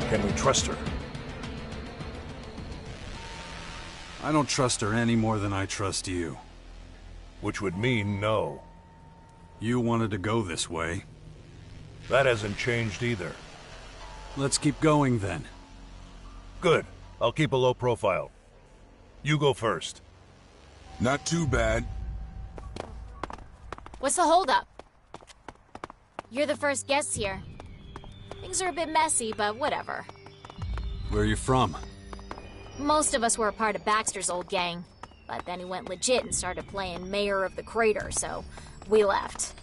Speaker 15: Can we trust her?
Speaker 1: I don't trust her any more than I trust you.
Speaker 15: Which would mean no.
Speaker 1: You wanted to go this way.
Speaker 15: That hasn't changed either.
Speaker 1: Let's keep going then.
Speaker 15: Good. I'll keep a low profile. You go first.
Speaker 13: Not too bad.
Speaker 20: What's the holdup? You're the first guest here. Things are a bit messy, but whatever.
Speaker 1: Where are you from?
Speaker 20: Most of us were a part of Baxter's old gang, but then he went legit and started playing Mayor of the Crater, so we left.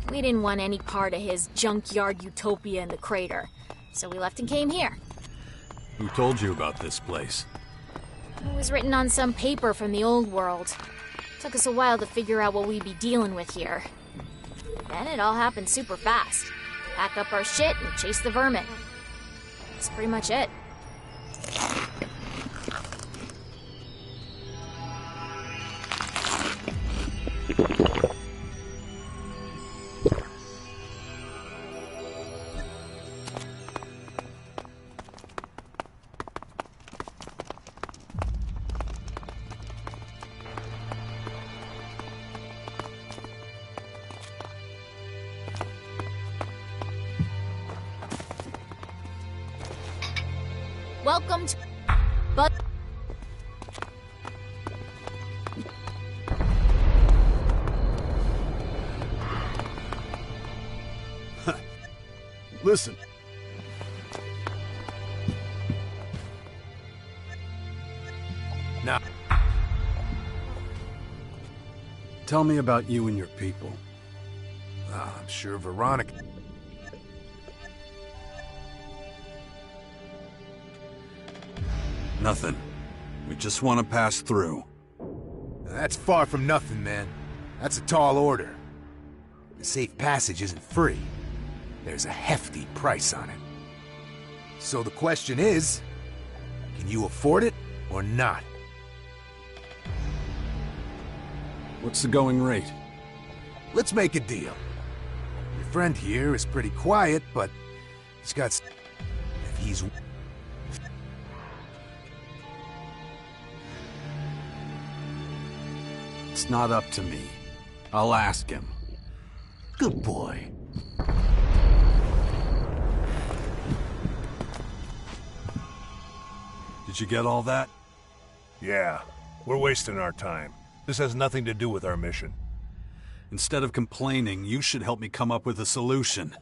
Speaker 20: We didn't want any part of his junkyard utopia in the crater, so we left and came here.
Speaker 1: Who told you about this place?
Speaker 20: It was written on some paper from the old world. Took us a while to figure out what we'd be dealing with here. Then it all happened super fast. Pack up our shit and chase the vermin. That's pretty much it. Welcome to... But...
Speaker 14: Listen. Now,
Speaker 1: Tell me about you and your people.
Speaker 14: I'm sure Veronica...
Speaker 1: Nothing. We just want to pass through.
Speaker 14: That's far from nothing, man. That's a tall order. The safe passage isn't free. There's a hefty price on it. So the question is, can you afford it or not?
Speaker 1: What's the going rate?
Speaker 14: Let's make a deal. Your friend here is pretty quiet, but he's got... If he's...
Speaker 1: It's not up to me. I'll ask him.
Speaker 14: Good boy.
Speaker 1: Did you get all that?
Speaker 15: Yeah. We're wasting our time. This has nothing to do with our mission.
Speaker 1: Instead of complaining, you should help me come up with a solution.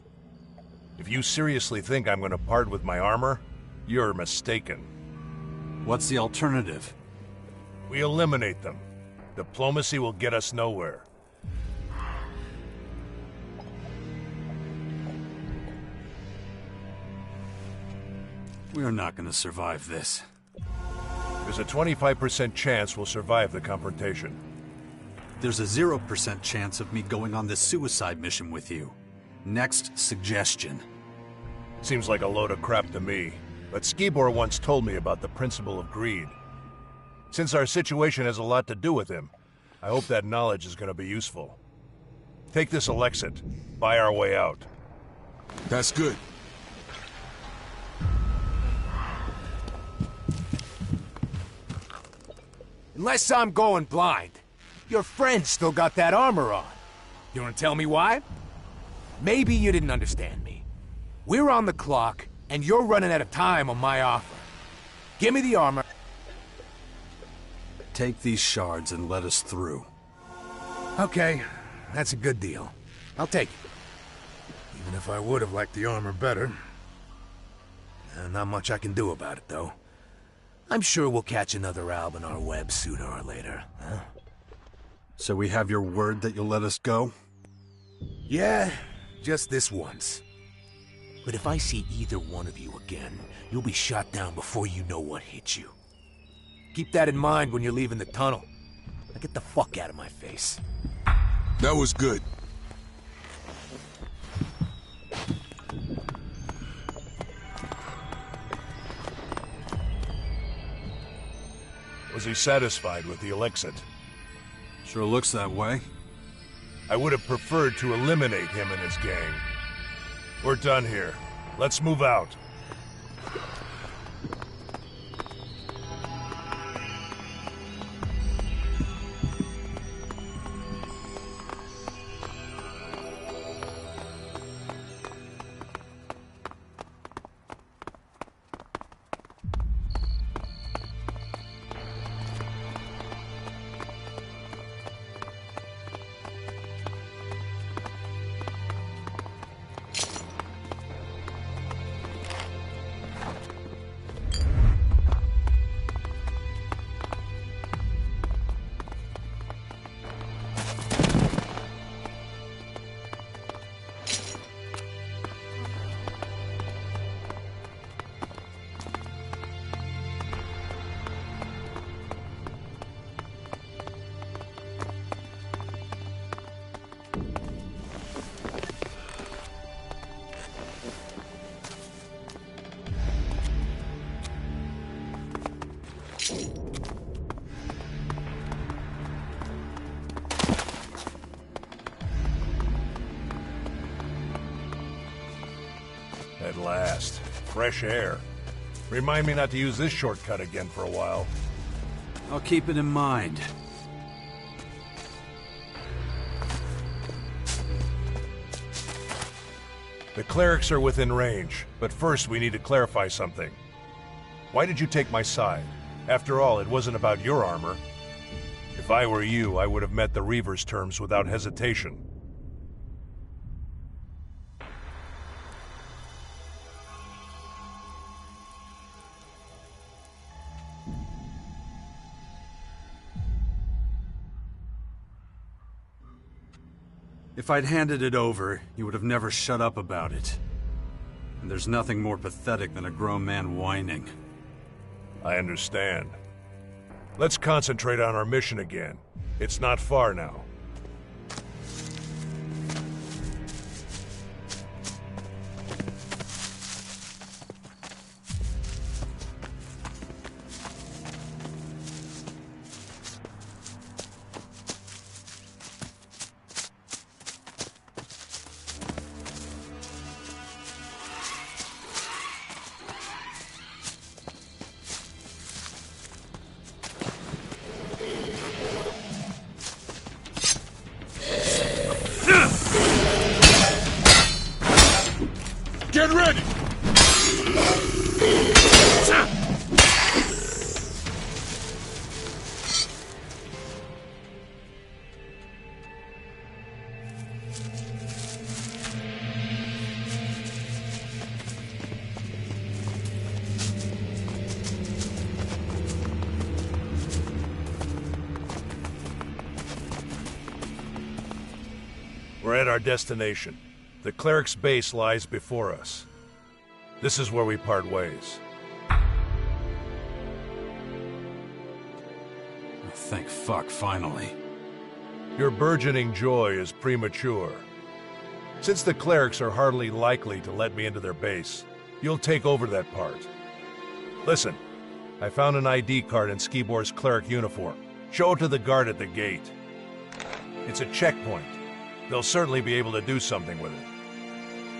Speaker 15: If you seriously think I'm going to part with my armor, you're mistaken.
Speaker 1: What's the alternative?
Speaker 15: We eliminate them. Diplomacy will get us nowhere.
Speaker 1: We're not going to survive this.
Speaker 15: There's a 25% chance we'll survive the confrontation.
Speaker 1: There's a 0% chance of me going on this suicide mission with you. Next suggestion.
Speaker 15: Seems like a load of crap to me, but Skibor once told me about the principle of greed. Since our situation has a lot to do with him, I hope that knowledge is going to be useful. Take this Elexit. Buy our way out.
Speaker 13: That's good.
Speaker 14: Unless I'm going blind, your friend still got that armor on. You wanna tell me why? Maybe you didn't understand me. We're on the clock, and you're running out of time on my offer. Give me the armor.
Speaker 1: Take these shards and let us through.
Speaker 14: Okay, that's a good deal. I'll take it. Even if I would have liked the armor better. Not much I can do about it, though. I'm sure we'll catch another Alb in our web sooner or later, huh?
Speaker 1: So we have your word that you'll let us go?
Speaker 14: Yeah, just this once. But if I see either one of you again, you'll be shot down before you know what hit you. Keep that in mind when you're leaving the tunnel. Now get the fuck out of my face.
Speaker 13: That was good.
Speaker 15: Was he satisfied with the Elexit?
Speaker 1: Sure looks that way.
Speaker 15: I would have preferred to eliminate him and his gang. We're done here. Let's move out. At last. Fresh air. Remind me not to use this shortcut again for a while.
Speaker 1: I'll keep it in mind.
Speaker 15: The clerics are within range, but first we need to clarify something. Why did you take my side? After all, it wasn't about your armor. If I were you, I would have met the Reaver's terms without hesitation.
Speaker 1: If I'd handed it over, you would have never shut up about it. And there's nothing more pathetic than a grown man whining.
Speaker 15: I understand. Let's concentrate on our mission again. It's not far now.
Speaker 4: Get ready!
Speaker 15: We're at our destination. The cleric's base lies before us. This is where we part ways.
Speaker 1: Thank fuck, finally.
Speaker 15: Your burgeoning joy is premature. Since the clerics are hardly likely to let me into their base, you'll take over that part. Listen, I found an ID card in Skibor's cleric uniform. Show it to the guard at the gate. It's a checkpoint. They'll certainly be able to do something with it.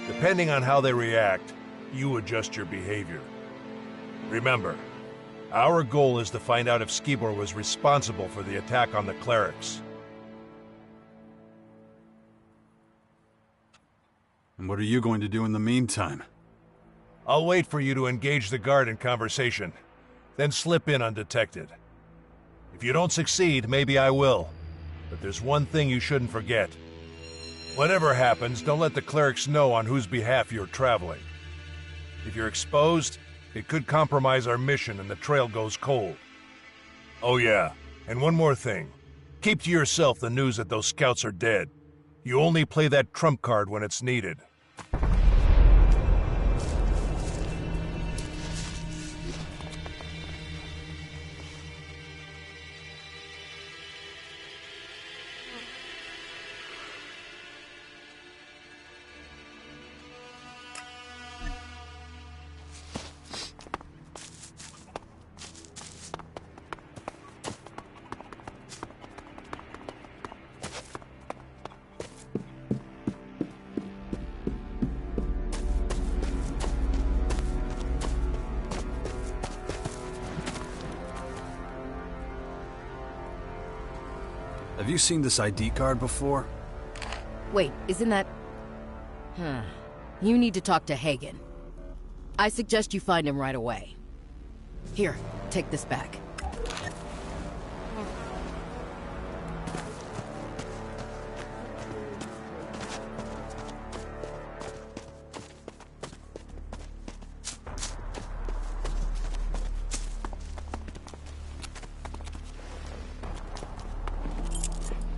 Speaker 15: Depending on how they react, you adjust your behavior. Remember, our goal is to find out if Skibor was responsible for the attack on the clerics.
Speaker 1: And what are you going to do in the meantime?
Speaker 15: I'll wait for you to engage the guard in conversation, then slip in undetected. If you don't succeed, maybe I will. But there's one thing you shouldn't forget. Whatever happens, don't let the clerics know on whose behalf you're traveling. If you're exposed, it could compromise our mission and the trail goes cold. Oh yeah, and one more thing. Keep to yourself the news that those scouts are dead. You only play that trump card when it's needed.
Speaker 1: Have you seen this ID card before?
Speaker 10: Wait, isn't that... You need to talk to Hagen. I suggest you find him right away. Here, take this back.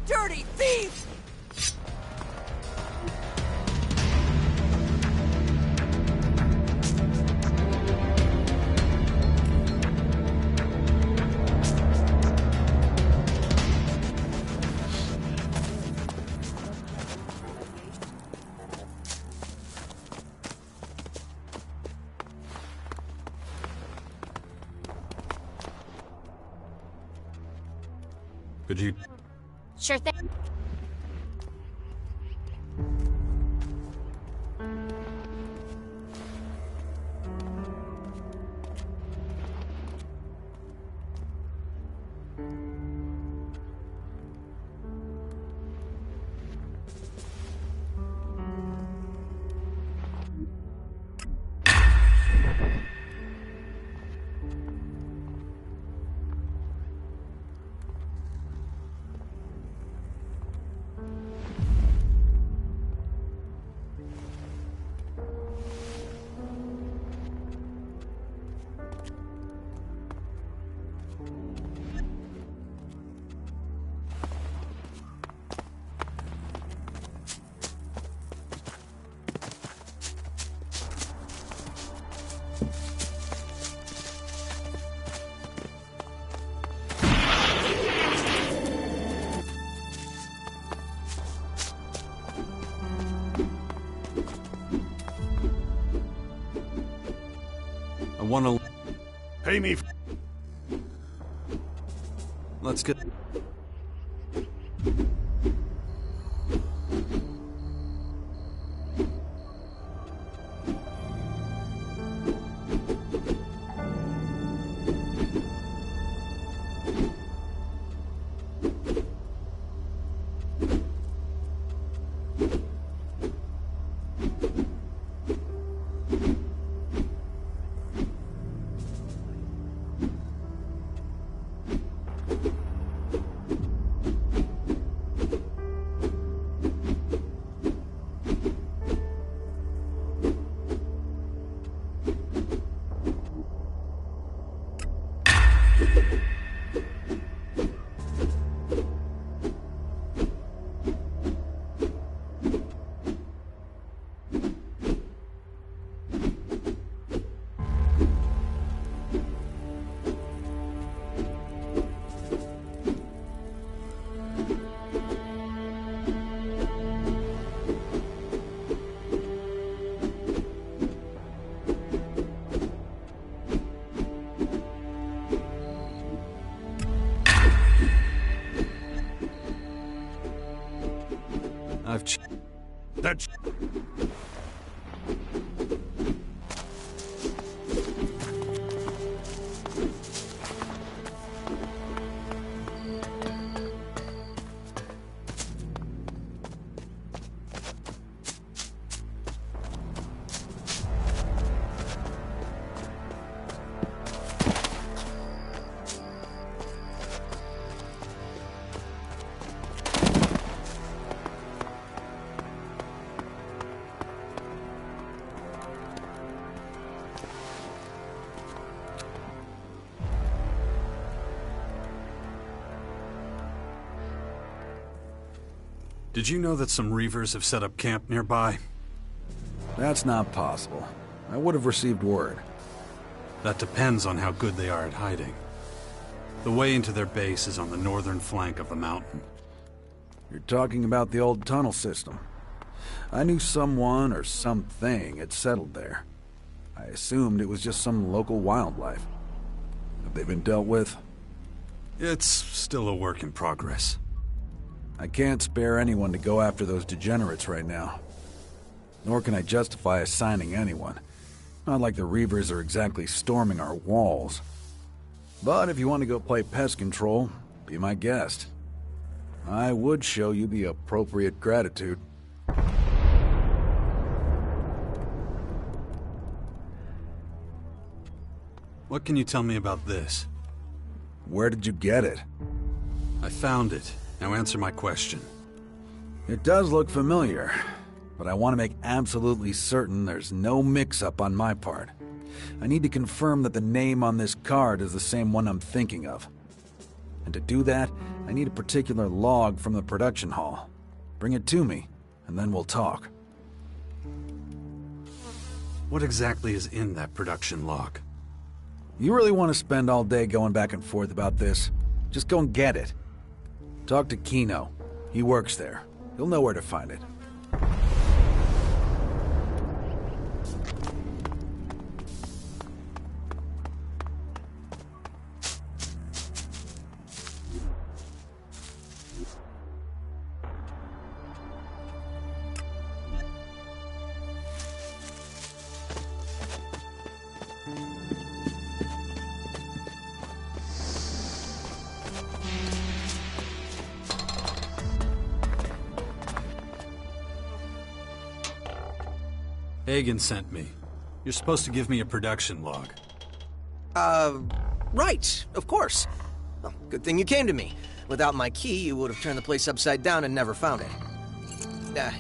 Speaker 8: Dirty thief!
Speaker 1: Could you...
Speaker 20: Sure thing.
Speaker 1: want to...
Speaker 15: Pay me.
Speaker 1: Let's get...
Speaker 15: That's...
Speaker 1: Did you know that some Reavers have set up camp nearby?
Speaker 2: That's not possible. I would have received word.
Speaker 1: That depends on how good they are at hiding. The way into their base is on the northern flank of the mountain.
Speaker 2: You're talking about the old tunnel system. I knew someone or something had settled there. I assumed it was just some local wildlife. Have they been dealt with?
Speaker 1: It's still a work in progress.
Speaker 2: I can't spare anyone to go after those degenerates right now. Nor can I justify assigning anyone. Not like the Reavers are exactly storming our walls. But if you want to go play pest control, be my guest. I would show you the appropriate gratitude.
Speaker 1: What can you tell me about this?
Speaker 2: Where did you get it?
Speaker 1: I found it. Now answer my question.
Speaker 2: It does look familiar, but I want to make absolutely certain there's no mix-up on my part. I need to confirm that the name on this card is the same one I'm thinking of. And to do that, I need a particular log from the production hall. Bring it to me, and then we'll talk.
Speaker 1: What exactly is in that production log?
Speaker 2: You really want to spend all day going back and forth about this? Just go and get it. Talk to Kino. He works there. He'll know where to find it.
Speaker 1: Hagen sent me. You're supposed to give me a production log.
Speaker 22: Right, of course. Well, good thing you came to me. Without my key, you would have turned the place upside down and never found it.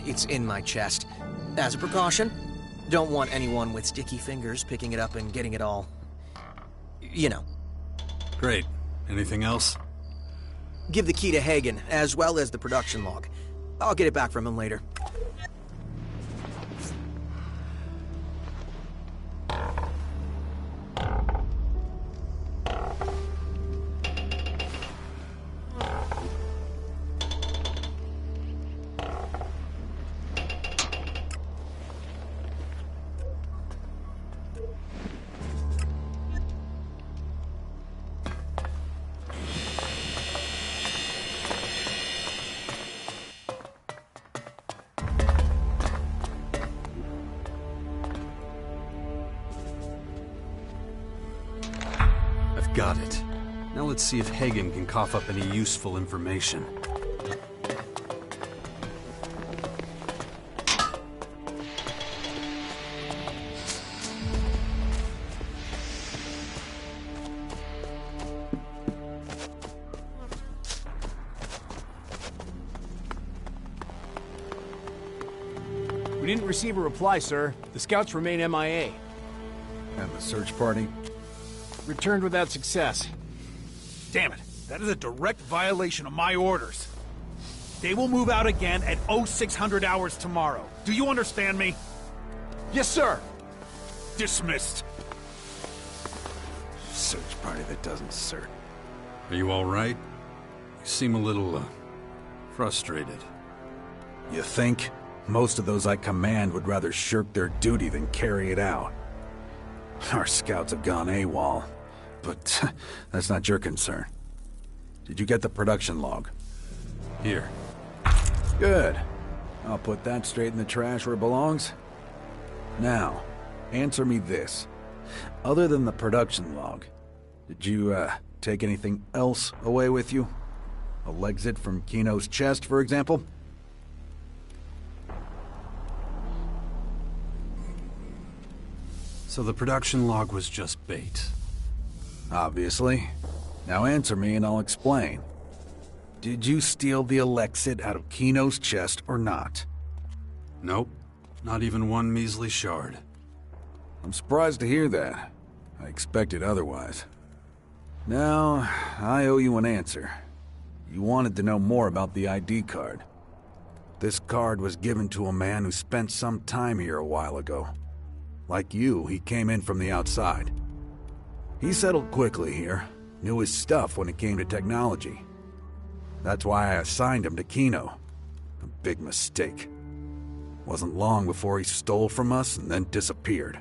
Speaker 22: It's in my chest. As a precaution, don't want anyone with sticky fingers picking it up and getting it all... you know.
Speaker 1: Great. Anything else?
Speaker 22: Give the key to Hagen, as well as the production log. I'll get it back from him later.
Speaker 1: Got it. Now let's see if Hagen can cough up any useful information.
Speaker 3: We didn't receive a reply, sir. The scouts remain MIA.
Speaker 2: And the search party?
Speaker 3: Returned without success.
Speaker 12: Damn it. That is a direct violation of my orders. They will move out again at 0600 hours tomorrow. Do you understand me?
Speaker 3: Yes, sir.
Speaker 12: Dismissed.
Speaker 2: Search party that doesn't search.
Speaker 1: Are you all right? You seem a little, frustrated.
Speaker 2: You think? Most of those I command would rather shirk their duty than carry it out. Our scouts have gone AWOL, but that's not your concern. Did you get the production log?
Speaker 1: Here.
Speaker 2: Good. I'll put that straight in the trash where it belongs. Now, answer me this. Other than the production log, did you, take anything else away with you? A Lexit from Kino's chest, for example?
Speaker 1: So the production log was just bait.
Speaker 2: Obviously. Now answer me and I'll explain. Did you steal the Elexit out of Kino's chest or not?
Speaker 1: Nope. Not even one measly shard.
Speaker 2: I'm surprised to hear that. I expected otherwise. Now, I owe you an answer. You wanted to know more about the ID card. This card was given to a man who spent some time here a while ago. Like you, he came in from the outside. He settled quickly here, knew his stuff when it came to technology. That's why I assigned him to Kino. A big mistake. Wasn't long before he stole from us and then disappeared.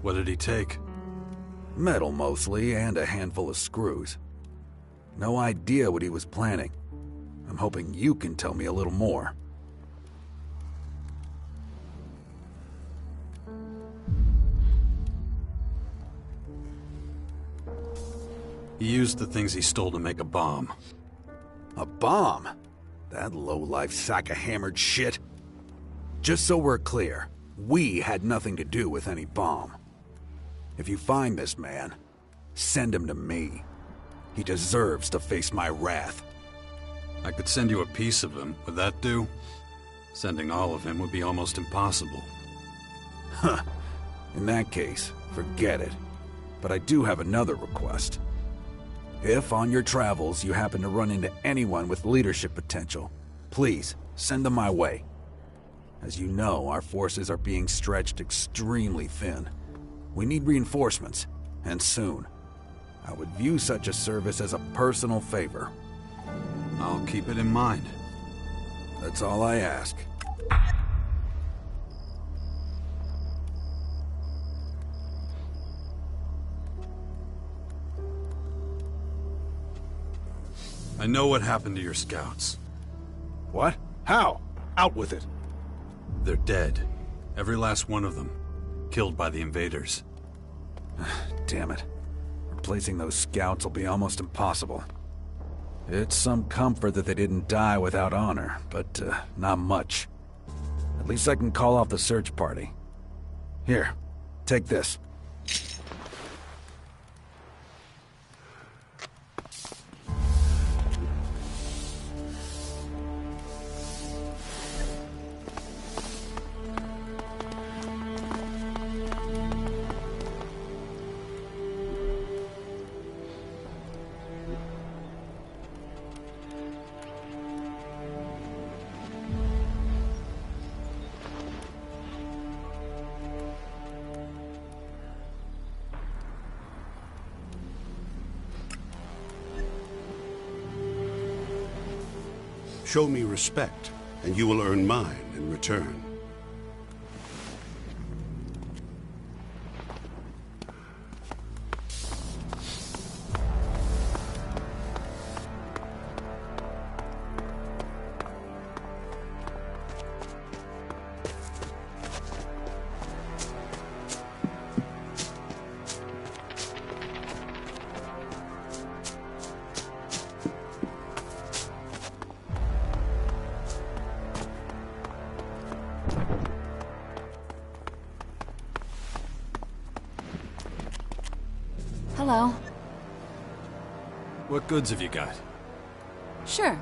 Speaker 1: What did he take?
Speaker 2: Metal mostly, and a handful of screws. No idea what he was planning. I'm hoping you can tell me a little more.
Speaker 1: He used the things he stole to make a bomb.
Speaker 2: A bomb? That low-life sack of hammered shit. Just so we're clear, we had nothing to do with any bomb. If you find this man, send him to me. He deserves to face my wrath.
Speaker 1: I could send you a piece of him. Would that do? Sending all of him would be almost impossible.
Speaker 2: Huh. In that case, forget it. But I do have another request. If on your travels you happen to run into anyone with leadership potential, please send them my way. As you know, our forces are being stretched extremely thin. We need reinforcements, and soon. I would view such a service as a personal favor.
Speaker 1: I'll keep it in mind.
Speaker 2: That's all I ask.
Speaker 1: I know what happened to your scouts.
Speaker 2: What? How? Out with it.
Speaker 1: They're dead. Every last one of them. Killed by the invaders.
Speaker 2: Damn it. Replacing those scouts will be almost impossible. It's some comfort that they didn't die without honor, but not much. At least I can call off the search party. Here, take this.
Speaker 23: Show me respect, and you will earn mine in return.
Speaker 7: Hello.
Speaker 1: What goods have you got?
Speaker 7: Sure.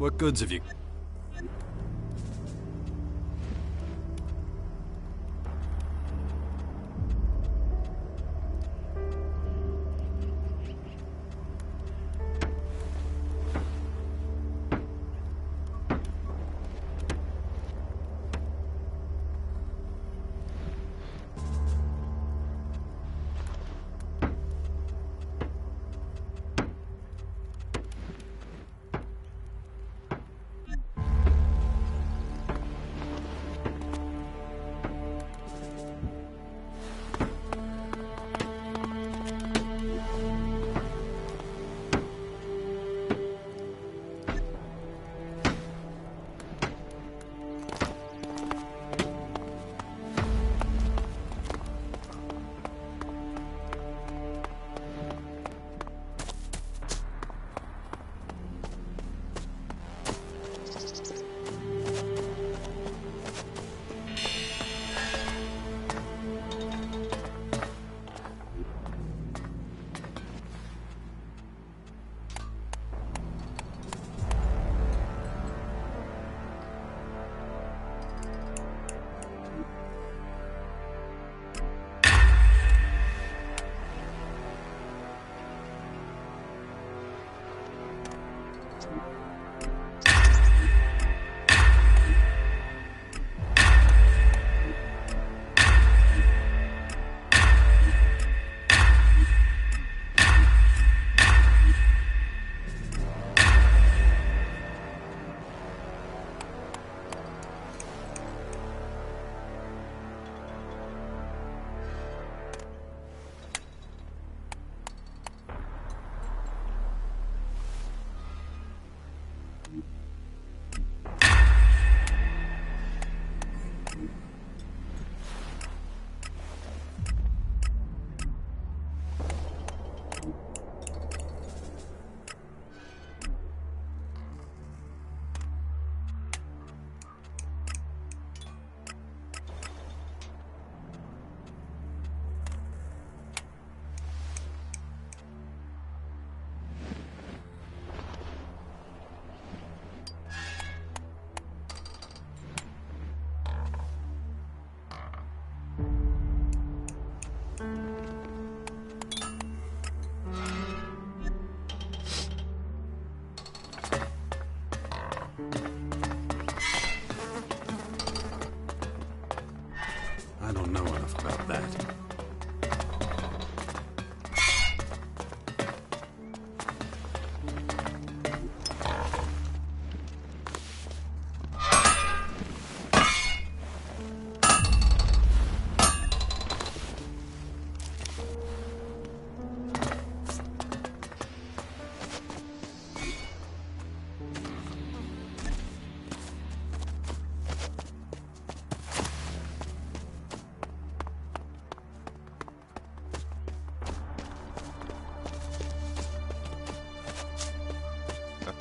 Speaker 1: What goods have you...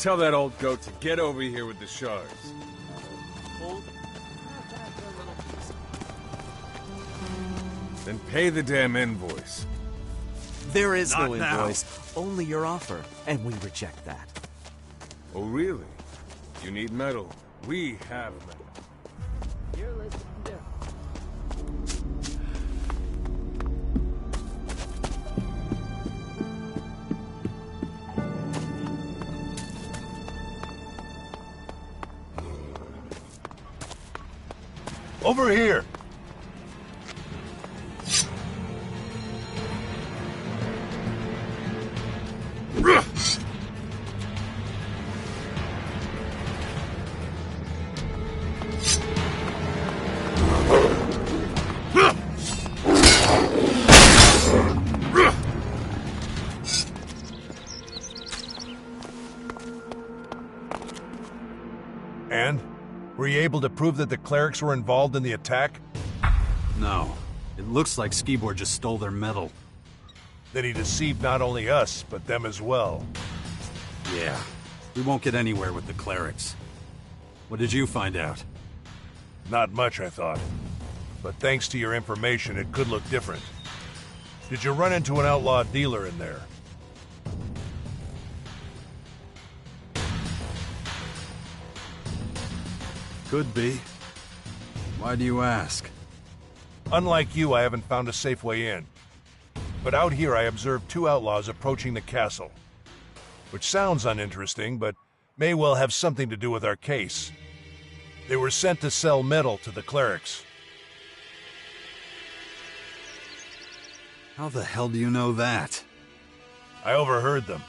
Speaker 9: tell that old goat to get over here with the shards. Then pay the damn invoice.
Speaker 11: There is
Speaker 9: Not
Speaker 11: no
Speaker 9: now.
Speaker 11: invoice, only your offer, and we reject that.
Speaker 9: Oh, really? You need metal. We have metal.
Speaker 10: Here, listen here.
Speaker 15: Over here! And? Were you able to prove that the clerics were involved in the attack?
Speaker 1: No. It looks like Skibor just stole their metal.
Speaker 15: Then he deceived not only us, but them as well.
Speaker 1: Yeah. We won't get anywhere with the clerics. What did you find out?
Speaker 15: Not much, I thought. But thanks to your information, it could look different. Did you run into an outlaw dealer in there?
Speaker 1: Could be. Why do you ask?
Speaker 15: Unlike you, I haven't found a safe way in. But out here I observed two outlaws approaching the castle. Which sounds uninteresting, but may well have something to do with our case. They were sent to sell metal to the clerics.
Speaker 1: How the hell do you know that?
Speaker 15: I overheard them.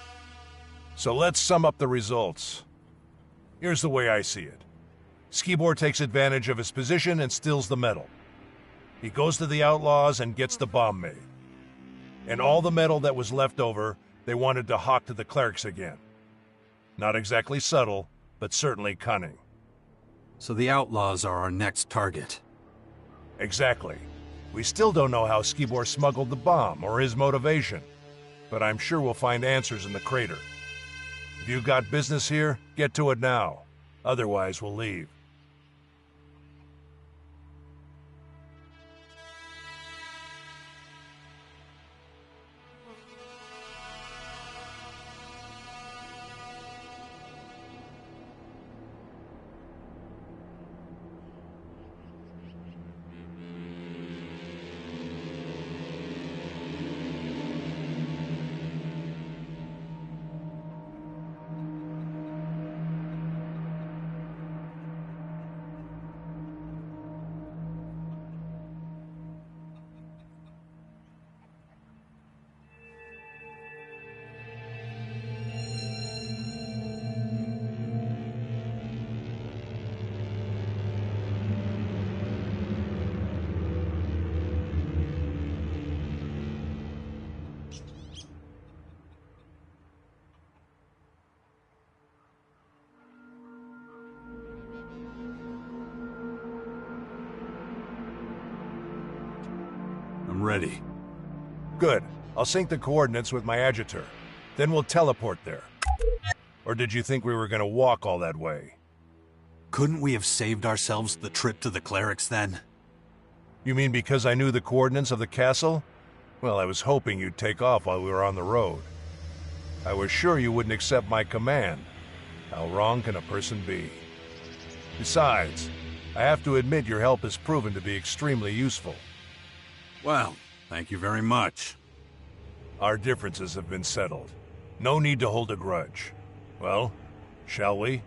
Speaker 15: So let's sum up the results. Here's the way I see it. Skibor takes advantage of his position and steals the metal. He goes to the outlaws and gets the bomb made. And all the metal that was left over, they wanted to hawk to the clerics again. Not exactly subtle, but certainly cunning.
Speaker 1: So the outlaws are our next target.
Speaker 15: Exactly. We still don't know how Skibor smuggled the bomb or his motivation, but I'm sure we'll find answers in the crater. If you've got business here, get to it now. Otherwise, we'll leave.
Speaker 1: I'm ready.
Speaker 15: Good. I'll sync the coordinates with my adjutor. Then we'll teleport there. Or did you think we were gonna walk all that way?
Speaker 1: Couldn't we have saved ourselves the trip to the clerics then?
Speaker 15: You mean because I knew the coordinates of the castle? Well, I was hoping you'd take off while we were on the road. I was sure you wouldn't accept my command. How wrong can a person be? Besides, I have to admit your help has proven to be extremely useful.
Speaker 1: Well, thank you very much.
Speaker 15: Our differences have been settled. No need to hold a grudge. Well, shall we?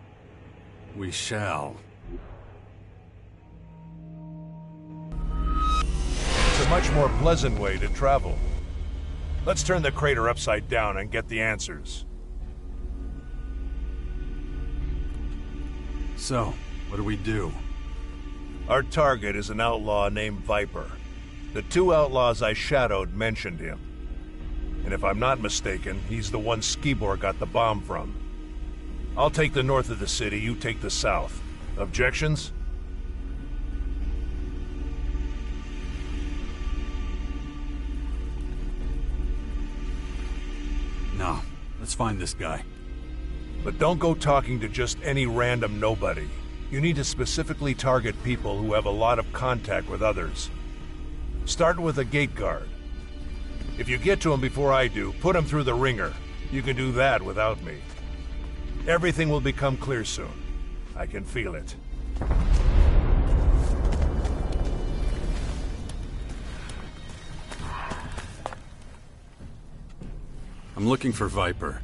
Speaker 1: We shall.
Speaker 15: It's a much more pleasant way to travel. Let's turn the crater upside down and get the answers.
Speaker 1: So, what do we do?
Speaker 15: Our target is an outlaw named Viper. The two outlaws I shadowed mentioned him. And if I'm not mistaken, he's the one Skibor got the bomb from. I'll take the north of the city, you take the south. Objections?
Speaker 1: No. Let's find this guy.
Speaker 15: But don't go talking to just any random nobody. You need to specifically target people who have a lot of contact with others. Start with a gate guard. If you get to him before I do, put him through the ringer. You can do that without me. Everything will become clear soon. I can feel it.
Speaker 1: I'm looking for Viper.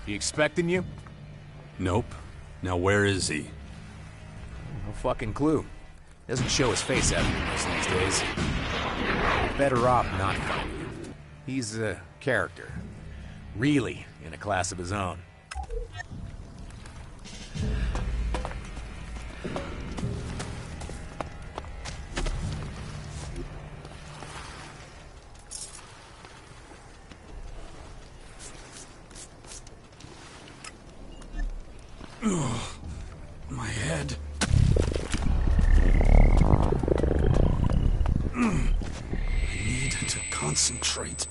Speaker 3: He expecting you?
Speaker 1: Nope. Now where is he?
Speaker 11: No fucking clue. Doesn't show his face out most these days. Better off not finding him. He's a character. Really in a class of his own.
Speaker 1: Ugh, my head. I need to concentrate.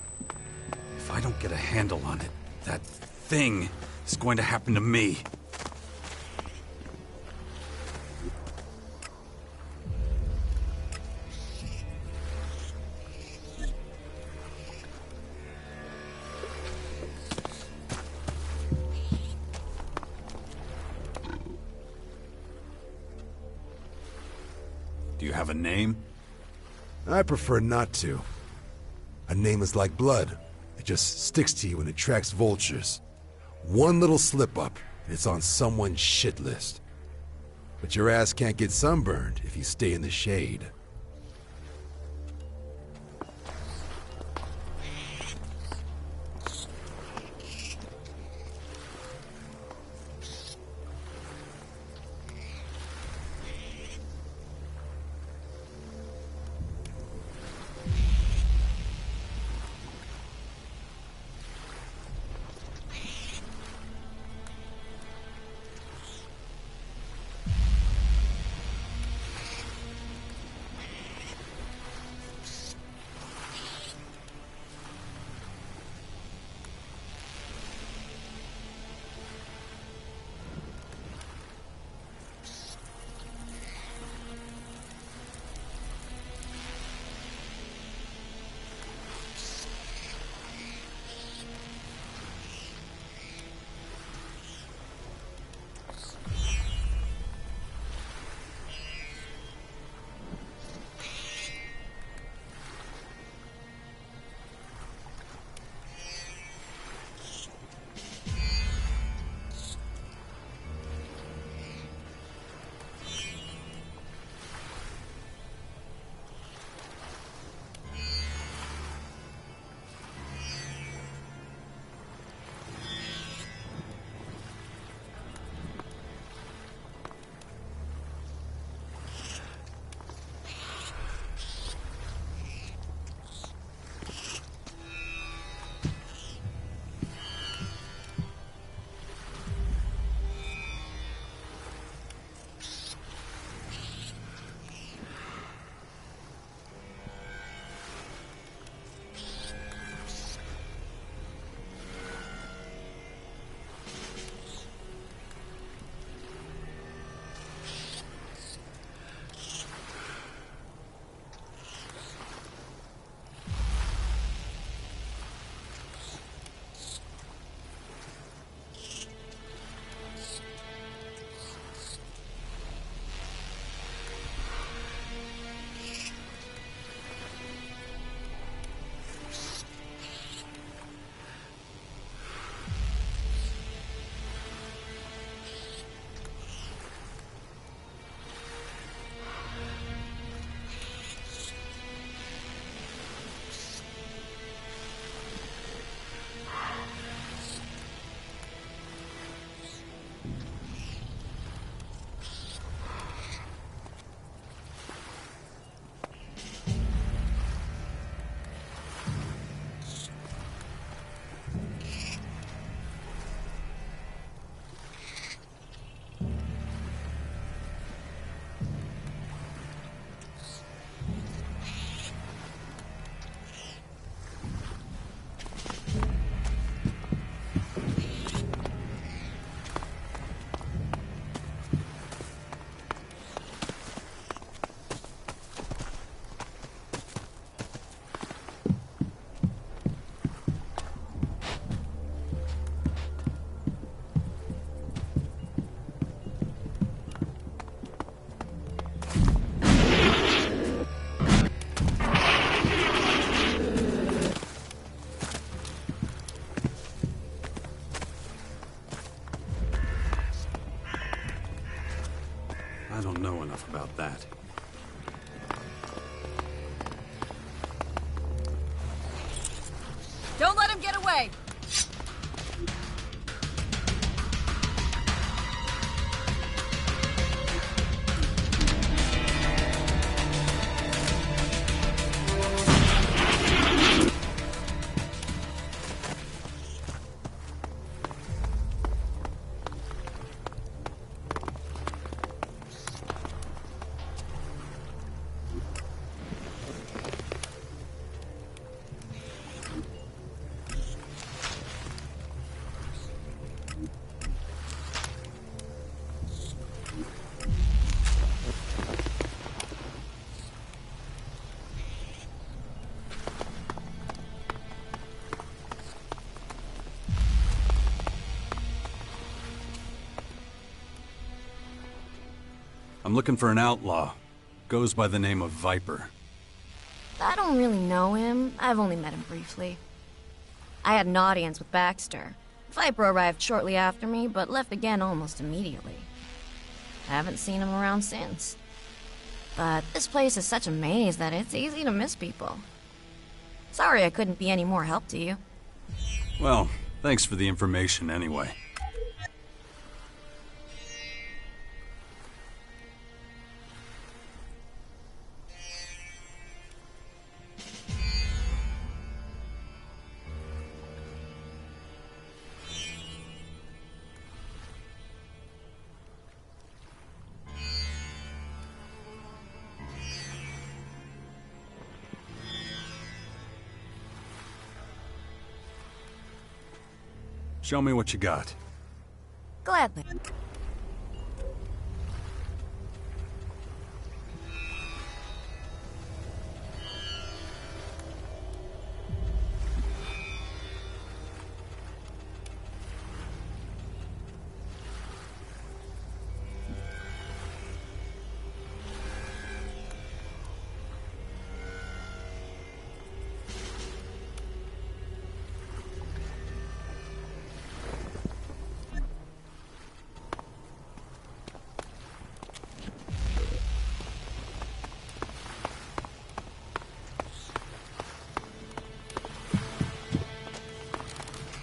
Speaker 1: If I don't get a handle on it, that thing is going to happen to me. Do you have a name?
Speaker 14: I prefer not to. A name is like blood. It just sticks to you and attracts vultures. One little slip-up, and it's on someone's shit list. But your ass can't get sunburned if you stay in the shade.
Speaker 1: I don't know enough about that.
Speaker 6: Don't let him get away!
Speaker 1: I'm looking for an outlaw. Goes by the name of Viper.
Speaker 17: I don't really know him. I've only met him briefly. I had an audience with Baxter. Viper arrived shortly after me, but left again almost immediately. I haven't seen him around since. But this place is such a maze that it's easy to miss people. Sorry I couldn't be any more help to you.
Speaker 1: Well, thanks for the information anyway. Show me what you got.
Speaker 17: Gladly.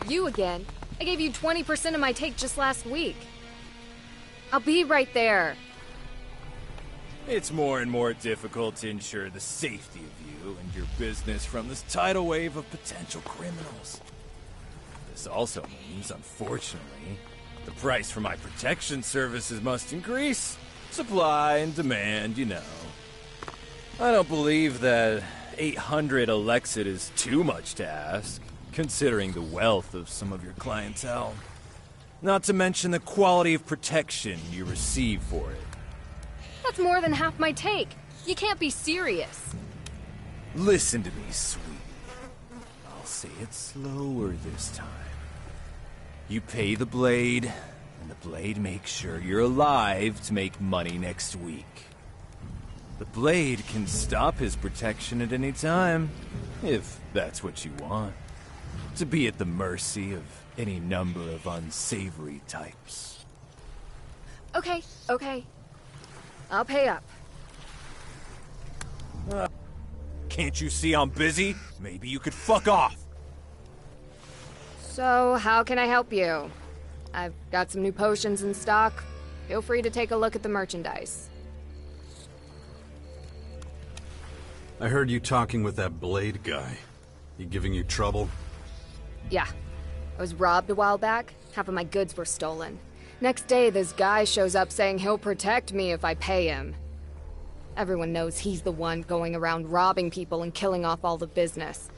Speaker 18: You again. I gave you 20% of my take just last week. I'll be right there.
Speaker 3: It's more and more difficult to ensure the safety of you and your business from this tidal wave of potential criminals. This also means, unfortunately, the price for my protection services must increase. Supply and demand, you know. I don't believe that 800 Elexit is too much to ask, considering the wealth of some of your clientele. Not to mention the quality of protection you receive for it.
Speaker 18: That's more than half my take. You can't be serious.
Speaker 3: Listen to me, sweetie. I'll say it slower this time. You pay the Blade, and the Blade makes sure you're alive to make money next week. The Blade can stop his protection at any time, if that's what you want. To be at the mercy of any number of unsavory types.
Speaker 18: Okay. I'll pay up.
Speaker 3: Can't you see I'm busy? Maybe you could fuck off.
Speaker 18: So, how can I help you? I've got some new potions in stock. Feel free to take a look at the merchandise.
Speaker 1: I heard you talking with that Blade guy. He giving you trouble?
Speaker 18: Yeah. I was robbed a while back. Half of my goods were stolen. Next day, this guy shows up saying he'll protect me if I pay him. Everyone knows he's the one going around robbing people and killing off all the business.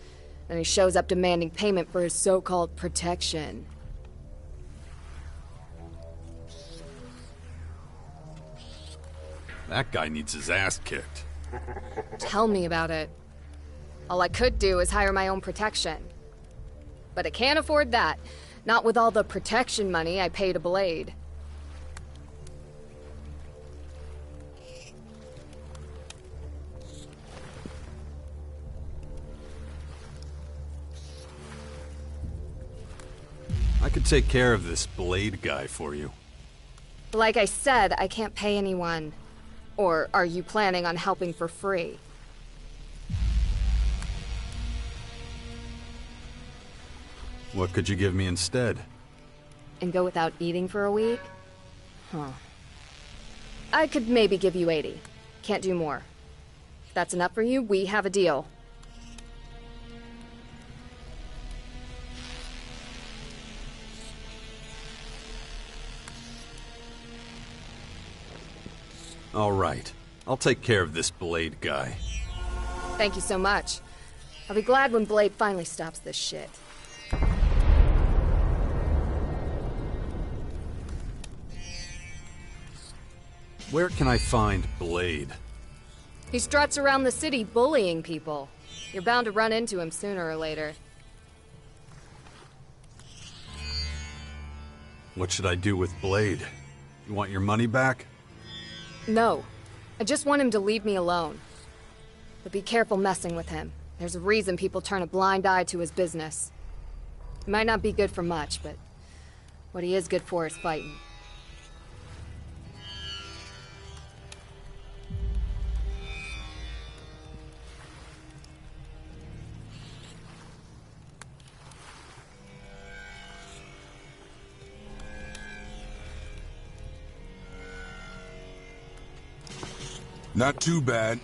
Speaker 18: Then he shows up demanding payment for his so-called protection.
Speaker 1: That guy needs his ass kicked.
Speaker 18: Tell me about it. All I could do is hire my own protection. But I can't afford that. Not with all the protection money I pay to Blade.
Speaker 1: I could take care of this Blade guy for you.
Speaker 18: Like I said, I can't pay anyone. Or are you planning on helping for free?
Speaker 1: What could you give me instead?
Speaker 18: And go without eating for a week? Huh. I could maybe give you 80. Can't do more. If that's enough for you, we have a deal.
Speaker 1: All right. I'll take care of this Blade guy.
Speaker 18: Thank you so much. I'll be glad when Blade finally stops this shit.
Speaker 1: Where can I find Blade?
Speaker 18: He struts around the city bullying people. You're bound to run into him sooner or later.
Speaker 1: What should I do with Blade? You want your money back?
Speaker 18: No. I just want him to leave me alone. But be careful messing with him. There's a reason people turn a blind eye to his business. He might not be good for much, but what he is good for is fighting.
Speaker 13: Not too bad.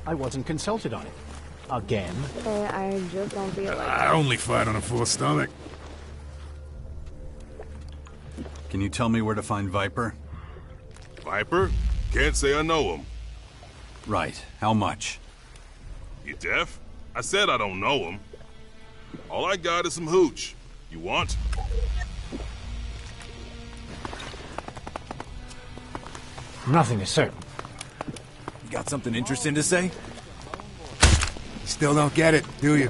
Speaker 12: I wasn't consulted on it. Again?
Speaker 18: I just don't feel like
Speaker 13: I only fight on a full stomach.
Speaker 1: Can you tell me where to find Viper?
Speaker 9: Viper? Can't say I know him.
Speaker 1: Right. How much?
Speaker 9: You deaf? I said I don't know him. All I got is some hooch. You want?
Speaker 12: Nothing is certain.
Speaker 3: You got something interesting to say?
Speaker 14: You still don't get it, do you?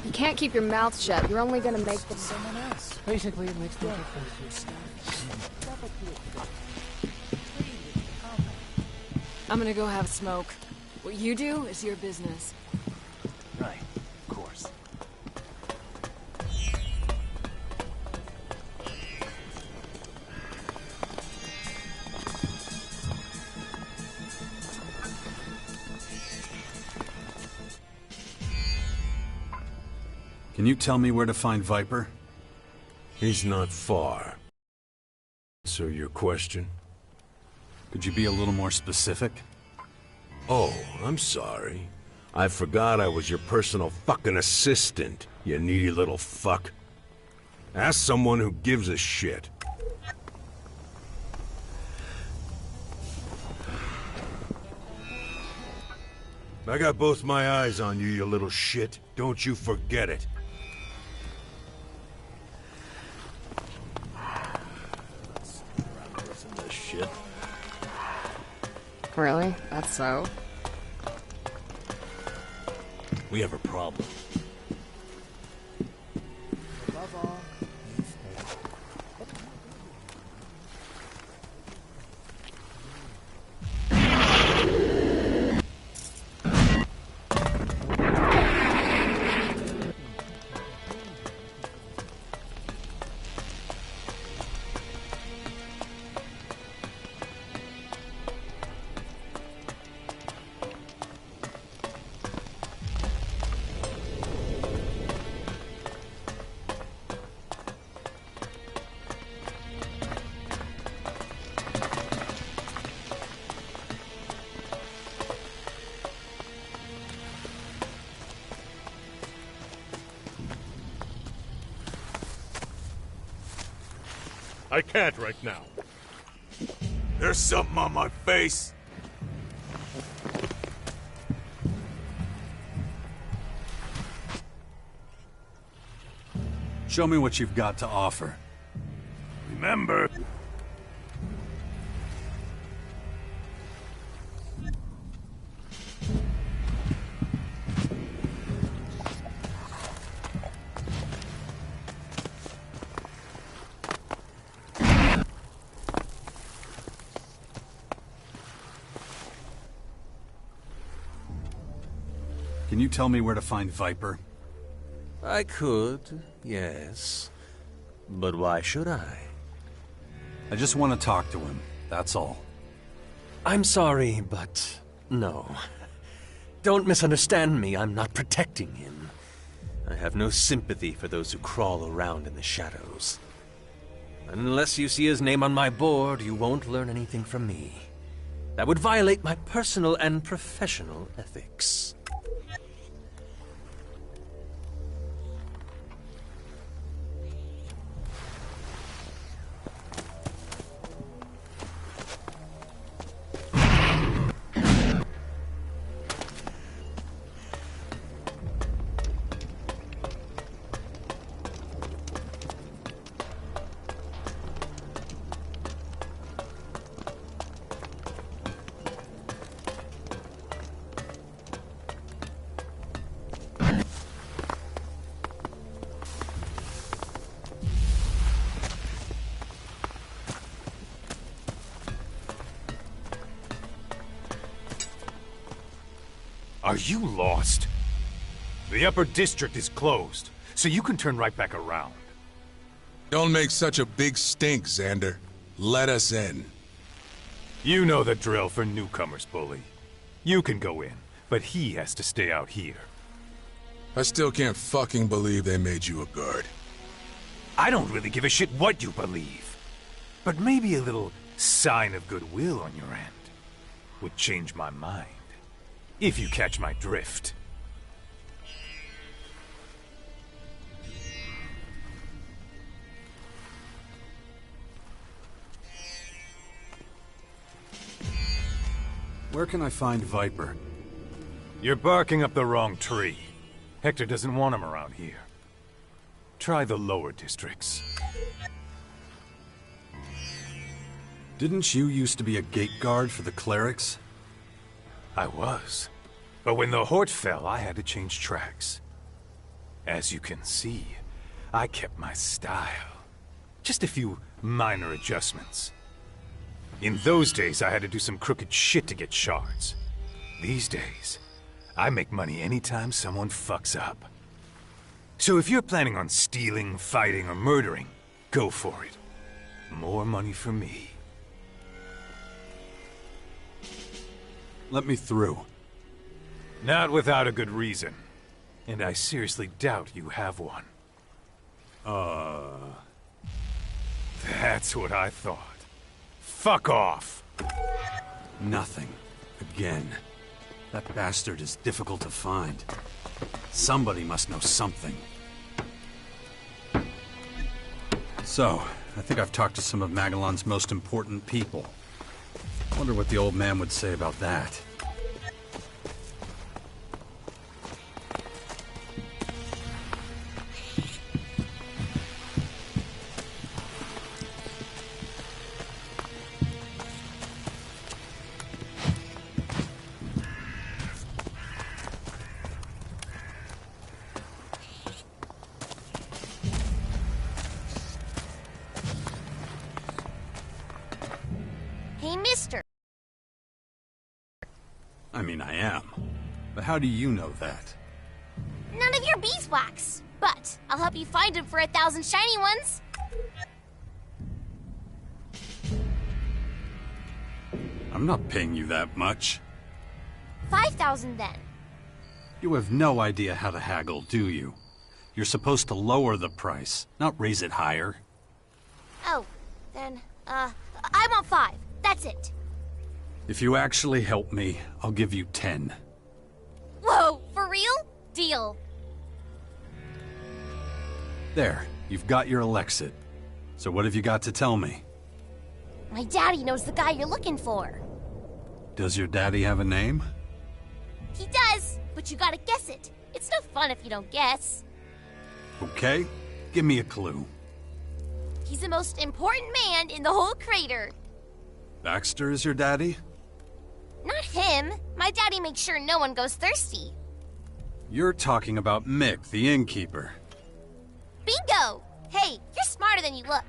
Speaker 18: You can't keep your mouth shut. You're only gonna make them...
Speaker 12: Someone else. Basically, it makes no difference.
Speaker 6: I'm gonna go have a smoke. What you do is your business.
Speaker 12: Right, of course.
Speaker 1: Can you tell me where to find Viper?
Speaker 9: He's not far.
Speaker 5: answer your question?
Speaker 1: Could you be a little more specific?
Speaker 5: Oh, I'm sorry. I forgot I was your personal fucking assistant, you needy little fuck. Ask someone who gives a shit. I got both my eyes on you, you little shit. Don't you forget it.
Speaker 3: This shit.
Speaker 18: Really? That's so?
Speaker 3: We have a problem.
Speaker 15: I can't right now.
Speaker 5: There's something on my face.
Speaker 1: Show me what you've got to offer.
Speaker 5: Remember...
Speaker 1: Can you tell me where to find Viper?
Speaker 16: I could, yes. But why should I?
Speaker 1: I just want to talk to him, that's all.
Speaker 16: I'm sorry, but no. Don't misunderstand me, I'm not protecting him. I have no sympathy for those who crawl around in the shadows. Unless you see his name on my board, you won't learn anything from me. That would violate my personal and professional ethics.
Speaker 12: Are you lost? The upper district is closed, so you can turn right back around.
Speaker 13: Don't make such a big stink, Xander. Let us in.
Speaker 12: You know the drill for newcomers, Bully. You can go in, but he has to stay out here.
Speaker 13: I still can't fucking believe they made you a guard.
Speaker 12: I don't really give a shit what you believe. But maybe a little sign of goodwill on your end would change my mind. If you catch my drift.
Speaker 1: Where can I find Viper?
Speaker 12: You're barking up the wrong tree. Hector doesn't want him around here. Try the lower districts.
Speaker 1: Didn't you used to be a gate guard for the clerics?
Speaker 12: I was. But when the Hort fell, I had to change tracks. As you can see, I kept my style. Just a few minor adjustments. In those days, I had to do some crooked shit to get shards. These days, I make money anytime someone fucks up. So if you're planning on stealing, fighting, or murdering, go for it. More money for me.
Speaker 1: Let me through.
Speaker 12: Not without a good reason. And I seriously doubt you have one. That's what I thought. Fuck off.
Speaker 1: Nothing. Again. That bastard is difficult to find. Somebody must know something. So, I think I've talked to some of Magellan's most important people. Wonder what the old man would say about that.
Speaker 20: Hey, mister.
Speaker 1: I mean, I am. But how do you know that?
Speaker 20: None of your beeswax. But I'll help you find him for 1,000 shiny ones.
Speaker 1: I'm not paying you that much.
Speaker 20: 5,000 then.
Speaker 1: You have no idea how to haggle, do you? You're supposed to lower the price, not raise it higher.
Speaker 20: Oh, then, I want 5. That's it.
Speaker 1: If you actually help me, I'll give you 10.
Speaker 20: Whoa, for real? Deal.
Speaker 1: There, you've got your Elexit. So what have you got to tell me?
Speaker 20: My daddy knows the guy you're looking for.
Speaker 1: Does your daddy have a name?
Speaker 20: He does, but you gotta guess it. It's no fun if you don't guess.
Speaker 1: Okay, give me a clue.
Speaker 20: He's the most important man in the whole crater.
Speaker 1: Baxter is your daddy?
Speaker 20: Not him. My daddy makes sure no one goes thirsty.
Speaker 1: You're talking about Mick, the innkeeper.
Speaker 20: Bingo! Hey, you're smarter than you look.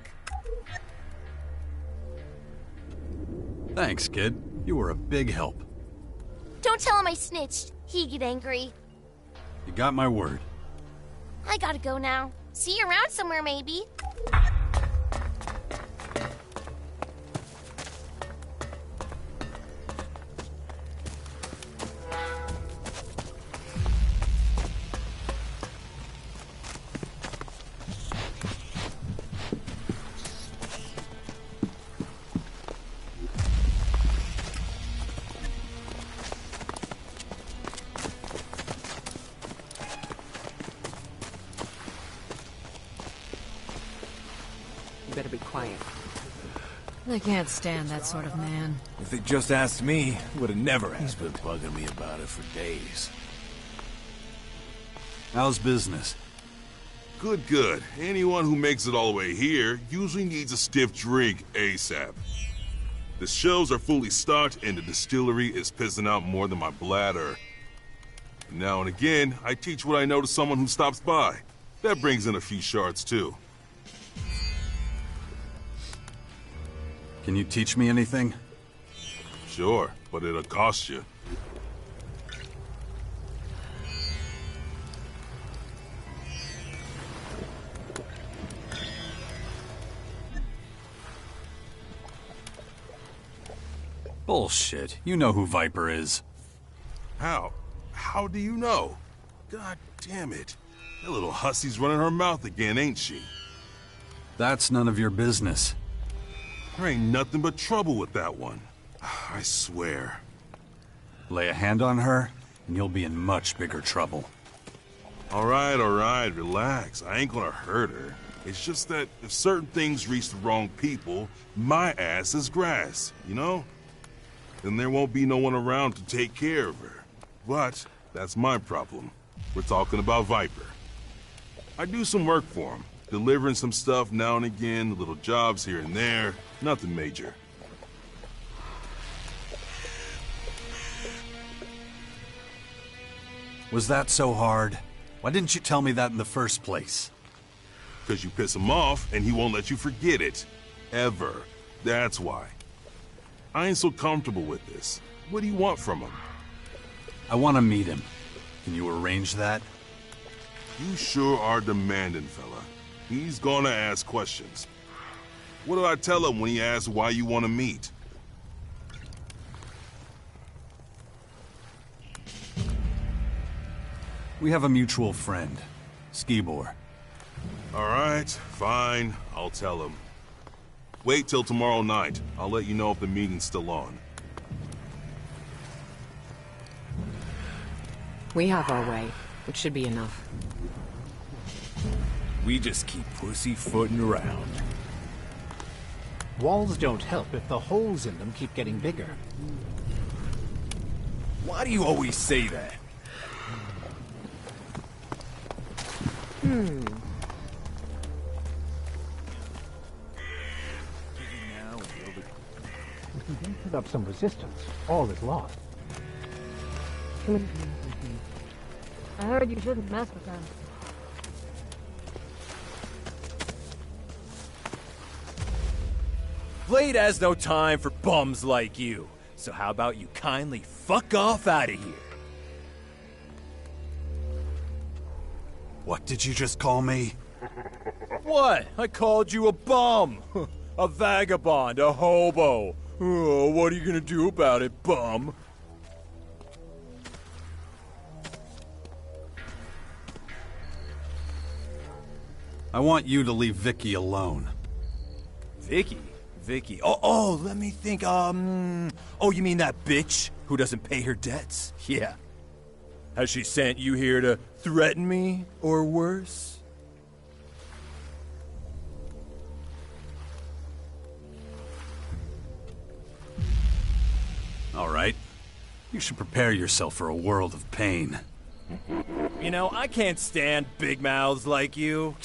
Speaker 1: Thanks, kid. You were a big help.
Speaker 20: Don't tell him I snitched. He'd get angry.
Speaker 1: You got my word.
Speaker 20: I gotta go now. See you around somewhere, maybe.
Speaker 8: You better be quiet.
Speaker 10: I can't stand that sort of man.
Speaker 11: If they just asked me, would have never asked. He's been bugging me about it for days.
Speaker 1: How's business?
Speaker 9: Good, good. Anyone who makes it all the way here usually needs a stiff drink ASAP. The shelves are fully stocked and the distillery is pissing out more than my bladder. Now and again, I teach what I know to someone who stops by. That brings in a few shards too.
Speaker 1: Can you teach me anything?
Speaker 9: Sure, but it'll cost you.
Speaker 1: Bullshit. You know who Viper is.
Speaker 9: How? How do you know? God damn it. That little hussy's running her mouth again, ain't she?
Speaker 1: That's none of your business.
Speaker 9: There ain't nothing but trouble with that one. I swear.
Speaker 1: Lay a hand on her, and you'll be in much bigger trouble.
Speaker 9: All right, relax. I ain't gonna hurt her. It's just that if certain things reach the wrong people, my ass is grass, you know? Then there won't be no one around to take care of her. But that's my problem. We're talking about Viper. I do some work for him, delivering some stuff now and again, little jobs here and there, nothing major.
Speaker 1: Was that so hard? Why didn't you tell me that in the first place?
Speaker 9: Because you piss him off and he won't let you forget it. Ever. That's why. I ain't so comfortable with this. What do you want from him?
Speaker 1: I want to meet him. Can you arrange that?
Speaker 9: You sure are demanding, fella. He's gonna ask questions. What do I tell him when he asks why you want to meet?
Speaker 1: We have a mutual friend, Skibor.
Speaker 9: All right, fine. I'll tell him. Wait till tomorrow night. I'll let you know if the meeting's still on.
Speaker 8: We have our way, which should be enough.
Speaker 3: We just keep pussyfooting around.
Speaker 4: Walls don't help if the holes in them keep getting bigger.
Speaker 3: Why do you always say that?
Speaker 4: If we don't put up some resistance, all is lost.
Speaker 17: I heard you shouldn't mess with them.
Speaker 3: Blade has no time for bums like you. So how about you kindly fuck off out of here?
Speaker 1: What did you just call me?
Speaker 3: What? I called you a bum. A vagabond, a hobo. Oh, what are you gonna do about it, bum?
Speaker 1: I want you to leave Vicky alone.
Speaker 3: Vicky? Vicky. Oh, let me think. Oh, you mean that bitch who doesn't pay her debts? Yeah. Has she sent you here to threaten me, or worse?
Speaker 1: All right. You should prepare yourself for a world of pain.
Speaker 3: You know, I can't stand big mouths like you.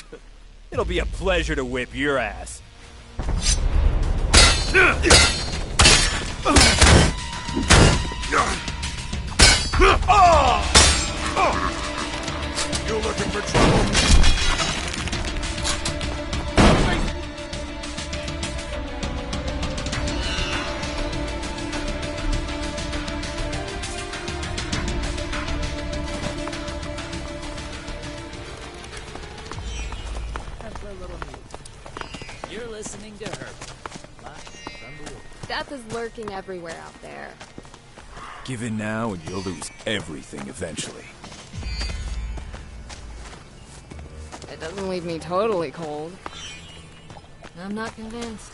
Speaker 3: It'll be a pleasure to whip your ass.
Speaker 5: You looking for trouble?
Speaker 6: You're listening to her.
Speaker 18: Death is lurking everywhere out there.
Speaker 3: Give in now and you'll lose everything eventually.
Speaker 18: It doesn't leave me totally cold.
Speaker 17: I'm not convinced.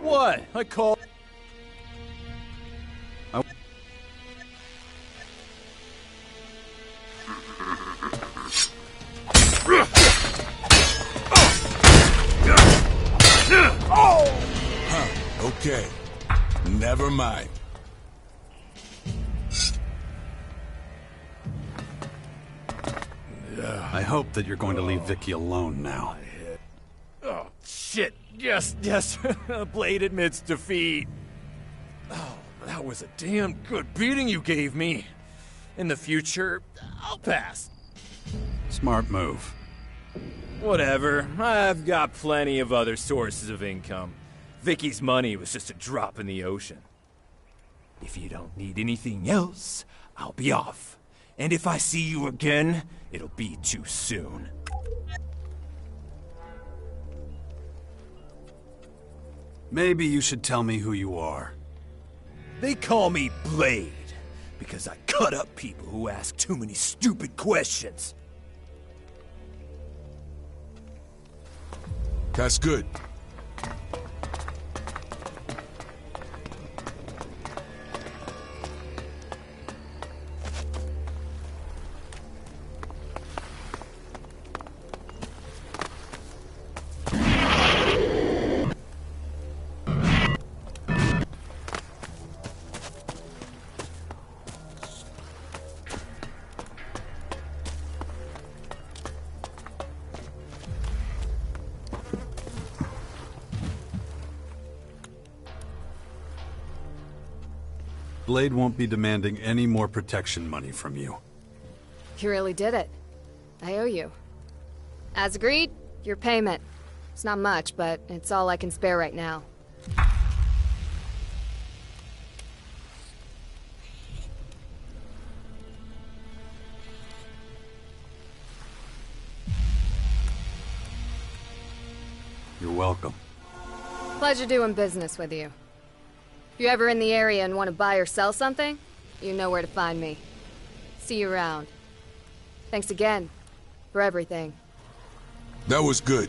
Speaker 3: What? I called...
Speaker 13: Okay. Never mind.
Speaker 1: I hope that you're going to leave Vicky alone now.
Speaker 3: Oh, shit. Yes. Blade admits defeat. Oh, that was a damn good beating you gave me. In the future, I'll pass.
Speaker 1: Smart move.
Speaker 3: Whatever. I've got plenty of other sources of income. Vicky's money was just a drop in the ocean. If you don't need anything else, I'll be off. And if I see you again, it'll be too soon.
Speaker 1: Maybe you should tell me who you are.
Speaker 3: They call me Blade, because I cut up people who ask too many stupid questions.
Speaker 13: That's good.
Speaker 1: Blade won't be demanding any more protection money from you.
Speaker 18: You really did it. I owe you. As agreed, your payment. It's not much, but it's all I can spare right now.
Speaker 1: You're welcome.
Speaker 18: Pleasure doing business with you. If you're ever in the area and want to buy or sell something, you know where to find me. See you around. Thanks again for everything.
Speaker 13: That was good.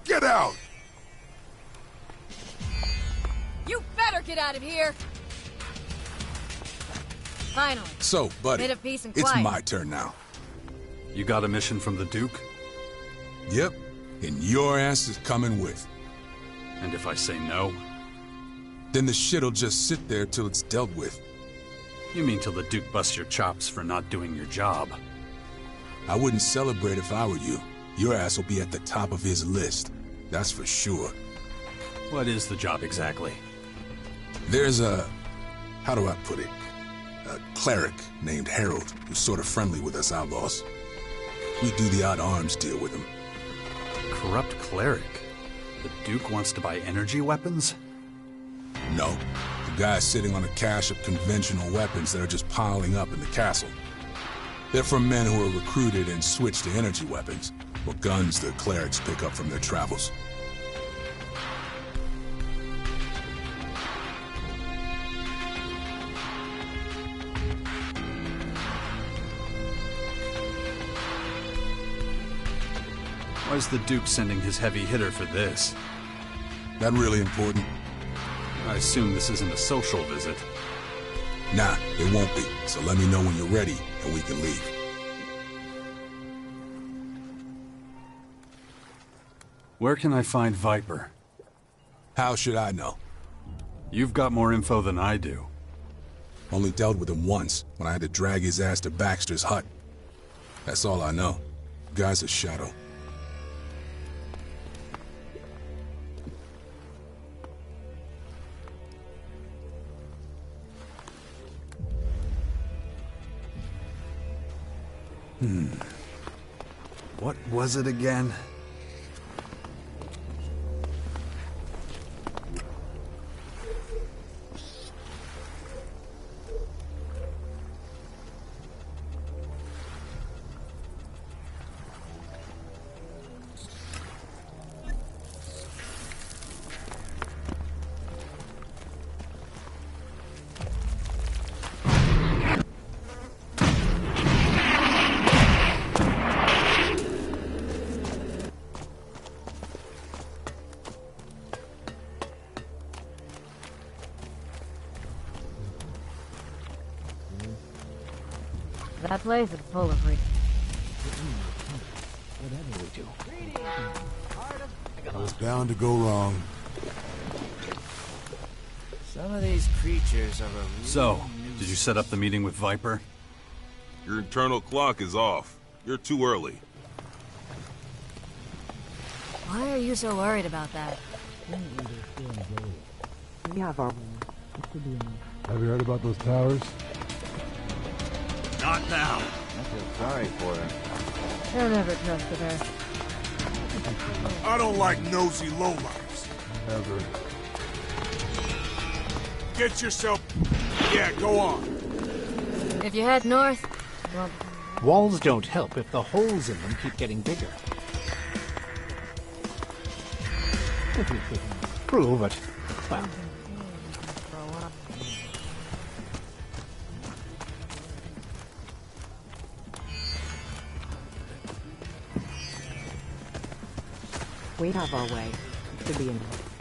Speaker 13: Get out!
Speaker 10: You better get out of here! Finally.
Speaker 13: So, buddy,
Speaker 10: Bit of peace and
Speaker 13: it's
Speaker 10: quiet.
Speaker 13: my turn now.
Speaker 1: You got a mission from the Duke?
Speaker 13: Yep, and your ass is coming with.
Speaker 1: And if I say no?
Speaker 13: Then the shit'll just sit there till it's dealt with.
Speaker 1: You mean till the Duke busts your chops for not doing your job?
Speaker 13: I wouldn't celebrate if I were you. Your ass will be at the top of his list. That's for sure.
Speaker 1: What is the job exactly?
Speaker 13: There's a... how do I put it? A cleric named Harold who's sort of friendly with us outlaws. We do the odd arms deal with him.
Speaker 1: Corrupt cleric? The Duke wants to buy energy weapons?
Speaker 13: No. The guy's sitting on a cache of conventional weapons that are just piling up in the castle. They're from men who are recruited and switched to energy weapons, or guns the clerics pick up from their travels.
Speaker 1: Why's the Duke sending his heavy hitter for this?
Speaker 13: That really important?
Speaker 1: I assume this isn't a social visit.
Speaker 13: Nah, it won't be. So let me know when you're ready, and we can leave.
Speaker 1: Where can I find Viper?
Speaker 13: How should I know?
Speaker 1: You've got more info than I do.
Speaker 13: Only dealt with him once, when I had to drag his ass to Baxter's hut. That's all I know. Guy's a shadow.
Speaker 1: What was it again?
Speaker 10: That place is full of reasons.
Speaker 4: Whatever we do.
Speaker 13: It was bound to go wrong.
Speaker 3: Some of these creatures are a
Speaker 1: So, did you set up the meeting with Viper?
Speaker 9: Your internal clock is off. You're too early.
Speaker 17: Why are you so worried about that?
Speaker 8: We have our...
Speaker 19: Have you heard about those towers?
Speaker 1: Not now.
Speaker 3: I feel sorry for her.
Speaker 10: They'll never trusted her.
Speaker 14: I don't like nosy lowlifes.
Speaker 19: Never.
Speaker 14: Get yourself... Yeah, go on.
Speaker 10: If you head north, well...
Speaker 4: Walls don't help if the holes in them keep getting bigger. If you could prove it, well...
Speaker 8: We have our way. It should be enough.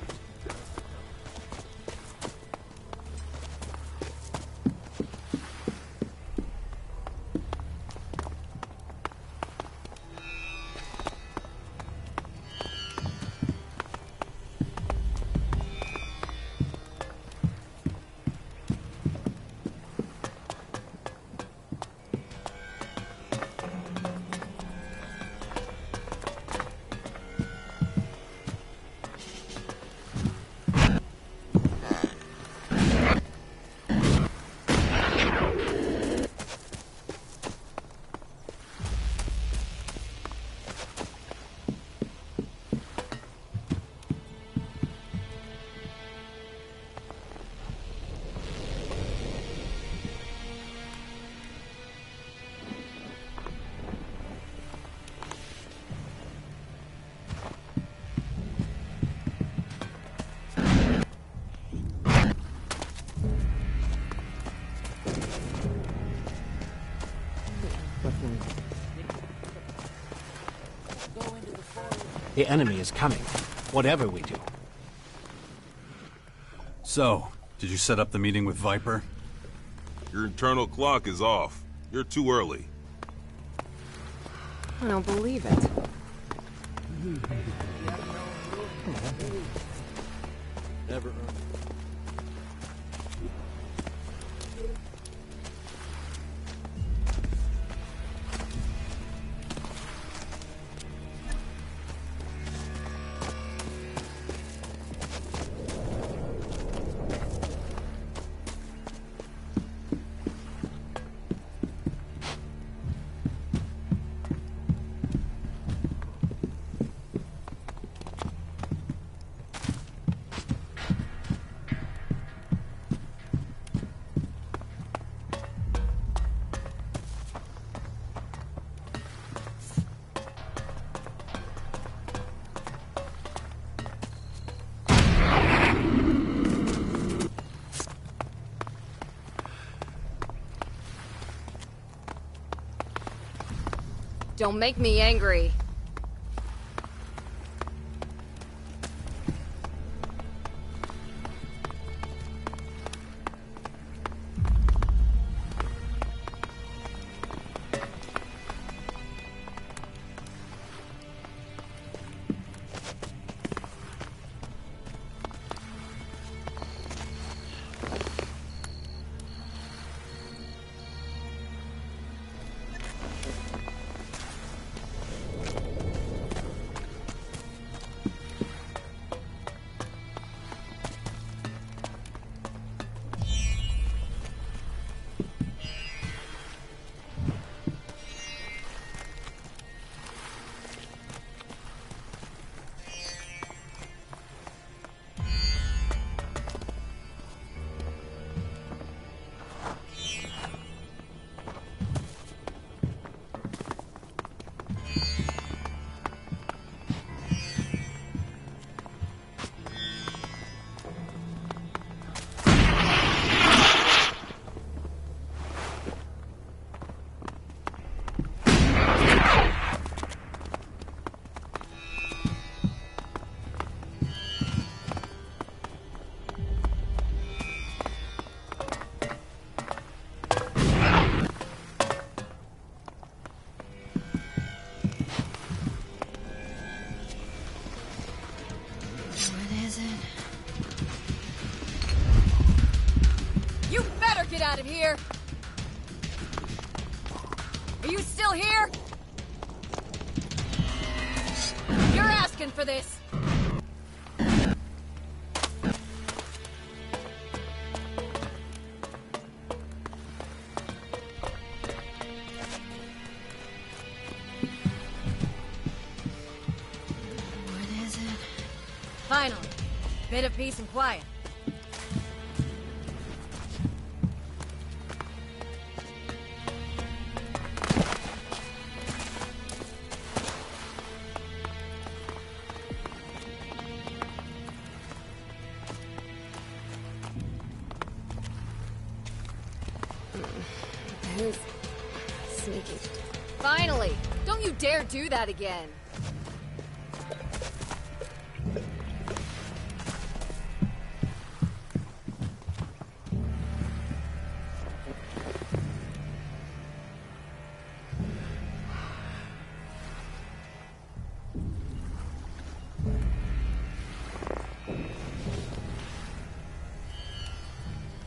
Speaker 4: The enemy is coming, whatever we do.
Speaker 1: So, did you set up the meeting with Viper?
Speaker 9: Your internal clock is off. You're too early.
Speaker 18: I don't believe it.
Speaker 3: Never.
Speaker 18: Don't make me angry.
Speaker 10: Get out of here! Are you still here? You're asking for this! What is it? Finally, bit of peace and quiet.
Speaker 18: Who's sneaky? Finally! Don't you dare do that again!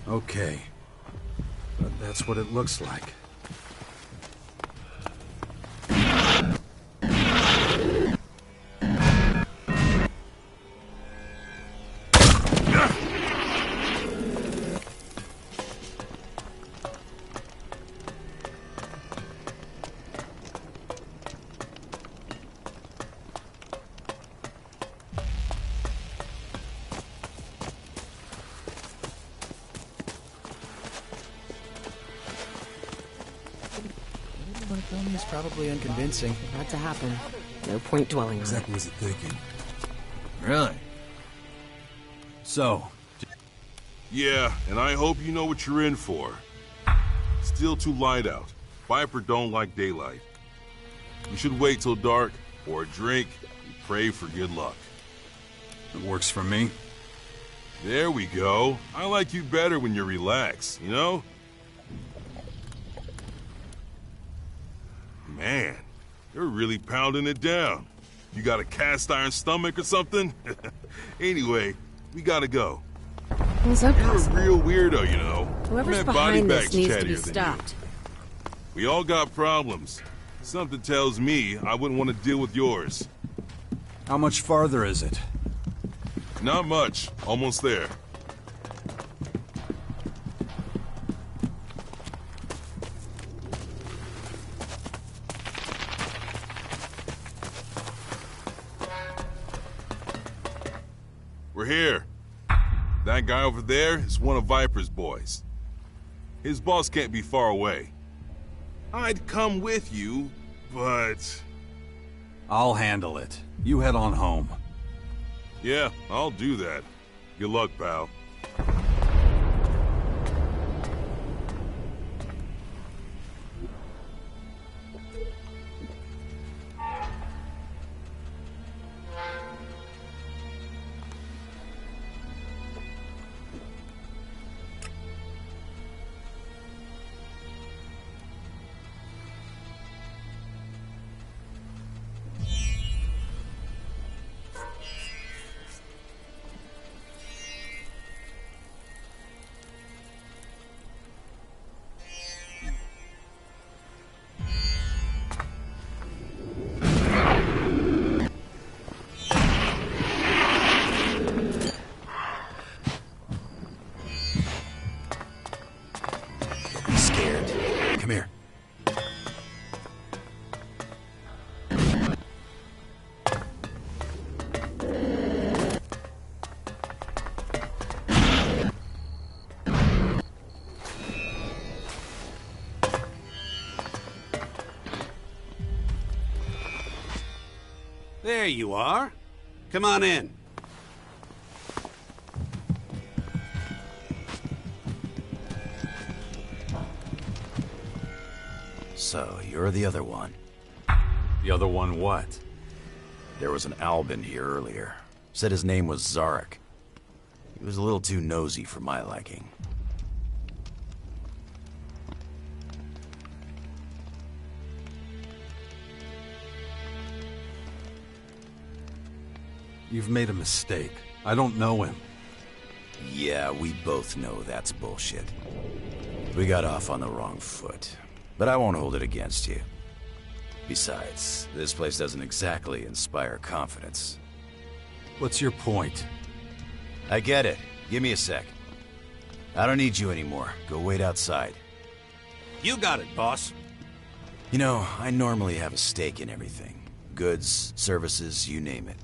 Speaker 1: Okay. But that's what it looks like.
Speaker 11: It's probably unconvincing.
Speaker 8: Had to happen. No point dwelling on it.
Speaker 13: Exactly was it thinking?
Speaker 1: Really? So...
Speaker 9: Yeah, and I hope you know what you're in for. Still too light out. Viper don't like daylight. You should wait till dark, or a drink, and pray for good luck.
Speaker 1: It works for me.
Speaker 9: There we go. I like you better when you're relaxed, you know? Man, you're really pounding it down. You got a cast iron stomach or something? Anyway, we gotta go.
Speaker 8: Is that
Speaker 9: You're
Speaker 8: possible?
Speaker 9: a real weirdo, you know.
Speaker 8: Whoever's
Speaker 9: That body
Speaker 8: behind this
Speaker 9: bag's
Speaker 8: needs to be
Speaker 9: chattier than you.
Speaker 8: stopped.
Speaker 9: We all got problems. Something tells me I wouldn't want to deal with yours.
Speaker 1: How much farther is it?
Speaker 9: Not much. Almost there. We're here. That guy over there is one of Viper's boys. His boss can't be far away. I'd come with you, but...
Speaker 1: I'll handle it. You head on home.
Speaker 9: Yeah, I'll do that. Good luck, pal.
Speaker 1: Come here.
Speaker 23: There you are. Come on in.
Speaker 3: So, you're the other one.
Speaker 1: The other one what?
Speaker 3: There was an Albin here earlier. Said his name was Zarek. He was a little too nosy for my liking.
Speaker 1: You've made a mistake. I don't know him.
Speaker 3: Yeah, we both know that's bullshit. We got off on the wrong foot. But I won't hold it against you. Besides, this place doesn't exactly inspire confidence.
Speaker 1: What's your point?
Speaker 3: I get it. Give me a sec. I don't need you anymore. Go wait outside.
Speaker 23: You got it, boss.
Speaker 3: You know, I normally have a stake in everything. Goods, services, you name it.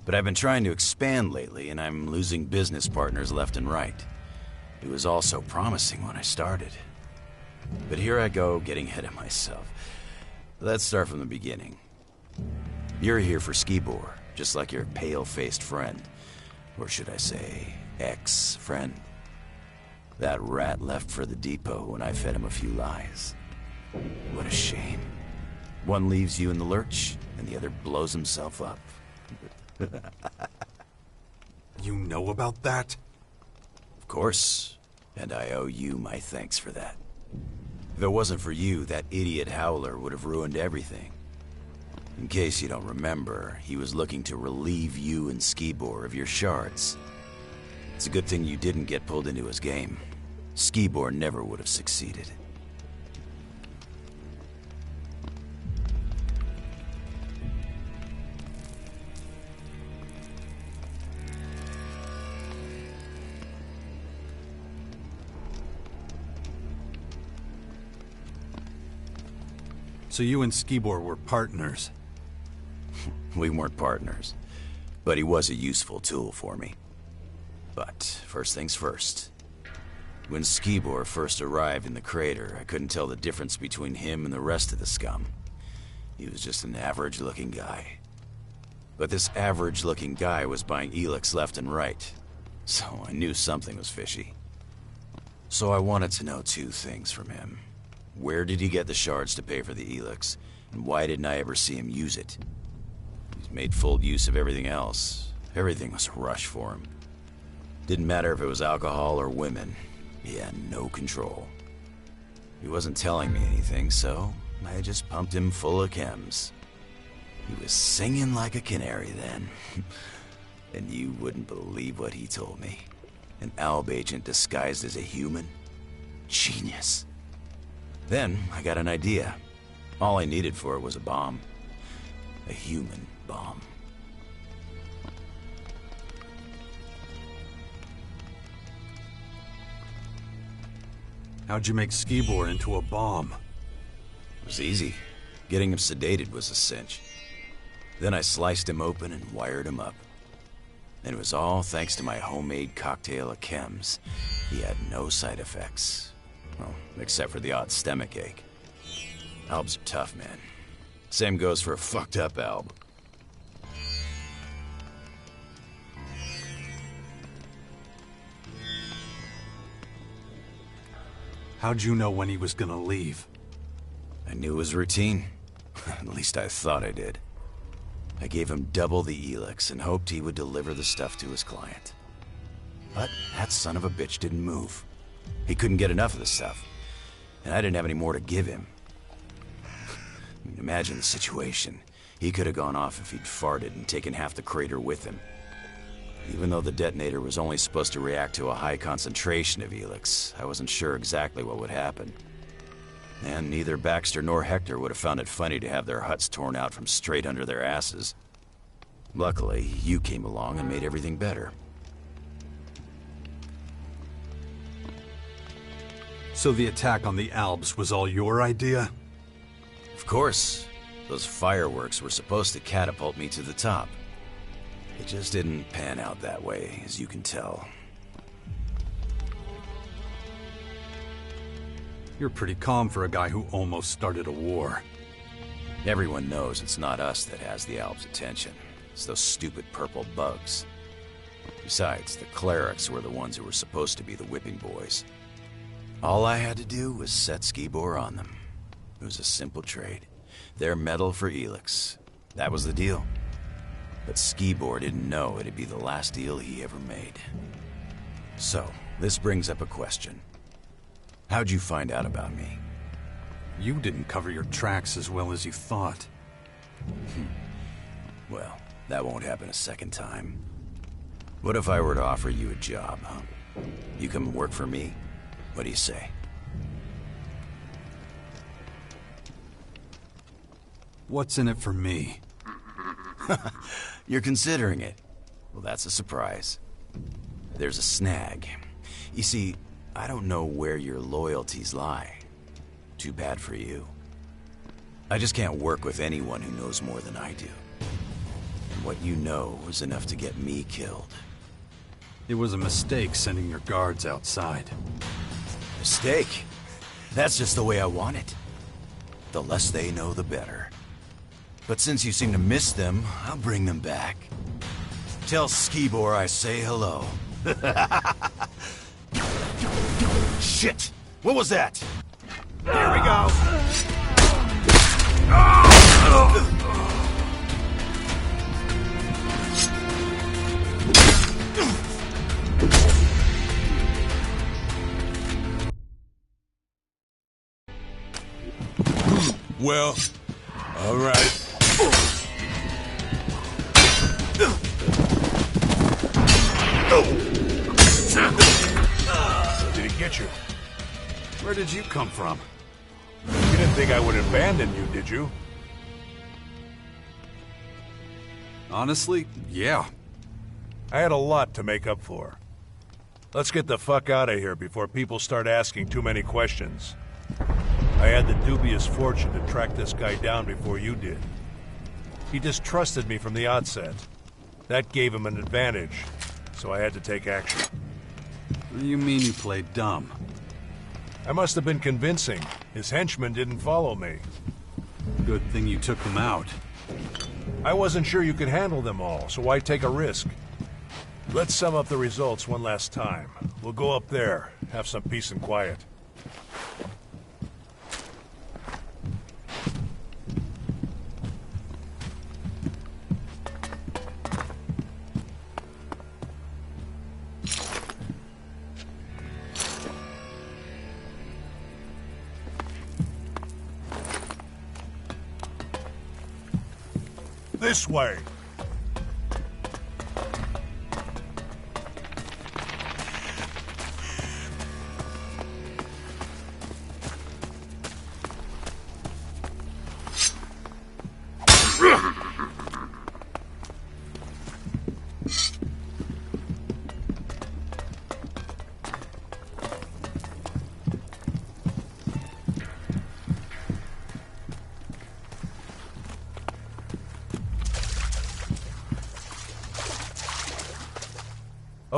Speaker 3: But I've been trying to expand lately, and I'm losing business partners left and right. It was all so promising when I started. But here I go, getting ahead of myself. Let's start from the beginning. You're here for Skibor, just like your pale-faced friend. Or should I say, ex-friend. That rat left for the depot when I fed him a few lies. What a shame. One leaves you in the lurch, and the other blows himself up.
Speaker 1: You know about that?
Speaker 3: Of course. And I owe you my thanks for that. If it wasn't for you, that idiot Howler would have ruined everything. In case you don't remember, he was looking to relieve you and Skibor of your shards. It's a good thing you didn't get pulled into his game. Skibor never would have succeeded.
Speaker 1: So you and Skibor were partners?
Speaker 3: We weren't partners, but he was a useful tool for me. But first things first. When Skibor first arrived in the crater, I couldn't tell the difference between him and the rest of the scum. He was just an average-looking guy. But this average-looking guy was buying Elex left and right, so I knew something was fishy. So I wanted to know two things from him. Where did he get the shards to pay for the Elex, and why didn't I ever see him use it? He's made full use of everything else. Everything was a rush for him. Didn't matter if it was alcohol or women. He had no control. He wasn't telling me anything, so I just pumped him full of chems. He was singing like a canary then. And you wouldn't believe what he told me. An ALB agent disguised as a human? Genius. Then I got an idea. All I needed for it was a bomb. A human bomb.
Speaker 1: How'd you make Skibor into a bomb?
Speaker 3: It was easy. Getting him sedated was a cinch. Then I sliced him open and wired him up. And it was all thanks to my homemade cocktail of chems. He had no side effects. Well, except for the odd stomach ache. Albs are tough, man. Same goes for a fucked up Alb.
Speaker 1: How'd you know when he was gonna leave?
Speaker 3: I knew his routine. At least I thought I did. I gave him double the Elex and hoped he would deliver the stuff to his client. But that son of a bitch didn't move. He couldn't get enough of the stuff. And I didn't have any more to give him. I mean, imagine the situation. He could have gone off if he'd farted and taken half the crater with him. Even though the detonator was only supposed to react to a high concentration of Elex, I wasn't sure exactly what would happen. And neither Baxter nor Hector would have found it funny to have their huts torn out from straight under their asses. Luckily, you came along and made everything better.
Speaker 1: So the attack on the Albs was all your idea?
Speaker 3: Of course. Those fireworks were supposed to catapult me to the top. It just didn't pan out that way, as you can tell.
Speaker 1: You're pretty calm for a guy who almost started a war.
Speaker 3: Everyone knows it's not us that has the Albs' attention. It's those stupid purple bugs. Besides, the clerics were the ones who were supposed to be the whipping boys. All I had to do was set Skibor on them. It was a simple trade. Their metal for Elex. That was the deal. But Skibor didn't know it'd be the last deal he ever made. So, this brings up a question. How'd you find out about me?
Speaker 1: You didn't cover your tracks as well as you thought.
Speaker 3: Well, that won't happen a second time. What if I were to offer you a job, huh? You come and work for me? What do you say?
Speaker 1: What's in it for me?
Speaker 3: You're considering it. Well, that's a surprise. There's a snag. You see, I don't know where your loyalties lie. Too bad for you. I just can't work with anyone who knows more than I do. And what you know is enough to get me killed.
Speaker 1: It was a mistake sending your guards outside.
Speaker 3: Mistake? That's just the way I want it. The less they know, the better. But since you seem to miss them, I'll bring them back. Tell Skibor I say hello. Shit! What was that? There we go!
Speaker 13: Well, all right.
Speaker 15: Did he get you?
Speaker 1: Where did you come from?
Speaker 15: You didn't think I would abandon you, did you?
Speaker 1: Honestly, yeah.
Speaker 15: I had a lot to make up for. Let's get the fuck out of here before people start asking too many questions. I had the dubious fortune to track this guy down before you did. He distrusted me from the outset. That gave him an advantage, so I had to take action.
Speaker 1: What do you mean you played dumb?
Speaker 15: I must have been convincing. His henchmen didn't follow me.
Speaker 1: Good thing you took them out.
Speaker 15: I wasn't sure you could handle them all, so why take a risk? Let's sum up the results one last time. We'll go up there, have some peace and quiet. This way!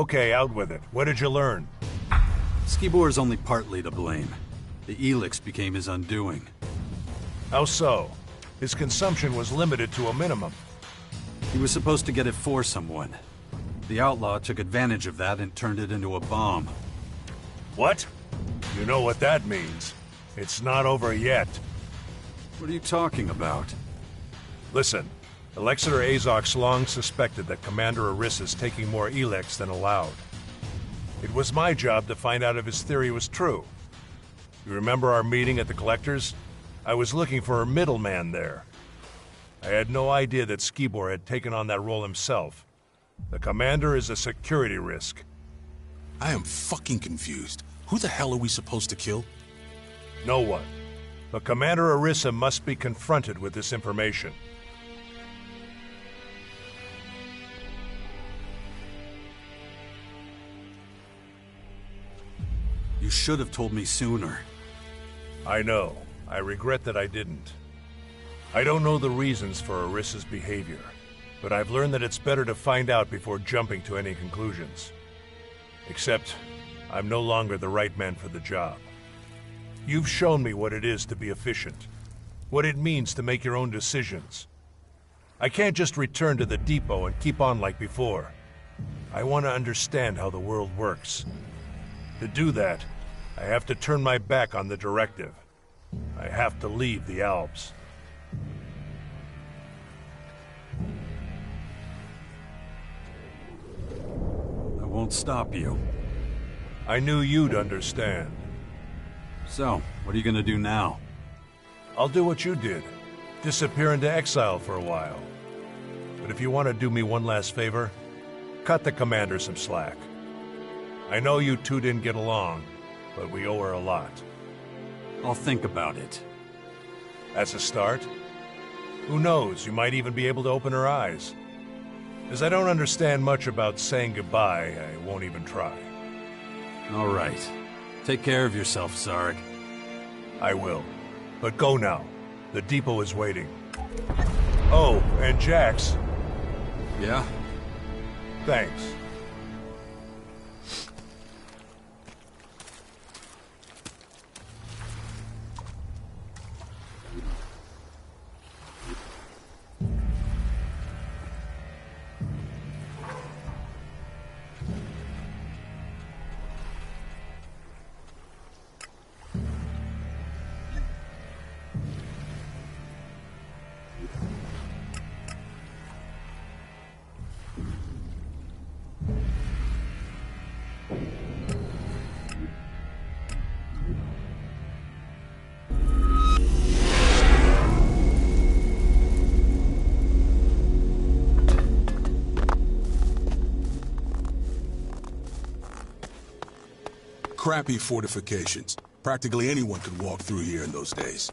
Speaker 15: Okay, out with it. What did you learn?
Speaker 1: Skibor's only partly to blame. The Elex became his undoing.
Speaker 15: How so? His consumption was limited to a minimum.
Speaker 1: He was supposed to get it for someone. The outlaw took advantage of that and turned it into a bomb.
Speaker 15: What? You know what that means. It's not over yet.
Speaker 1: What are you talking about?
Speaker 15: Listen, Alexander Azok's long suspected that Commander Aris is taking more Elex than allowed. It was my job to find out if his theory was true. You remember our meeting at the Collectors? I was looking for a middleman there. I had no idea that Skibor had taken on that role himself. The Commander is a security risk.
Speaker 13: I am fucking confused. Who the hell are we supposed to kill?
Speaker 15: No one. But Commander Arissa must be confronted with this information.
Speaker 1: You should have told me sooner.
Speaker 15: I know. I regret that I didn't. I don't know the reasons for Arissa's behavior, but I've learned that it's better to find out before jumping to any conclusions. Except, I'm no longer the right man for the job. You've shown me what it is to be efficient, what it means to make your own decisions. I can't just return to the depot and keep on like before. I want to understand how the world works. To do that, I have to turn my back on the directive. I have to leave the Alps.
Speaker 1: I won't stop you.
Speaker 15: I knew you'd understand.
Speaker 1: So, what are you gonna do now?
Speaker 15: I'll do what you did. Disappear into exile for a while. But if you want to do me one last favor, cut the commander some slack. I know you two didn't get along, but we owe her a lot.
Speaker 1: I'll think about it.
Speaker 15: That's a start. Who knows, you might even be able to open her eyes. As I don't understand much about saying goodbye, I won't even try.
Speaker 1: All right. Take care of yourself, Zarg.
Speaker 15: I will. But go now. The depot is waiting. Oh, and Jax.
Speaker 1: Yeah?
Speaker 15: Thanks.
Speaker 13: Crappy fortifications. Practically anyone could walk through here in those days.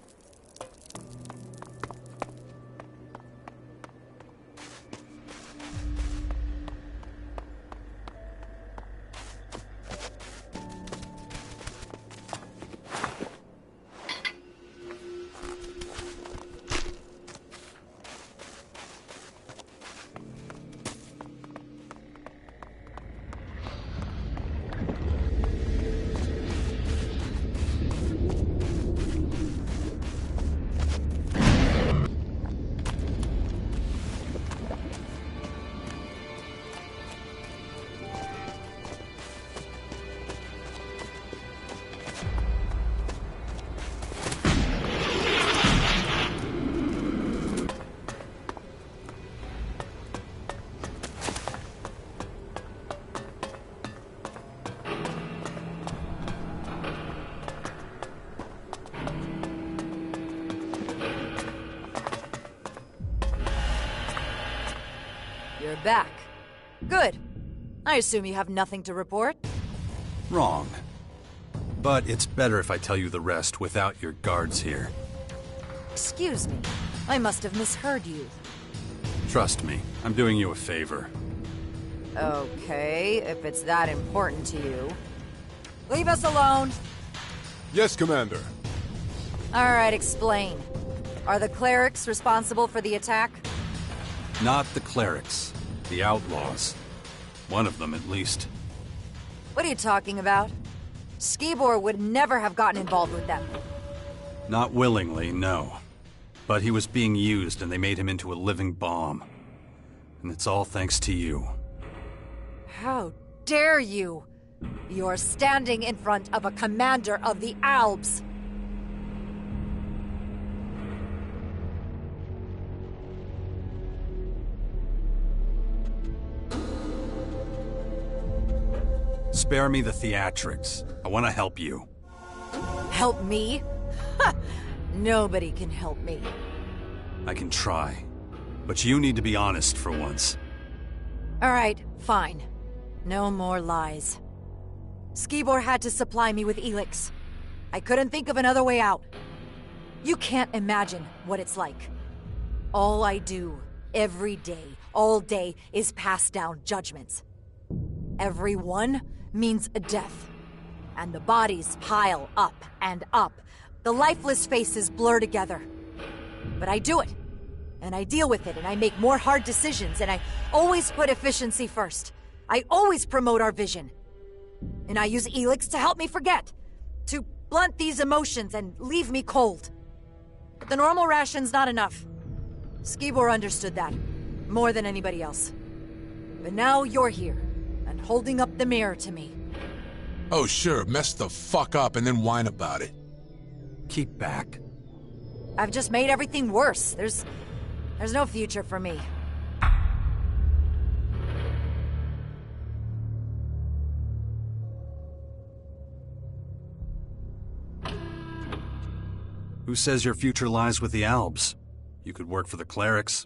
Speaker 2: You're back. Good. I assume you have nothing to report?
Speaker 1: Wrong. But it's better if I tell you the rest without your guards here.
Speaker 2: Excuse me. I must have misheard you.
Speaker 1: Trust me, I'm doing you a favor.
Speaker 2: Okay, if it's that important to you. Leave us alone!
Speaker 21: Yes, Commander.
Speaker 2: Alright, explain. Are the clerics responsible for the attack?
Speaker 1: Not the clerics. The outlaws. One of them, at least.
Speaker 2: What are you talking about? Skibor would never have gotten involved with them.
Speaker 1: Not willingly, no. But he was being used and they made him into a living bomb. And it's all thanks to you.
Speaker 2: How dare you! You're standing in front of a commander of the Alps!
Speaker 1: Spare me the theatrics. I want to help you.
Speaker 2: Help me? Ha! Nobody can help me.
Speaker 1: I can try. But you need to be honest for once.
Speaker 2: Alright, fine. No more lies. Skibor had to supply me with Elex. I couldn't think of another way out. You can't imagine what it's like. All I do, every day, all day, is pass down judgments. Every one means a death. And the bodies pile up and up. The lifeless faces blur together. But I do it. And I deal with it, and I make more hard decisions, and I always put efficiency first. I always promote our vision. And I use Elex to help me forget. To blunt these emotions and leave me cold. But the normal ration's not enough. Skibor understood that. More than anybody else. But now you're here. And holding up the mirror to me.
Speaker 13: Oh sure, mess the fuck up and then whine about it.
Speaker 1: Keep back.
Speaker 2: I've just made everything worse. There's no future for me.
Speaker 1: Who says your future lies with the Albs? You could work for the clerics.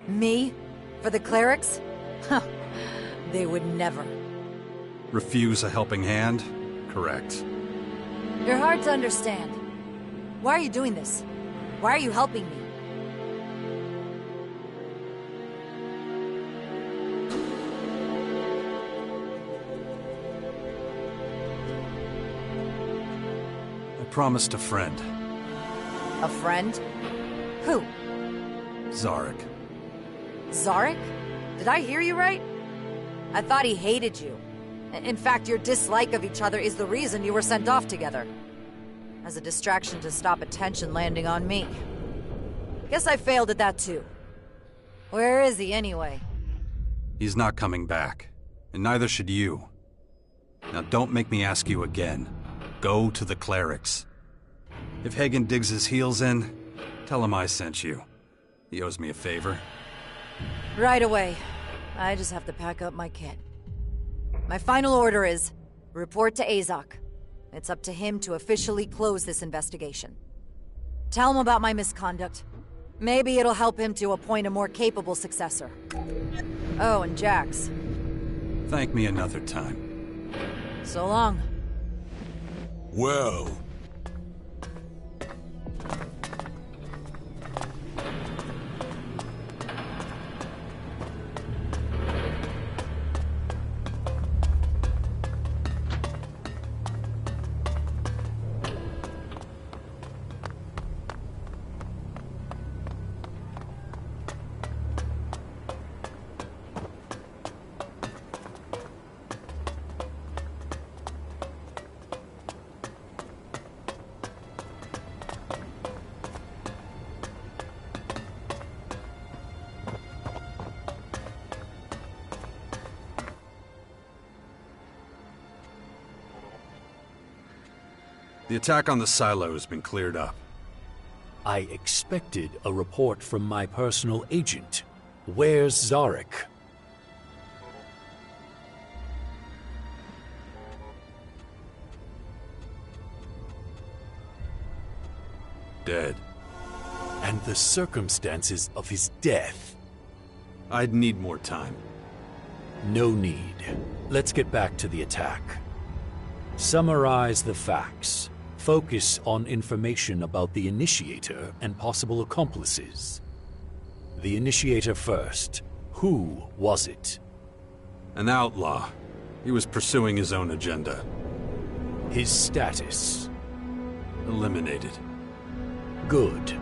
Speaker 2: Me? For the clerics? Huh. They would never.
Speaker 1: Refuse a helping hand? Correct.
Speaker 2: You're hard to understand. Why are you doing this? Why are you helping me?
Speaker 1: I promised a friend.
Speaker 2: A friend? Who?
Speaker 1: Zarek.
Speaker 2: Zarek? Did I hear you right? I thought he hated you. In fact, your dislike of each other is the reason you were sent off together. As a distraction to stop attention landing on me. Guess I failed at that too. Where is he anyway?
Speaker 1: He's not coming back. And neither should you. Now don't make me ask you again. Go to the clerics. If Hagen digs his heels in, tell him I sent you. He owes me a favor.
Speaker 2: Right away. I just have to pack up my kit. My final order is, report to Azok. It's up to him to officially close this investigation. Tell him about my misconduct. Maybe it'll help him to appoint a more capable successor. Oh, and Jax.
Speaker 1: Thank me another time.
Speaker 2: So long.
Speaker 13: Well.
Speaker 1: The attack on the silo has been cleared up.
Speaker 16: I expected a report from my personal agent. Where's Zarek?
Speaker 1: Dead.
Speaker 16: And the circumstances of his death.
Speaker 1: I'd need more time.
Speaker 7: No need. Let's get back to the attack. Summarize the facts. Focus on information about the Initiator and possible accomplices. The Initiator first. Who was it?
Speaker 1: An outlaw. He was pursuing his own agenda.
Speaker 7: His status?
Speaker 1: Eliminated.
Speaker 7: Good.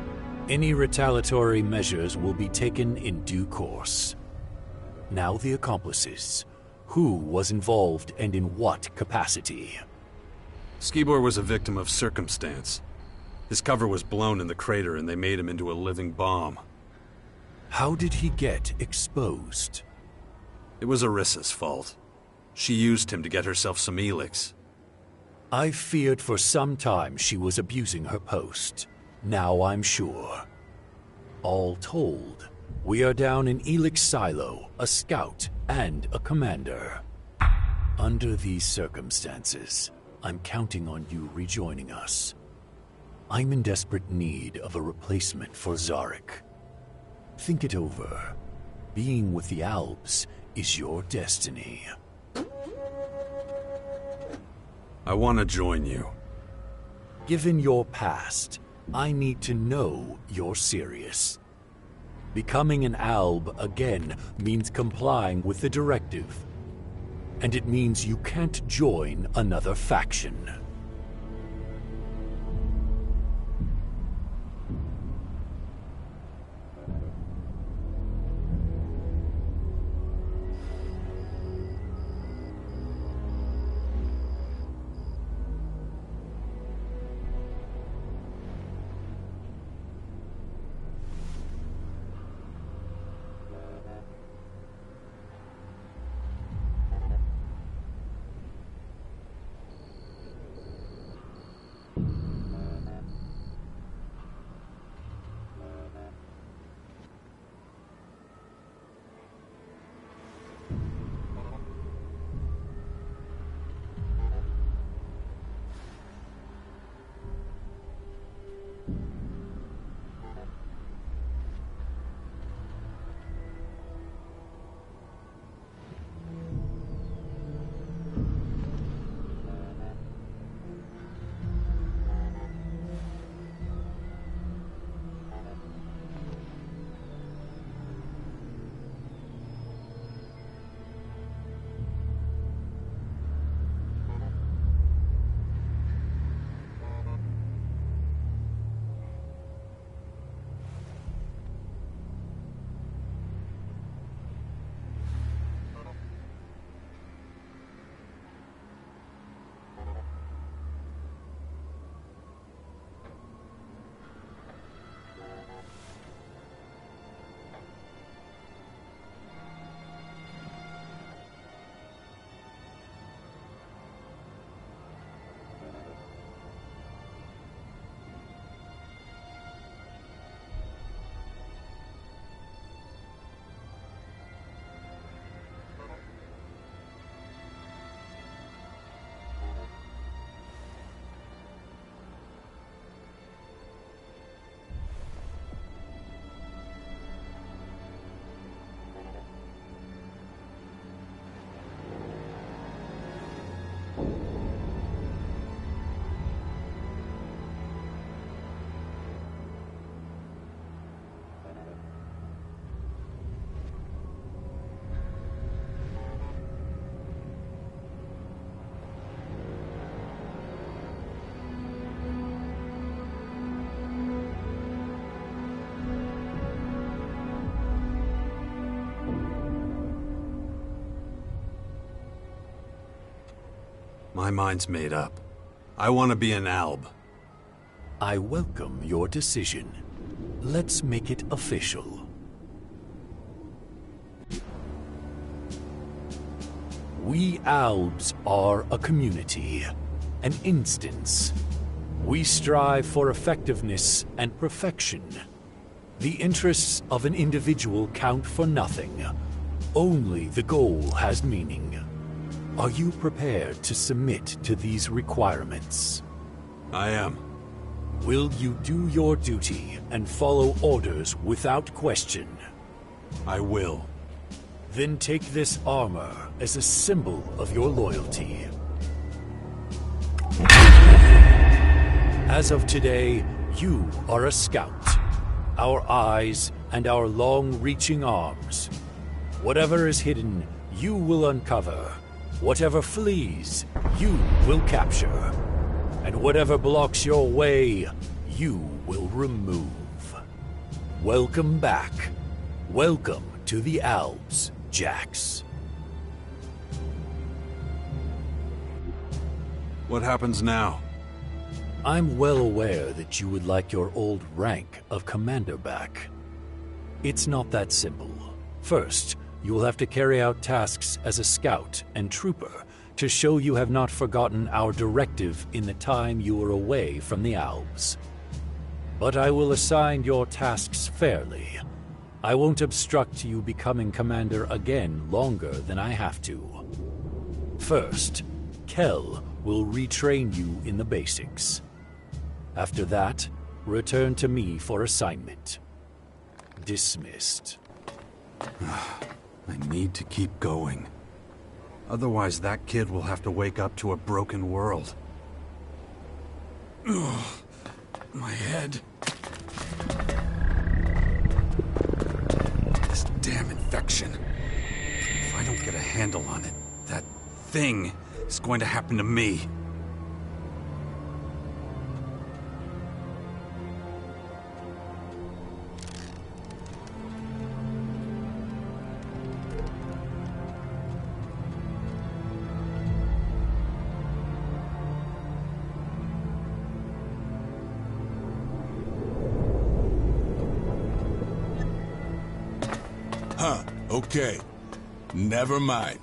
Speaker 7: Any retaliatory measures will be taken in due course. Now the accomplices. Who was involved and in what capacity?
Speaker 1: Skibor was a victim of circumstance. His cover was blown in the crater and they made him into a living bomb.
Speaker 7: How did he get exposed?
Speaker 1: It was Arissa's fault. She used him to get herself some Elex.
Speaker 7: I feared for some time she was abusing her post. Now I'm sure. All told, we are down in Elex Silo, a scout, and a commander. Under these circumstances, I'm counting on you rejoining us. I'm in desperate need of a replacement for Zarek. Think it over. Being with the Albs is your destiny.
Speaker 1: I want to join you.
Speaker 7: Given your past, I need to know you're serious. Becoming an Alb again means complying with the directive. And it means you can't join another faction.
Speaker 1: My mind's made up. I want to be an Alb.
Speaker 7: I welcome your decision. Let's make it official. We Albs are a community, an instance. We strive for effectiveness and perfection. The interests of an individual count for nothing. Only the goal has meaning. Are you prepared to submit to these requirements?
Speaker 1: I am.
Speaker 7: Will you do your duty and follow orders without question?
Speaker 1: I will.
Speaker 7: Then take this armor as a symbol of your loyalty. As of today, you are a scout. Our eyes and our long-reaching arms. Whatever is hidden, you will uncover. Whatever flees, you will capture. And whatever blocks your way, you will remove. Welcome back. Welcome to the Alps, Jax.
Speaker 1: What happens now?
Speaker 7: I'm well aware that you would like your old rank of commander back. It's not that simple. First, you will have to carry out tasks as a scout and trooper to show you have not forgotten our directive in the time you were away from the Alps. But I will assign your tasks fairly. I won't obstruct you becoming commander again longer than I have to. First, Kel will retrain you in the basics. After that, return to me for assignment. Dismissed.
Speaker 1: I need to keep going. Otherwise, that kid will have to wake up to a broken world. Ugh, my head. This damn infection. If I don't get a handle on it, that thing is going to happen to me.
Speaker 13: Huh, okay. Never mind.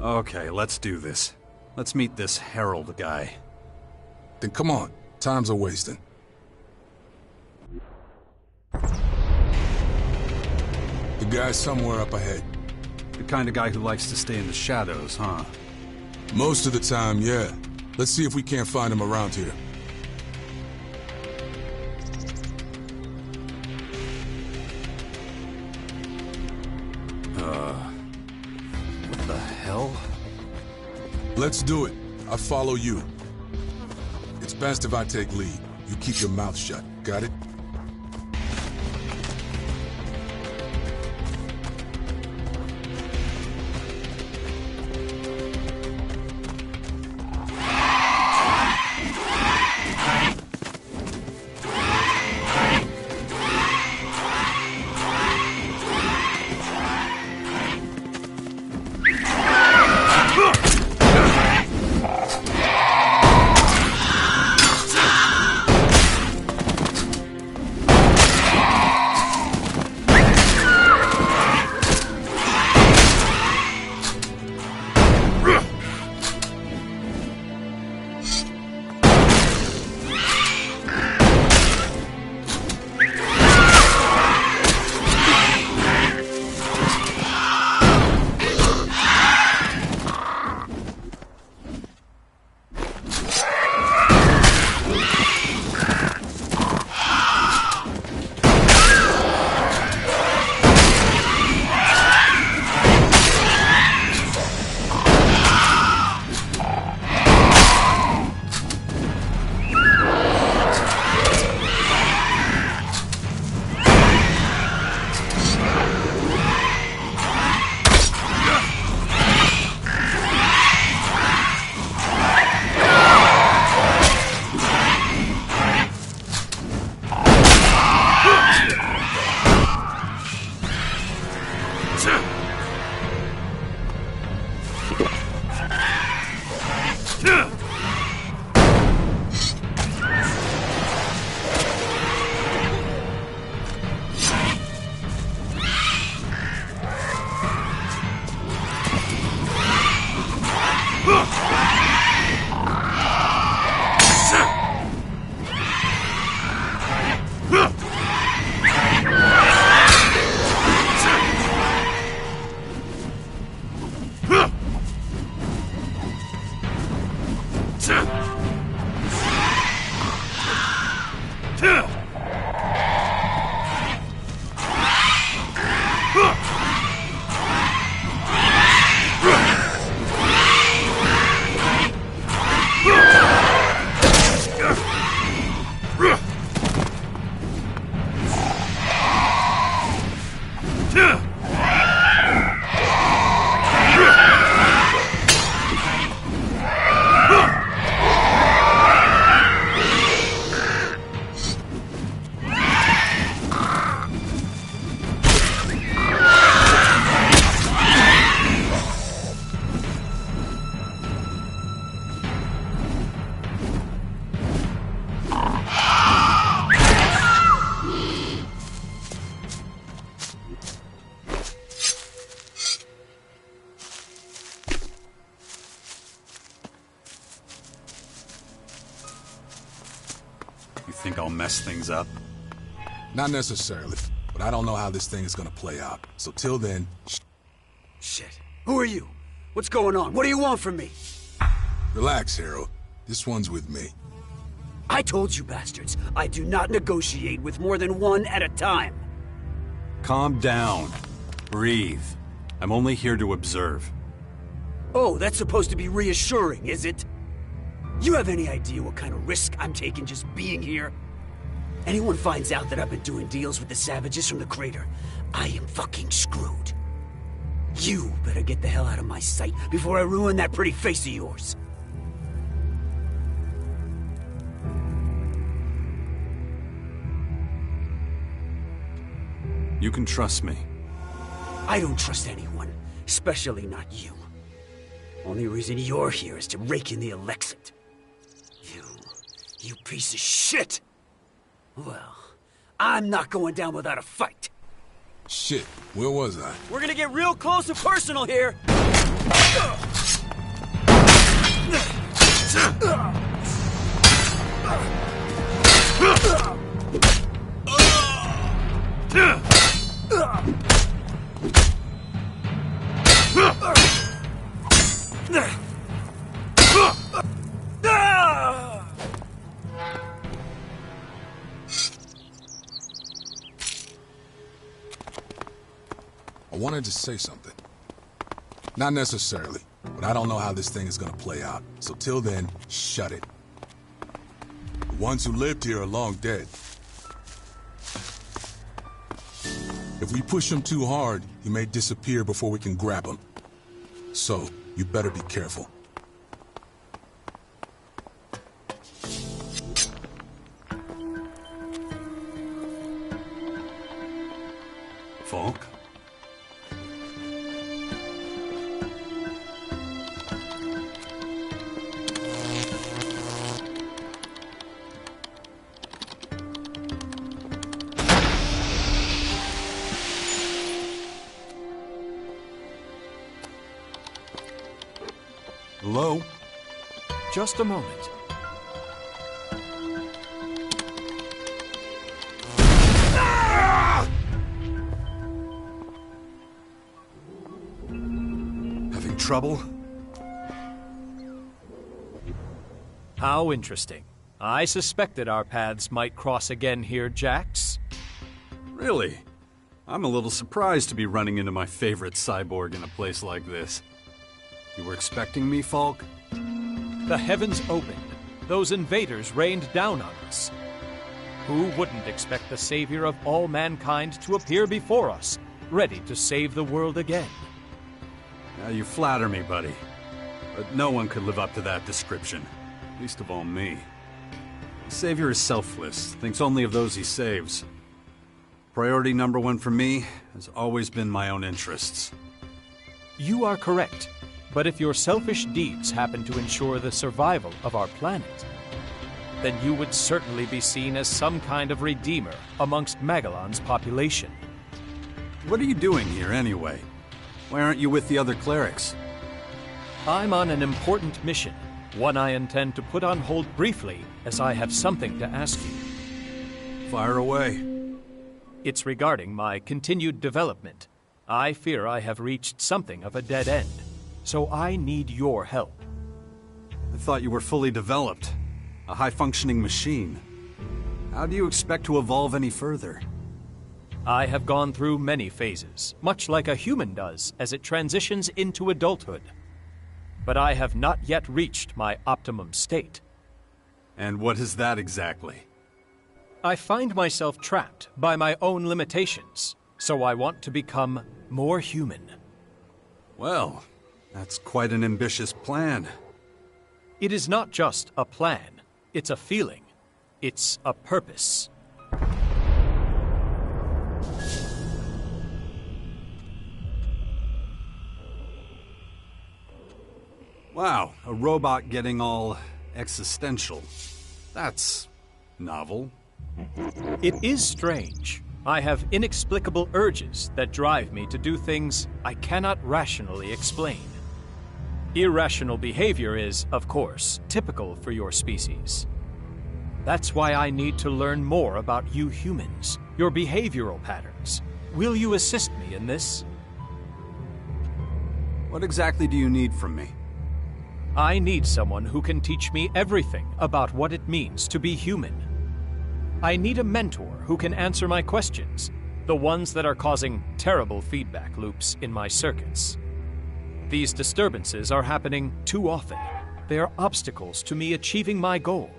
Speaker 1: Okay, let's do this. Let's meet this Herald guy.
Speaker 13: Then come on. Time's a wasting. The guy's somewhere up ahead.
Speaker 1: The kind of guy who likes to stay in the shadows, huh?
Speaker 13: Most of the time, yeah. Let's see if we can't find him around here.
Speaker 1: What the hell?
Speaker 13: Let's do it. I follow you. It's best if I take lead. You keep your mouth shut. Got it?
Speaker 1: You think I'll mess things up?
Speaker 13: Not necessarily, but I don't know how this thing is gonna play out. So till then,
Speaker 12: Shit. Who are you? What's going on? What do you want from me?
Speaker 13: relax, Hero. This one's with me.
Speaker 12: I told you bastards, I do not negotiate with more than one at a time.
Speaker 1: Calm down. Breathe. I'm only here to observe.
Speaker 12: Oh, that's supposed to be reassuring, is it? You have any idea what kind of risk I'm taking just being here? Anyone finds out that I've been doing deals with the savages from the crater, I am fucking screwed. You better get the hell out of my sight before I ruin that pretty face of yours.
Speaker 1: You can trust me.
Speaker 12: I don't trust anyone, especially not you. Only reason you're here is to rake in the Elex. You piece of shit! Well, I'm not going down without a fight.
Speaker 13: Shit, where was I?
Speaker 12: We're gonna get real close and personal here!
Speaker 13: I wanted to say something. Not necessarily, but I don't know how this thing is gonna play out. So till then, shut it. The ones who lived here are long dead. If we push him too hard, he may disappear before we can grab him. So, you better be careful.
Speaker 1: Falk? Hello?
Speaker 16: Just a moment.
Speaker 1: Having trouble?
Speaker 16: How interesting. I suspected our paths might cross again here, Jax.
Speaker 1: Really? I'm a little surprised to be running into my favorite cyborg in a place like this. You were expecting me, Falk?
Speaker 16: The heavens opened. Those invaders rained down on us. Who wouldn't expect the savior of all mankind to appear before us, ready to save the world again?
Speaker 1: Now you flatter me, buddy. But no one could live up to that description. Least of all me. The savior is selfless, thinks only of those he saves. Priority #1 for me has always been my own interests.
Speaker 16: You are correct.
Speaker 5: But if your selfish deeds happen to ensure the survival of our planet, then you would certainly be seen as some kind of redeemer amongst Magellan's population.
Speaker 1: What are you doing here anyway? Why aren't you with the other clerics?
Speaker 5: I'm on an important mission, one I intend to put on hold briefly as I have something to ask you.
Speaker 1: Fire away.
Speaker 5: It's regarding my continued development. I fear I have reached something of a dead end, so I need your help.
Speaker 1: I thought you were fully developed. A high-functioning machine. How do you expect to evolve any further?
Speaker 5: I have gone through many phases, much like a human does as it transitions into adulthood. But I have not yet reached my optimum state.
Speaker 1: And what is that exactly?
Speaker 5: I find myself trapped by my own limitations, so I want to become more human.
Speaker 1: Well, that's quite an ambitious plan.
Speaker 5: It is not just a plan, it's a feeling. It's a purpose.
Speaker 1: Wow, a robot getting all existential. That's novel.
Speaker 5: It is strange. I have inexplicable urges that drive me to do things I cannot rationally explain. Irrational behavior is, of course, typical for your species. That's why I need to learn more about you humans, your behavioral patterns. Will you assist me in this?
Speaker 1: What exactly do you need from me?
Speaker 5: I need someone who can teach me everything about what it means to be human. I need a mentor who can answer my questions, the ones that are causing terrible feedback loops in my circuits. These disturbances are happening too often. They are obstacles to me achieving my goal.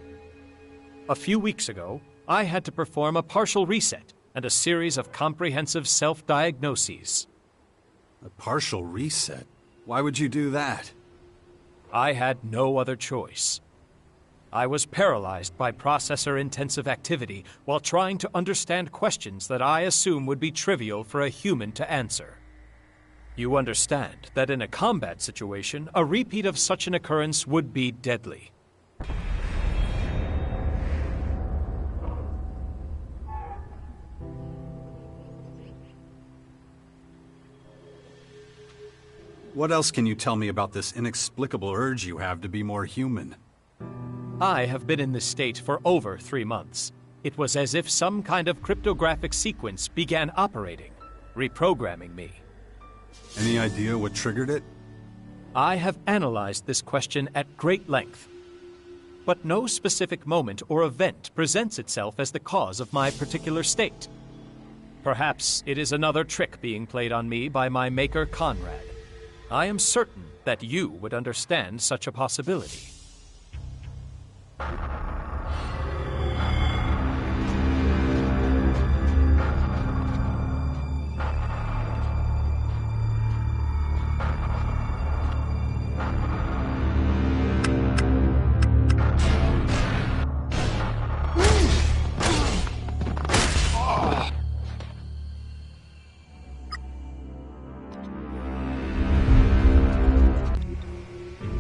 Speaker 5: A few weeks ago, I had to perform a partial reset and a series of comprehensive self-diagnoses.
Speaker 1: A partial reset? Why would you do that?
Speaker 5: I had no other choice. I was paralyzed by processor-intensive activity while trying to understand questions that I assume would be trivial for a human to answer. You understand that in a combat situation, a repeat of such an occurrence would be deadly.
Speaker 1: What else can you tell me about this inexplicable urge you have to be more human?
Speaker 5: I have been in this state for over 3 months. It was as if some kind of cryptographic sequence began operating, reprogramming me.
Speaker 1: Any idea what triggered it?
Speaker 5: I have analyzed this question at great length, but no specific moment or event presents itself as the cause of my particular state. Perhaps it is another trick being played on me by my maker Conrad. I am certain that you would understand such a possibility.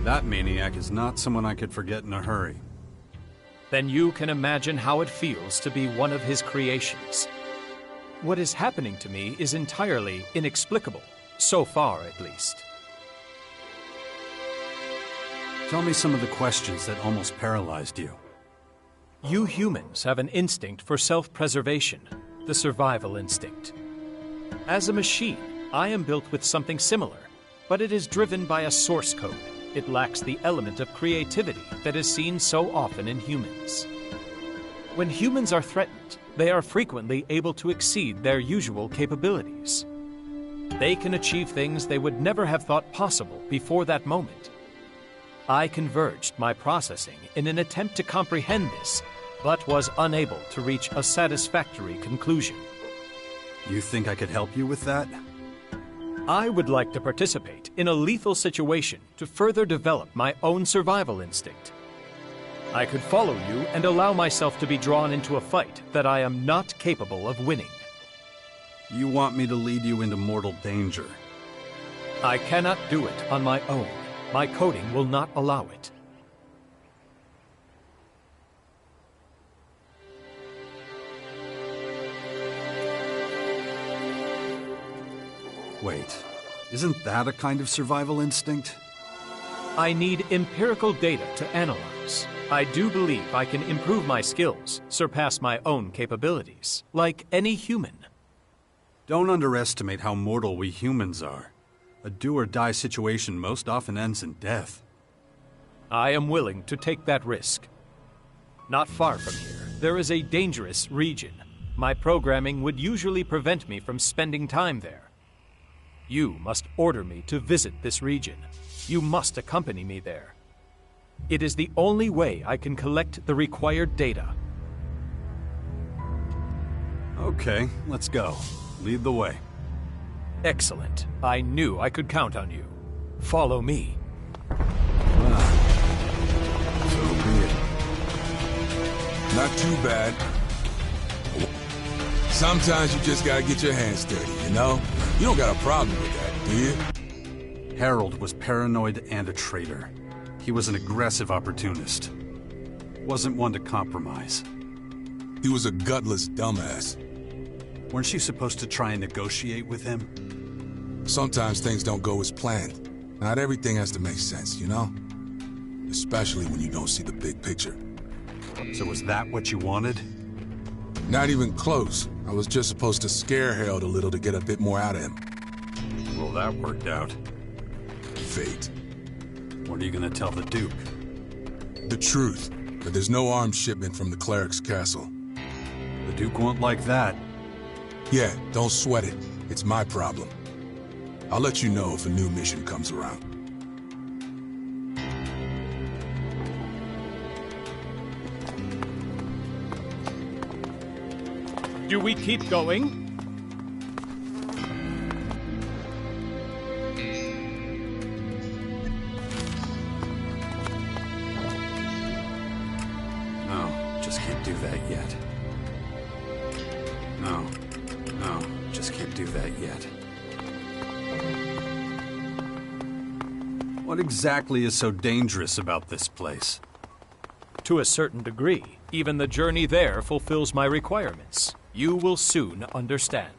Speaker 1: That maniac is not someone I could forget in a hurry.
Speaker 5: Then you can imagine how it feels to be one of his creations. What is happening to me is entirely inexplicable, so far at least.
Speaker 1: Tell me some of the questions that almost paralyzed you.
Speaker 5: You humans have an instinct for self-preservation, the survival instinct. As a machine, I am built with something similar, but it is driven by a source code. It lacks the element of creativity that is seen so often in humans. When humans are threatened, they are frequently able to exceed their usual capabilities. They can achieve things they would never have thought possible before that moment. I converged my processing in an attempt to comprehend this, but was unable to reach a satisfactory conclusion.
Speaker 1: You think I could help you with that?
Speaker 5: I would like to participate in a lethal situation to further develop my own survival instinct. I could follow you and allow myself to be drawn into a fight that I am not capable of winning.
Speaker 1: You want me to lead you into mortal danger?
Speaker 5: I cannot do it on my own. My coding will not allow it.
Speaker 1: Wait, isn't that a kind of survival instinct?
Speaker 5: I need empirical data to analyze. I do believe I can improve my skills, surpass my own capabilities, like any human.
Speaker 1: Don't underestimate how mortal we humans are. A do-or-die situation most often ends in death.
Speaker 5: I am willing to take that risk. Not far from here, there is a dangerous region. My programming would usually prevent me from spending time there. You must order me to visit this region. You must accompany me there. It is the only way I can collect the required data.
Speaker 1: Okay, let's go. Lead the way.
Speaker 5: Excellent. I knew I could count on you. Follow me.
Speaker 1: So be it.
Speaker 13: Not too bad. Sometimes you just gotta get your hands dirty, you know? You don't got a problem with that, do you?
Speaker 1: Harold was paranoid and a traitor. He was an aggressive opportunist. Wasn't one to compromise.
Speaker 13: He was a gutless dumbass.
Speaker 1: Weren't you supposed to try and negotiate with him?
Speaker 13: Sometimes things don't go as planned. Not everything has to make sense, you know? Especially when you don't see the big picture.
Speaker 1: So was that what you wanted?
Speaker 13: Not even close. I was just supposed to scare Harold a little to get a bit more out of him.
Speaker 1: Well, that worked out.
Speaker 13: Fate.
Speaker 1: What are you gonna tell the Duke?
Speaker 13: The truth. That there's no arms shipment from the cleric's castle.
Speaker 1: The Duke won't like that.
Speaker 13: Yeah, don't sweat it. It's my problem. I'll let you know if a new mission comes around.
Speaker 5: Do we keep going?
Speaker 1: No, just can't do that yet. No, just can't do that yet. What exactly is so dangerous about this place?
Speaker 5: To a certain degree, even the journey there fulfills my requirements. You will soon understand.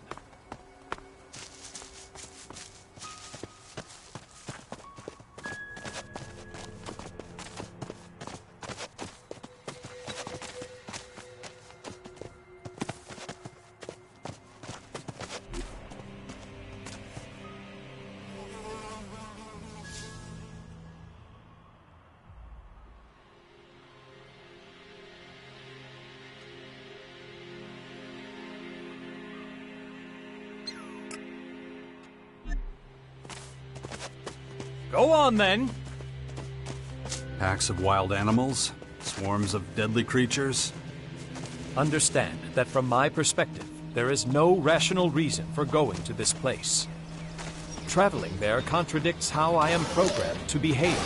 Speaker 5: Go on, then.
Speaker 1: Packs of wild animals? Swarms of deadly creatures?
Speaker 5: Understand that from my perspective, there is no rational reason for going to this place. Traveling there contradicts how I am programmed to behave.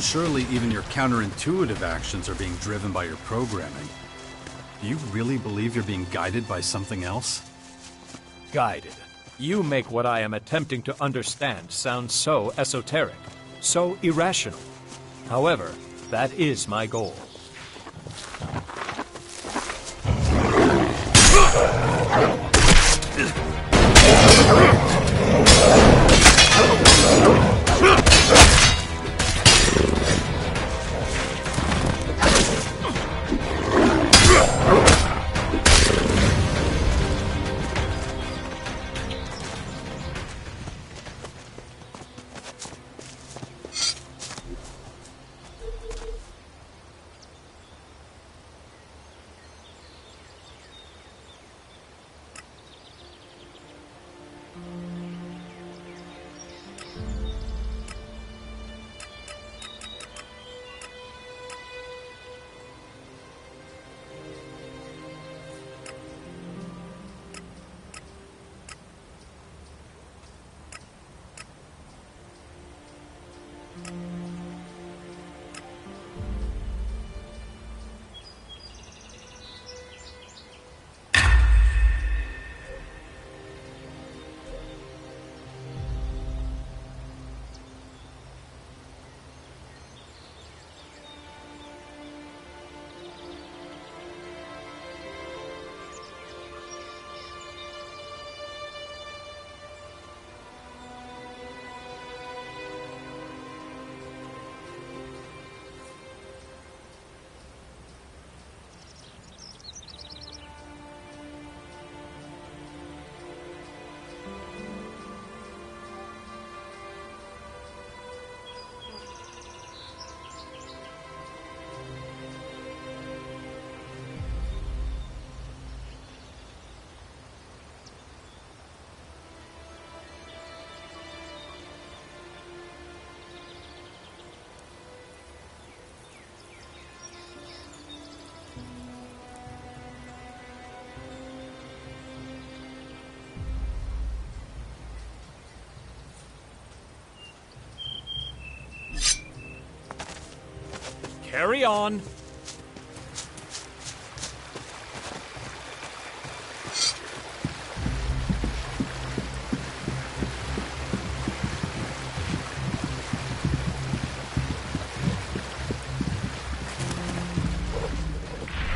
Speaker 1: Surely even your counterintuitive actions are being driven by your programming. Do you really believe you're being guided by something else?
Speaker 5: Guided. You make what I am attempting to understand sound so esoteric, so irrational. However, that is my goal. Carry on.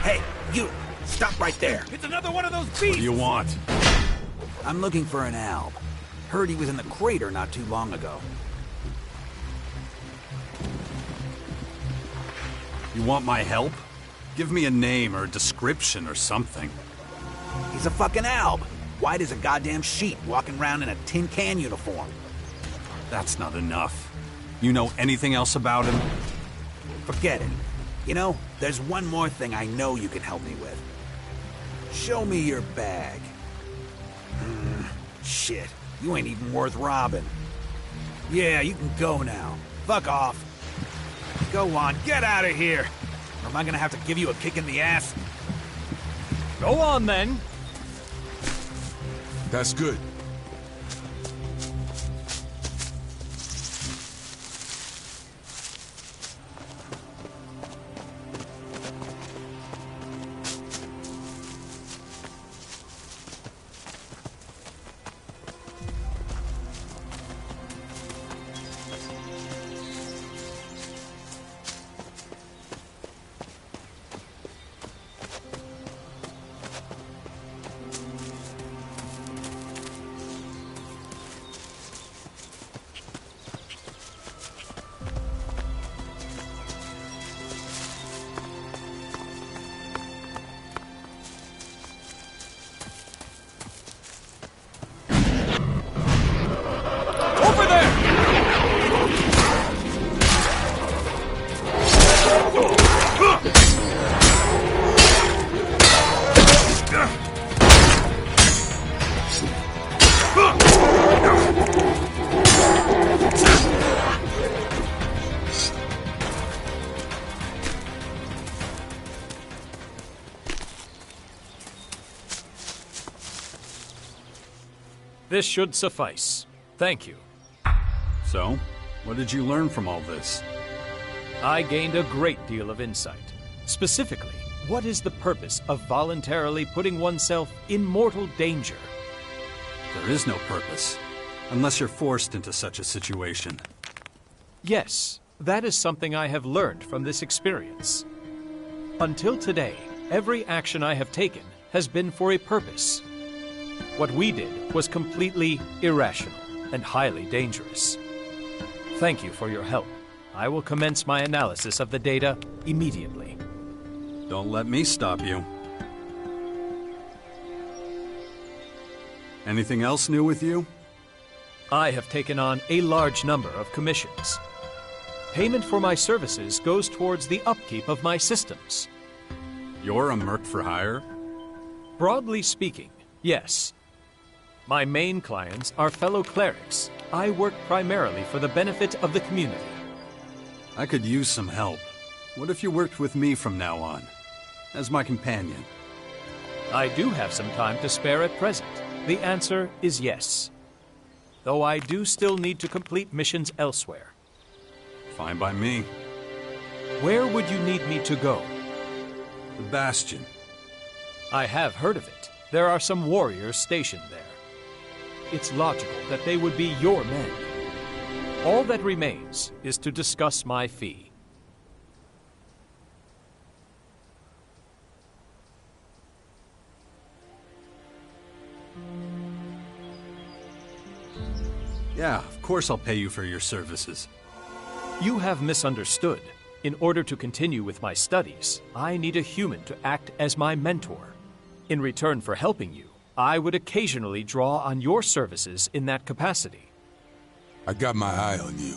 Speaker 12: Hey, you! Stop right there!
Speaker 3: It's another one of those beasts!
Speaker 1: What do you want?
Speaker 12: I'm looking for an Alb. Heard he was in the crater not too long ago.
Speaker 1: You want my help? Give me a name or a description or something.
Speaker 12: He's a fucking Alb. White as a goddamn sheet, walking around in a tin can uniform.
Speaker 1: That's not enough. You know anything else about him?
Speaker 12: Forget it. You know, there's one more thing I know you can help me with. Show me your bag. Shit, you ain't even worth robbing. Yeah, you can go now. Fuck off. Go on, get out of here! Or am I gonna have to give you a kick in the ass?
Speaker 5: Go on, then.
Speaker 13: That's good.
Speaker 5: This should suffice. Thank you.
Speaker 1: So, what did you learn from all this?
Speaker 5: I gained a great deal of insight. Specifically, what is the purpose of voluntarily putting oneself in mortal danger?
Speaker 1: There is no purpose, unless you're forced into such a situation.
Speaker 5: Yes, that is something I have learned from this experience. Until today, every action I have taken has been for a purpose. What we did was completely irrational and highly dangerous. Thank you for your help. I will commence my analysis of the data immediately.
Speaker 1: Don't let me stop you. Anything else new with you?
Speaker 5: I have taken on a large number of commissions. Payment for my services goes towards the upkeep of my systems.
Speaker 1: You're a merc for hire?
Speaker 5: Broadly speaking, yes. My main clients are fellow clerics. I work primarily for the benefit of the community.
Speaker 1: I could use some help. What if you worked with me from now on, as my companion?
Speaker 5: I do have some time to spare at present. The answer is yes. Though I do still need to complete missions elsewhere.
Speaker 1: Fine by me.
Speaker 5: Where would you need me to go?
Speaker 1: The Bastion.
Speaker 5: I have heard of it. There are some warriors stationed there. It's logical that they would be your men. All that remains is to discuss my fee.
Speaker 1: Yeah, of course I'll pay you for your services.
Speaker 5: You have misunderstood. In order to continue with my studies, I need a human to act as my mentor. In return for helping you, I would occasionally draw on your services in that capacity.
Speaker 13: I got my eye on you.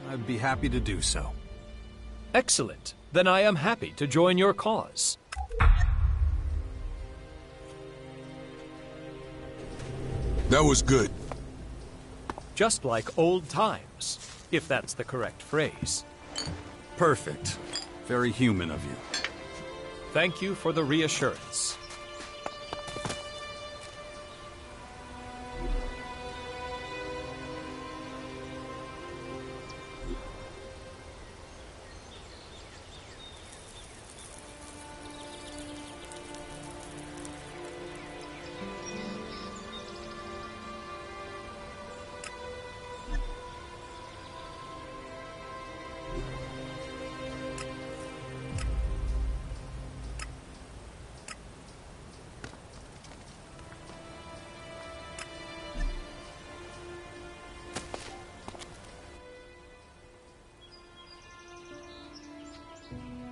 Speaker 1: I'd be happy to do so.
Speaker 5: Excellent. Then I am happy to join your cause.
Speaker 13: That was good.
Speaker 5: Just like old times, if that's the correct phrase.
Speaker 1: Perfect. Very human of you.
Speaker 5: Thank you for the reassurance.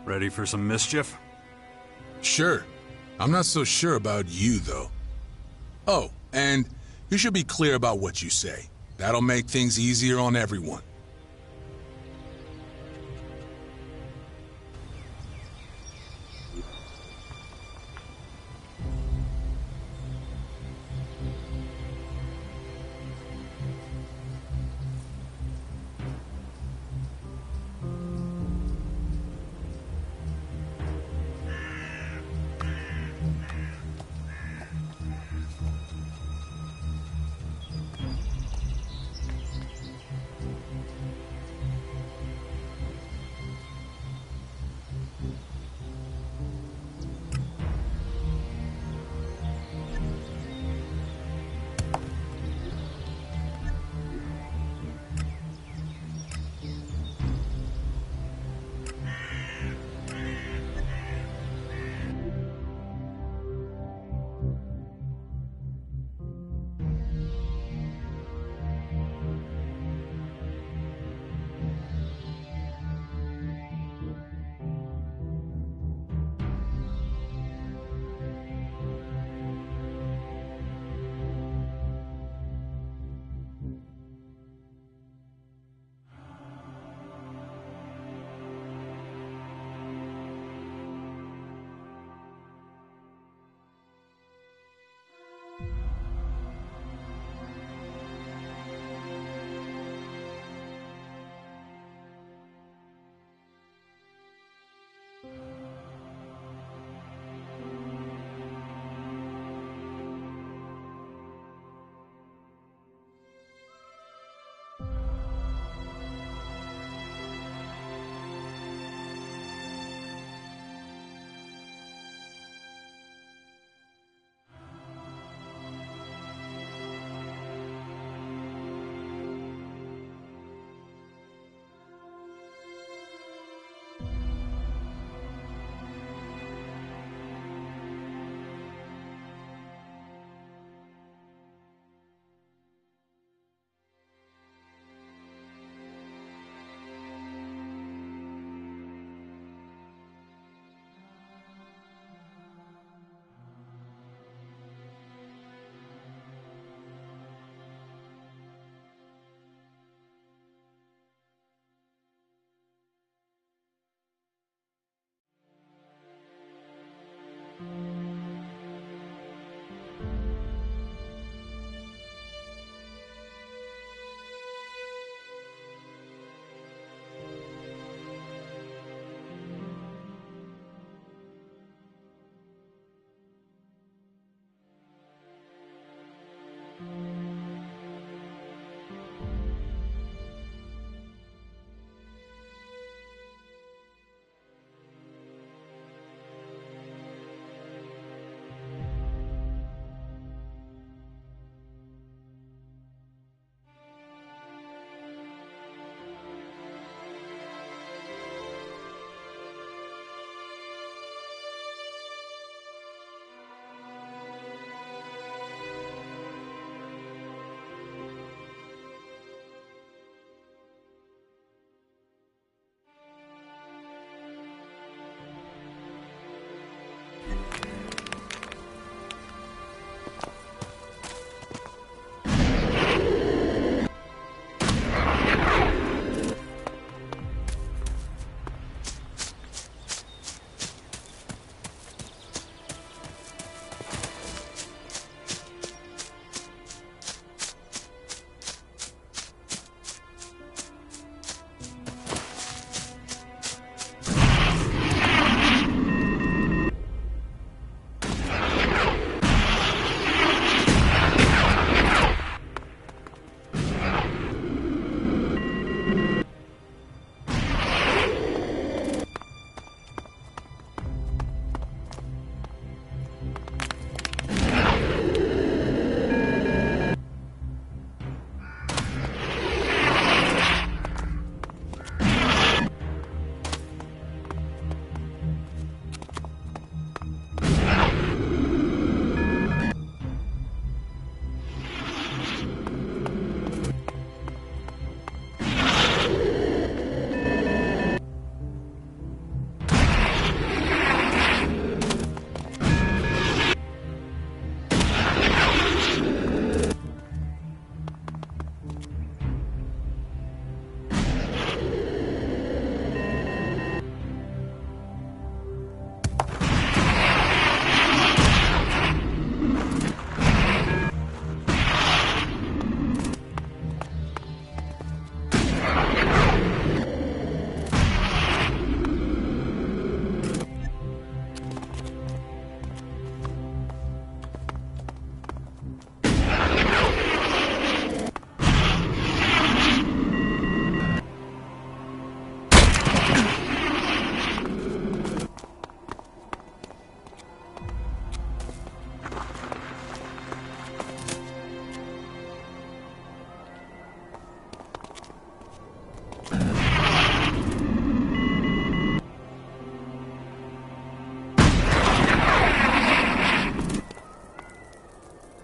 Speaker 1: Ready for some mischief?
Speaker 13: Sure. I'm not so sure about you, though. Oh, and you should be clear about what you say. That'll make things easier on everyone.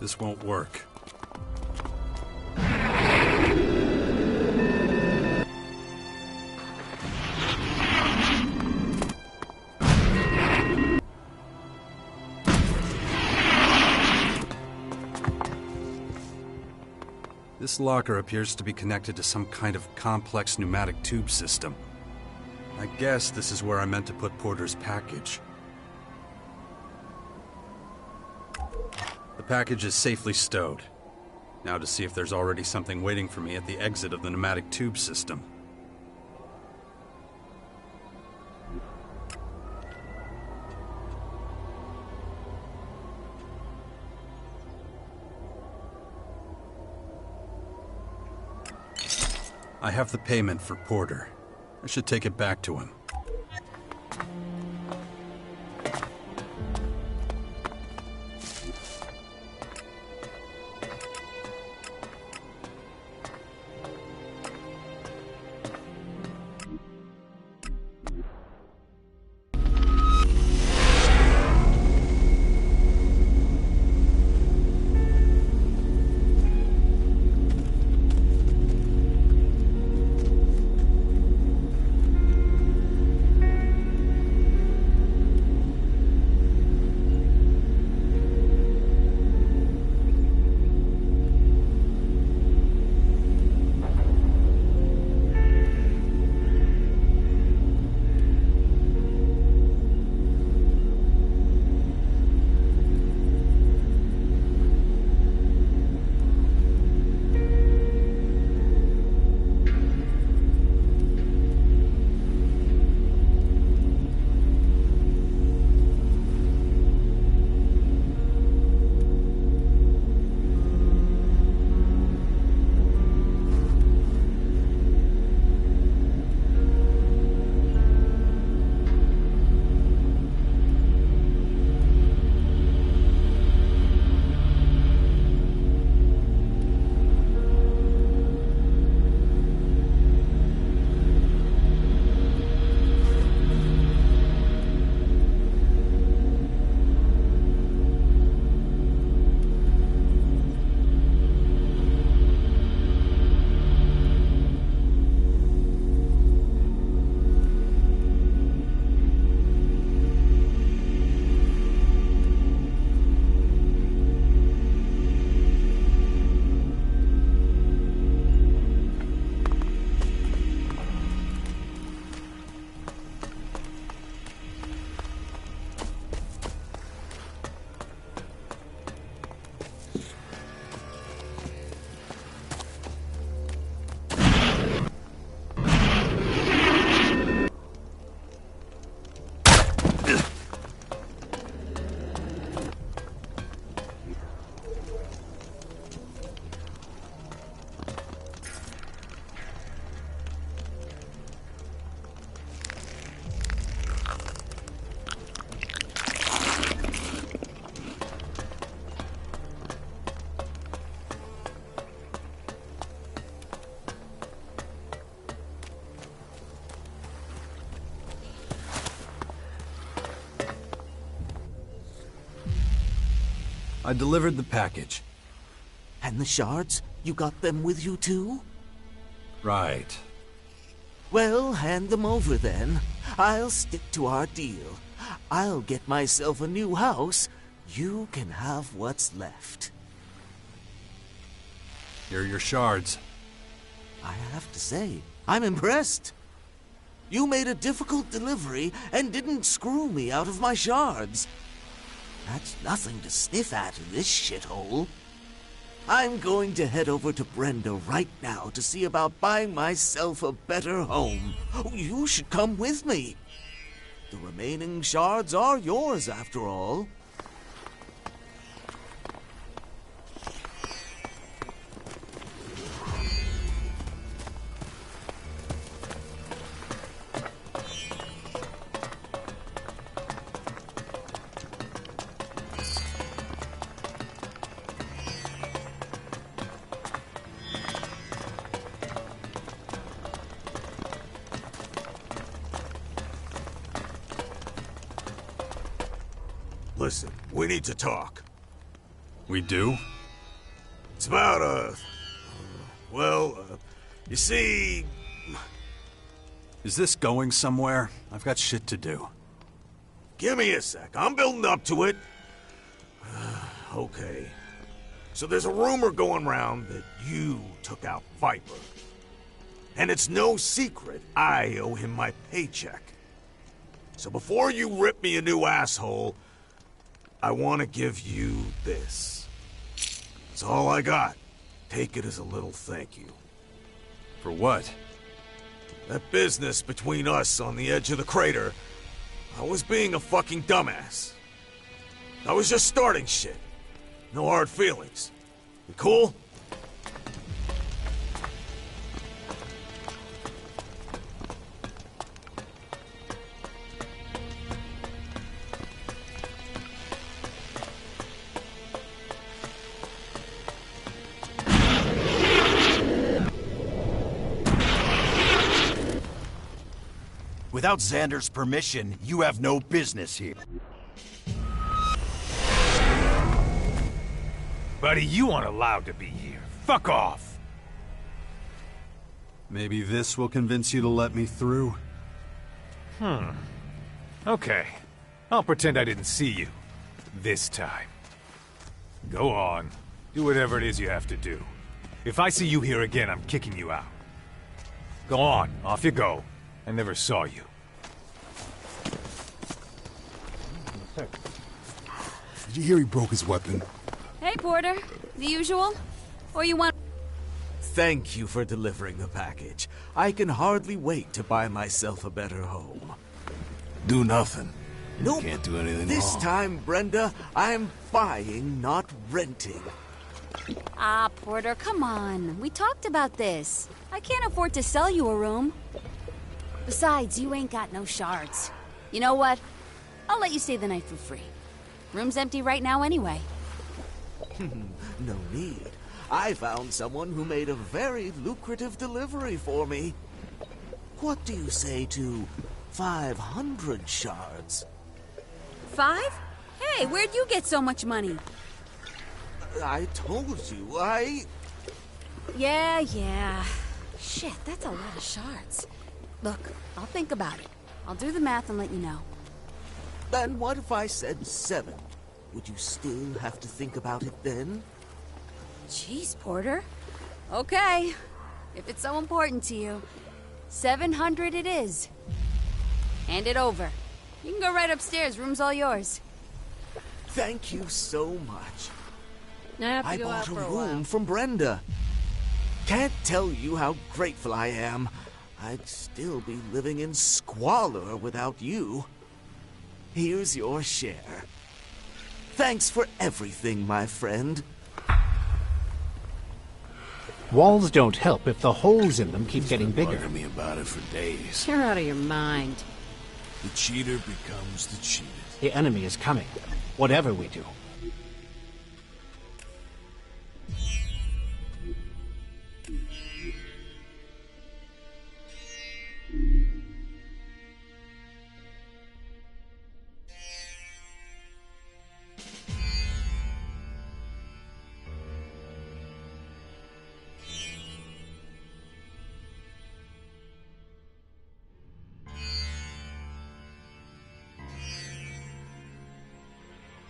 Speaker 1: This won't work. This locker appears to be connected to some kind of complex pneumatic tube system. I guess this is where I meant to put Porter's package. The package is safely stowed. Now to see if there's already something waiting for me at the exit of the pneumatic tube system. I have the payment for Porter. I should take it back to him. I delivered the package.
Speaker 6: And the shards? You got them with you too?
Speaker 1: Right.
Speaker 6: Well, hand them over then. I'll stick to our deal. I'll get myself a new house. You can have what's left.
Speaker 1: Here are your shards.
Speaker 6: I have to say, I'm impressed. You made a difficult delivery and didn't screw me out of my shards. That's nothing to sniff at in this shithole. I'm going to head over to Brenda right now to see about buying myself a better home. You should come with me. The remaining shards are yours, after all.
Speaker 14: Listen, we need to talk.
Speaker 1: We do?
Speaker 17: It's about, you see...
Speaker 1: Is this going somewhere? I've got shit to do.
Speaker 17: Give me a sec. I'm building up to it. Okay. So there's a rumor going around that you took out Viper. And it's no secret I owe him my paycheck. So before you rip me a new asshole, I want to give you this. It's all I got. Take it as a little thank you.
Speaker 1: For what?
Speaker 17: That business between us on the edge of the crater, I was being a fucking dumbass. I was just starting shit. No hard feelings. You cool?
Speaker 20: Without Xander's permission, you have no business here.
Speaker 14: Buddy, you aren't allowed to be here. Fuck off!
Speaker 1: Maybe this will convince you to let me through?
Speaker 14: Okay. I'll pretend I didn't see you. This time. Go on. Do whatever it is you have to do. If I see you here again, I'm kicking you out. Go on. Off you go. I never saw you.
Speaker 9: Did you hear he broke his weapon?
Speaker 22: Hey, Porter. The usual? Or you want...
Speaker 17: Thank you for delivering the package. I can hardly wait to buy myself a better home.
Speaker 9: Do nothing.
Speaker 17: Nope.
Speaker 9: Can't do anything
Speaker 17: This
Speaker 9: wrong.
Speaker 17: time, Brenda, I'm buying, not renting.
Speaker 22: Ah, Porter, come on. We talked about this. I can't afford to sell you a room. Besides, you ain't got no shards. You know what? I'll let you stay the night for free. Room's empty right now anyway.
Speaker 17: No need. I found someone who made a very lucrative delivery for me. What do you say to 500 shards?
Speaker 22: 5? Hey, where'd you get so much money?
Speaker 17: I told you,
Speaker 22: Yeah. Shit, that's a lot of shards. Look, I'll think about it. I'll do the math and let you know.
Speaker 17: Then what if I said 7? Would you still have to think about it then?
Speaker 22: Jeez, Porter. Okay. If it's so important to you, 700 it is. Hand it over. You can go right upstairs. Room's all yours.
Speaker 17: Thank you so much.
Speaker 22: I
Speaker 17: bought a room from Brenda. Can't tell you how grateful I am. I'd still be living in squalor without you. Here's your share. Thanks for everything, my friend.
Speaker 4: Walls don't help if the holes in them keep getting bigger.
Speaker 20: Bugging me about it for days.
Speaker 10: You're out of your mind.
Speaker 20: The cheater becomes the cheated.
Speaker 4: The enemy is coming, whatever we do.